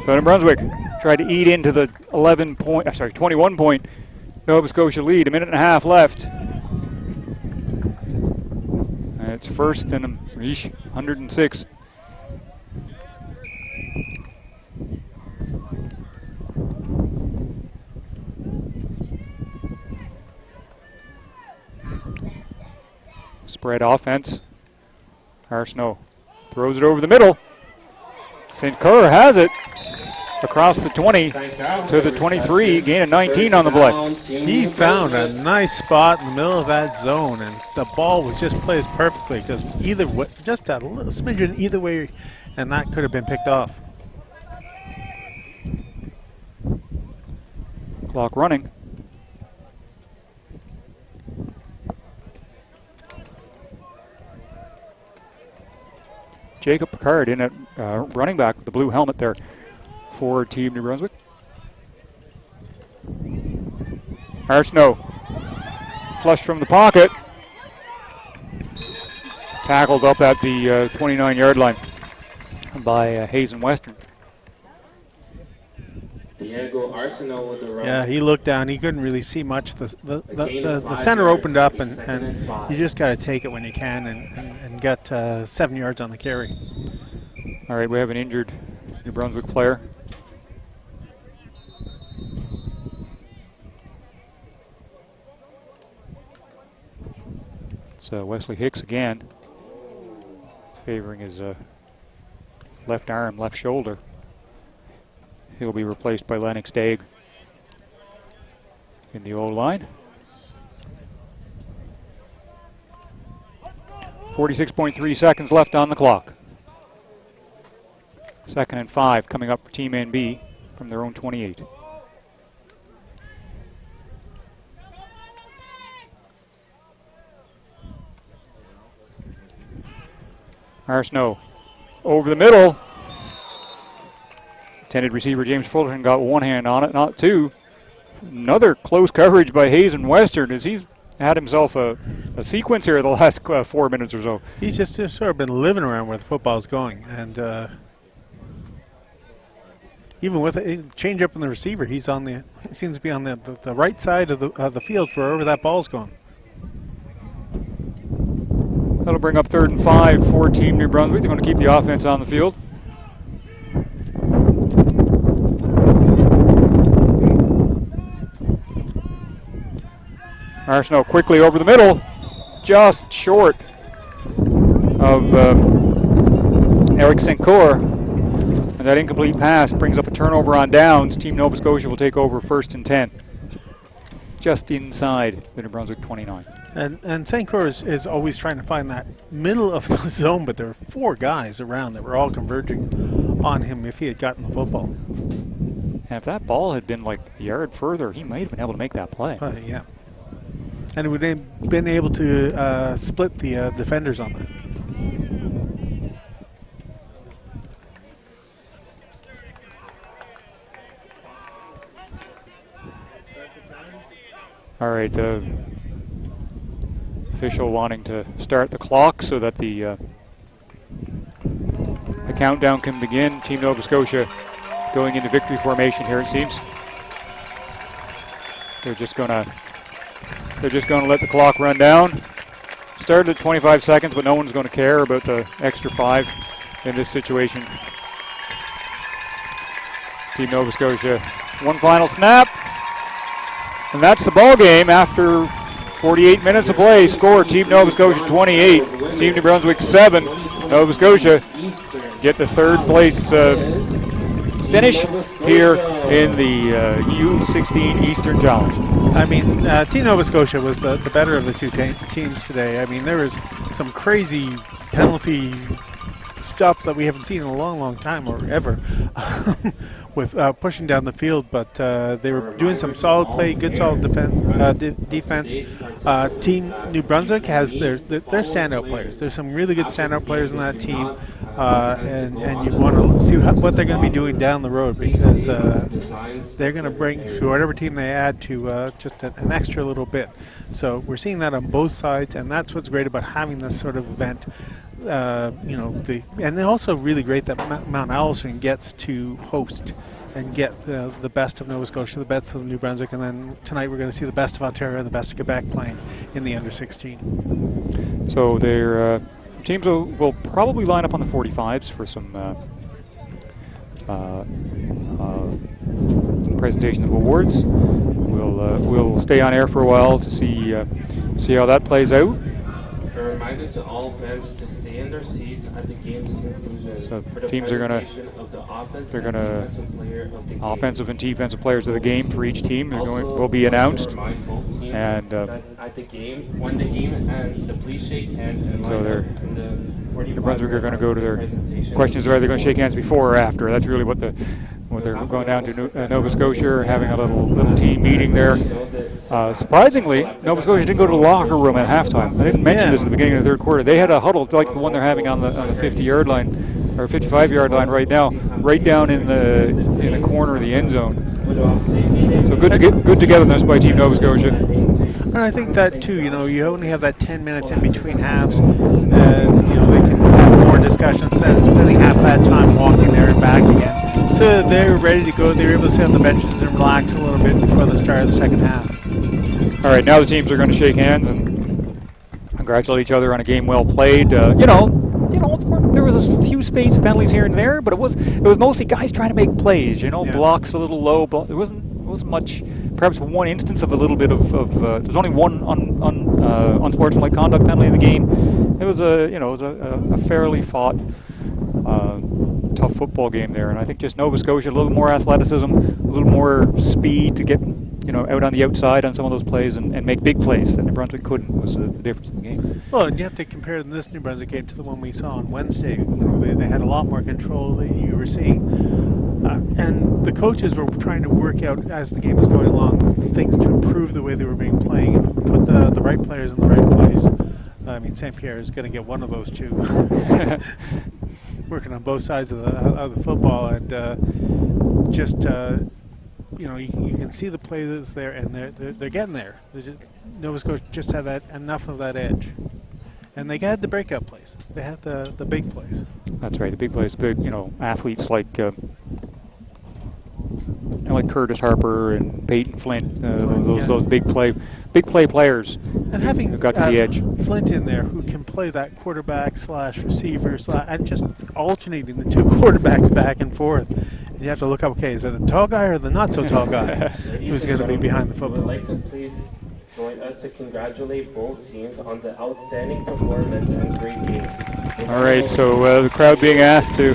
So New Brunswick tried to eat into the 21-point Nova Scotia lead. A minute and a half left. And it's first and 106. Spread offense. Arsenault throws it over the middle. St. Kerr has it across the 20 to the 23, gain of 19 on the play. He found a nice spot in the middle of that zone, and the ball was just placed perfectly because either way, just a little smidgen either way, and that could have been picked off. Clock running. Jacob Picard in at running back with the blue helmet there for Team New Brunswick. Arsenault flushed from the pocket. Tackled up at the 29-yard line by Hazen Western. Diego Arsenault with the run. Yeah, he looked down. He couldn't really see much. The center opened up, and you just got to take it when you can and get 7 yards on the carry. All right, we have an injured New Brunswick player. It's Wesley Hicks again, favoring his left arm, left shoulder. He'll be replaced by Lennox Daig in the O-line. 46.3 seconds left on the clock. 2nd and 5 coming up for Team NB from their own 28. Arsenault over the middle. Intended receiver James Fullerton got one hand on it, not two. Another close coverage by Hazen Western as he's had himself a sequence here the last 4 minutes or so. He's just sort of been living around where the football's going, and even with a change up in the receiver, he seems to be on the right side of the field for wherever that ball's going. That'll bring up 3rd and 5 for Team New Brunswick. They're going to keep the offense on the field. Arsenault quickly over the middle, just short of Eric Sincour. And that incomplete pass brings up a turnover on downs. Team Nova Scotia will take over 1st and 10. Just inside the New Brunswick 29. And St. Croix is always trying to find that middle of the zone, but there were 4 guys around that were all converging on him if he had gotten the football. And if that ball had been like a yard further, he might have been able to make that play. Yeah. And it would have been able to split the defenders on that. All right, the official wanting to start the clock so that the the countdown can begin. Team Nova Scotia going into victory formation here, it seems. They're just gonna let the clock run down. Started at 25 seconds, but no one's going to care about the extra 5 in this situation. Team Nova Scotia, one final snap, and that's the ball game after 48 minutes of play. Score: Team Nova Scotia 28, Team New Brunswick 7. Nova Scotia get the third place finish here in the U16 Eastern Challenge. I mean, Team Nova Scotia was the better of the two teams today. I mean, there was some crazy penalty stuff that we haven't seen in a long, long time or ever with pushing down the field, but they were doing some solid play, good solid defense. Team New Brunswick has their standout players. There's some really good standout players in that team, and you want to see what they're going to be doing down the road, because they're going to bring to whatever team they add to just an extra little bit. So we're seeing that on both sides, and that's what's great about having this sort of event. And also really great that Mount Allison gets to host and get the best of Nova Scotia, the best of New Brunswick, and then tonight we're going to see the best of Ontario and the best of Quebec playing in the under 16. So their teams will probably line up on the 45s for some presentation of awards. We'll stay on air for a while to see how that plays out. A reminder to all fans to stay in their seats at the game's conclusion. So for the teams are gonna offensive and defensive players of the game for each team. Will be announced, and at the game, when the game ends, so please shake hands. And so New Brunswick are going to go to their questions: are they going to shake hands before or after? That's really what they're going down to Nova Scotia, having a little team meeting there. Surprisingly, Nova Scotia didn't go to the locker room at halftime. I didn't mention this at the beginning of the third quarter. They had a huddle like the one they're having on the 50-yard line or 55-yard line right now, right down in the corner of the end zone. So good togetherness by Team Nova Scotia. And I think that too, you only have that 10 minutes in between halves, and they can have more discussions instead of spending half that time walking there and back again. So they're ready to go. They're able to sit on the benches and relax a little bit before the start of the second half. All right, now the teams are going to shake hands and congratulate each other on a game well played. There was a few space penalties here and there, but it was mostly guys trying to make plays. Blocks a little low. There wasn't much. Perhaps one instance of a little bit of there's only one unsportsmanlike conduct penalty in the game. It was a fairly fought, tough football game there, and I think just Nova Scotia a little more athleticism, a little more speed to get out on the outside on some of those plays and make big plays that New Brunswick couldn't was the difference in the game. Well, and you have to compare this New Brunswick game to the one we saw on Wednesday. They had a lot more control that you were seeing. And the coaches were trying to work out as the game was going along things to improve the way they were being playing and put the right players in the right place. I mean, St. Pierre is going to get one of those two. Working on both sides of the football, and you can see the play that's there, and they're getting there. Nova Scotia just had enough of that edge. And they had the breakout plays. They had the big plays. That's right, the big plays. Big, athletes like Curtis Harper and Peyton Flint. Those big play players. And having got to the edge. Flint in there who can play that quarterback / receiver and just alternating the two quarterbacks back and forth. And you have to look up. Okay, is it the tall guy or the not so tall guy who's going to be behind the football? Would like to please join us to congratulate both teams on the outstanding performance and great game. All right, so the crowd being asked to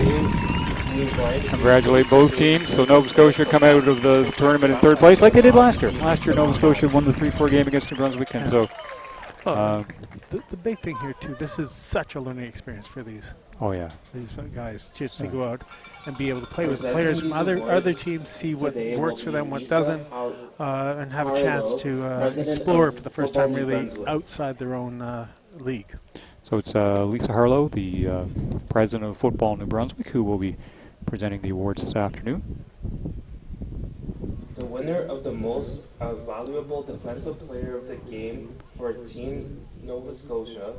congratulate both teams. So Nova Scotia come out of the tournament in third place like they did last year. Last year Nova Scotia won the 3-4 game against New Brunswick, and so the big thing here too, this is such a learning experience for these guys, just to go out and be able to play with players from other teams, see what works for them, what doesn't, and have a chance to explore for the first time really outside their own league. So it's Lisa Harlow, the president of Football New Brunswick, who will be presenting the awards this afternoon. The winner of the most valuable defensive player of the game for Team Nova Scotia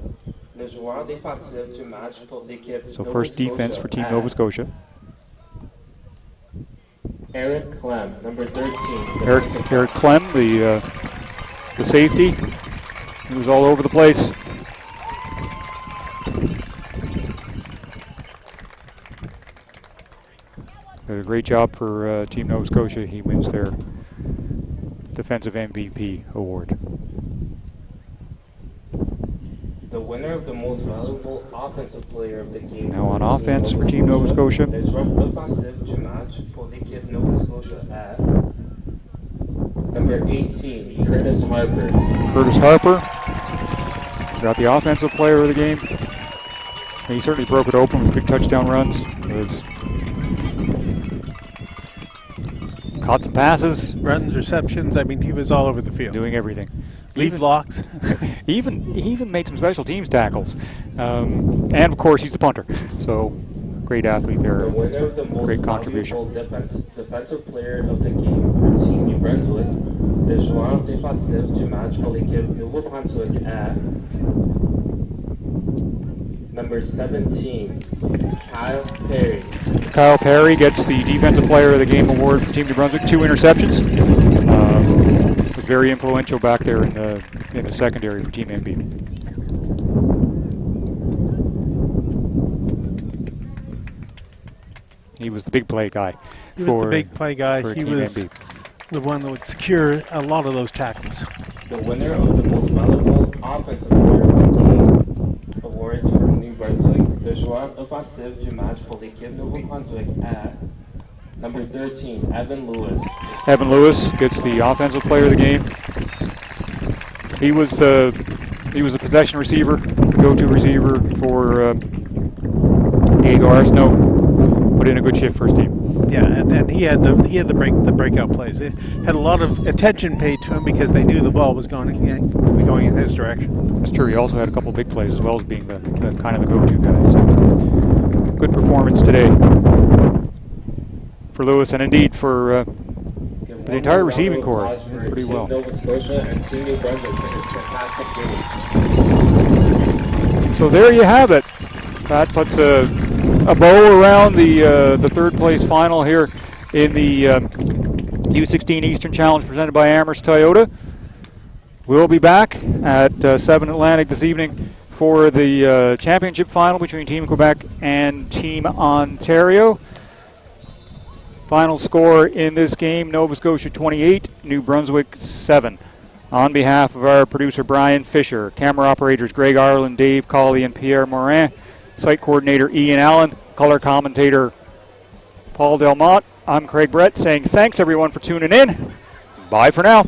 le joueur défensif du match pour l'équipe So Nova first defense for Team Scotia Nova Scotia. Eric Clem, number 13. Eric Clem, the safety. He was all over the place. Did a great job for Team Nova Scotia. He wins their Defensive MVP award. The winner of the most valuable offensive player of the game. Now on offense for Team Nova Scotia. Le joueur offensif du match pour l'équipe Nova Scotia est number 18, Curtis Harper. Curtis Harper got the offensive player of the game. He certainly broke it open with big touchdown runs. Caught some passes. Runs, receptions. I mean, he was all over the field. Doing everything. Lead blocks. He even made some special teams tackles. And of course, he's the punter. So, great athlete there. The winner of the most Great contribution. defensive player of the game for Team New Brunswick. Le joueur défensif du match pour l'équipe Nouveau-Brunswick est number 17, Kyle Perry. Kyle Perry gets the Defensive Player of the Game award for Team New Brunswick. 2 interceptions. Was very influential back there in the secondary for Team NB. He was the big play guy. He was the big play guy. He Team was NB. the one that would secure a lot of those tackles. The winner of the most valuable offensive player of the game awards for New Brunswick. Le joueur offensif du match pour l'équipe Nouveau-Brunswick est number 13, Evan Lewis. Evan Lewis gets the Offensive Player of the game. He was the possession receiver, go-to receiver for Diego Arsenault. Put in a good shift for his team. Yeah, and he had the breakout plays. It had a lot of attention paid to him because they knew the ball was going in his direction. That's true. He also had a couple big plays as well as being the kind of the go-to guy. So good performance today for Lewis, and indeed for the entire receiving corps. Pretty well. Nova Scotia and Team New Brunswick for this fantastic game. So there you have it. That puts a bow around the third place final here in the U16 Eastern Challenge presented by Amherst Toyota. We'll be back at 7 Atlantic this evening for the championship final between Team Quebec and Team Ontario. Final score in this game, Nova Scotia 28, New Brunswick 7. On behalf of our producer Brian Fisher, camera operators Greg Ireland, Dave Colley, and Pierre Morin, site coordinator Ian Allen, color commentator Paul Delmont, I'm Craig Brett saying thanks everyone for tuning in. Bye for now.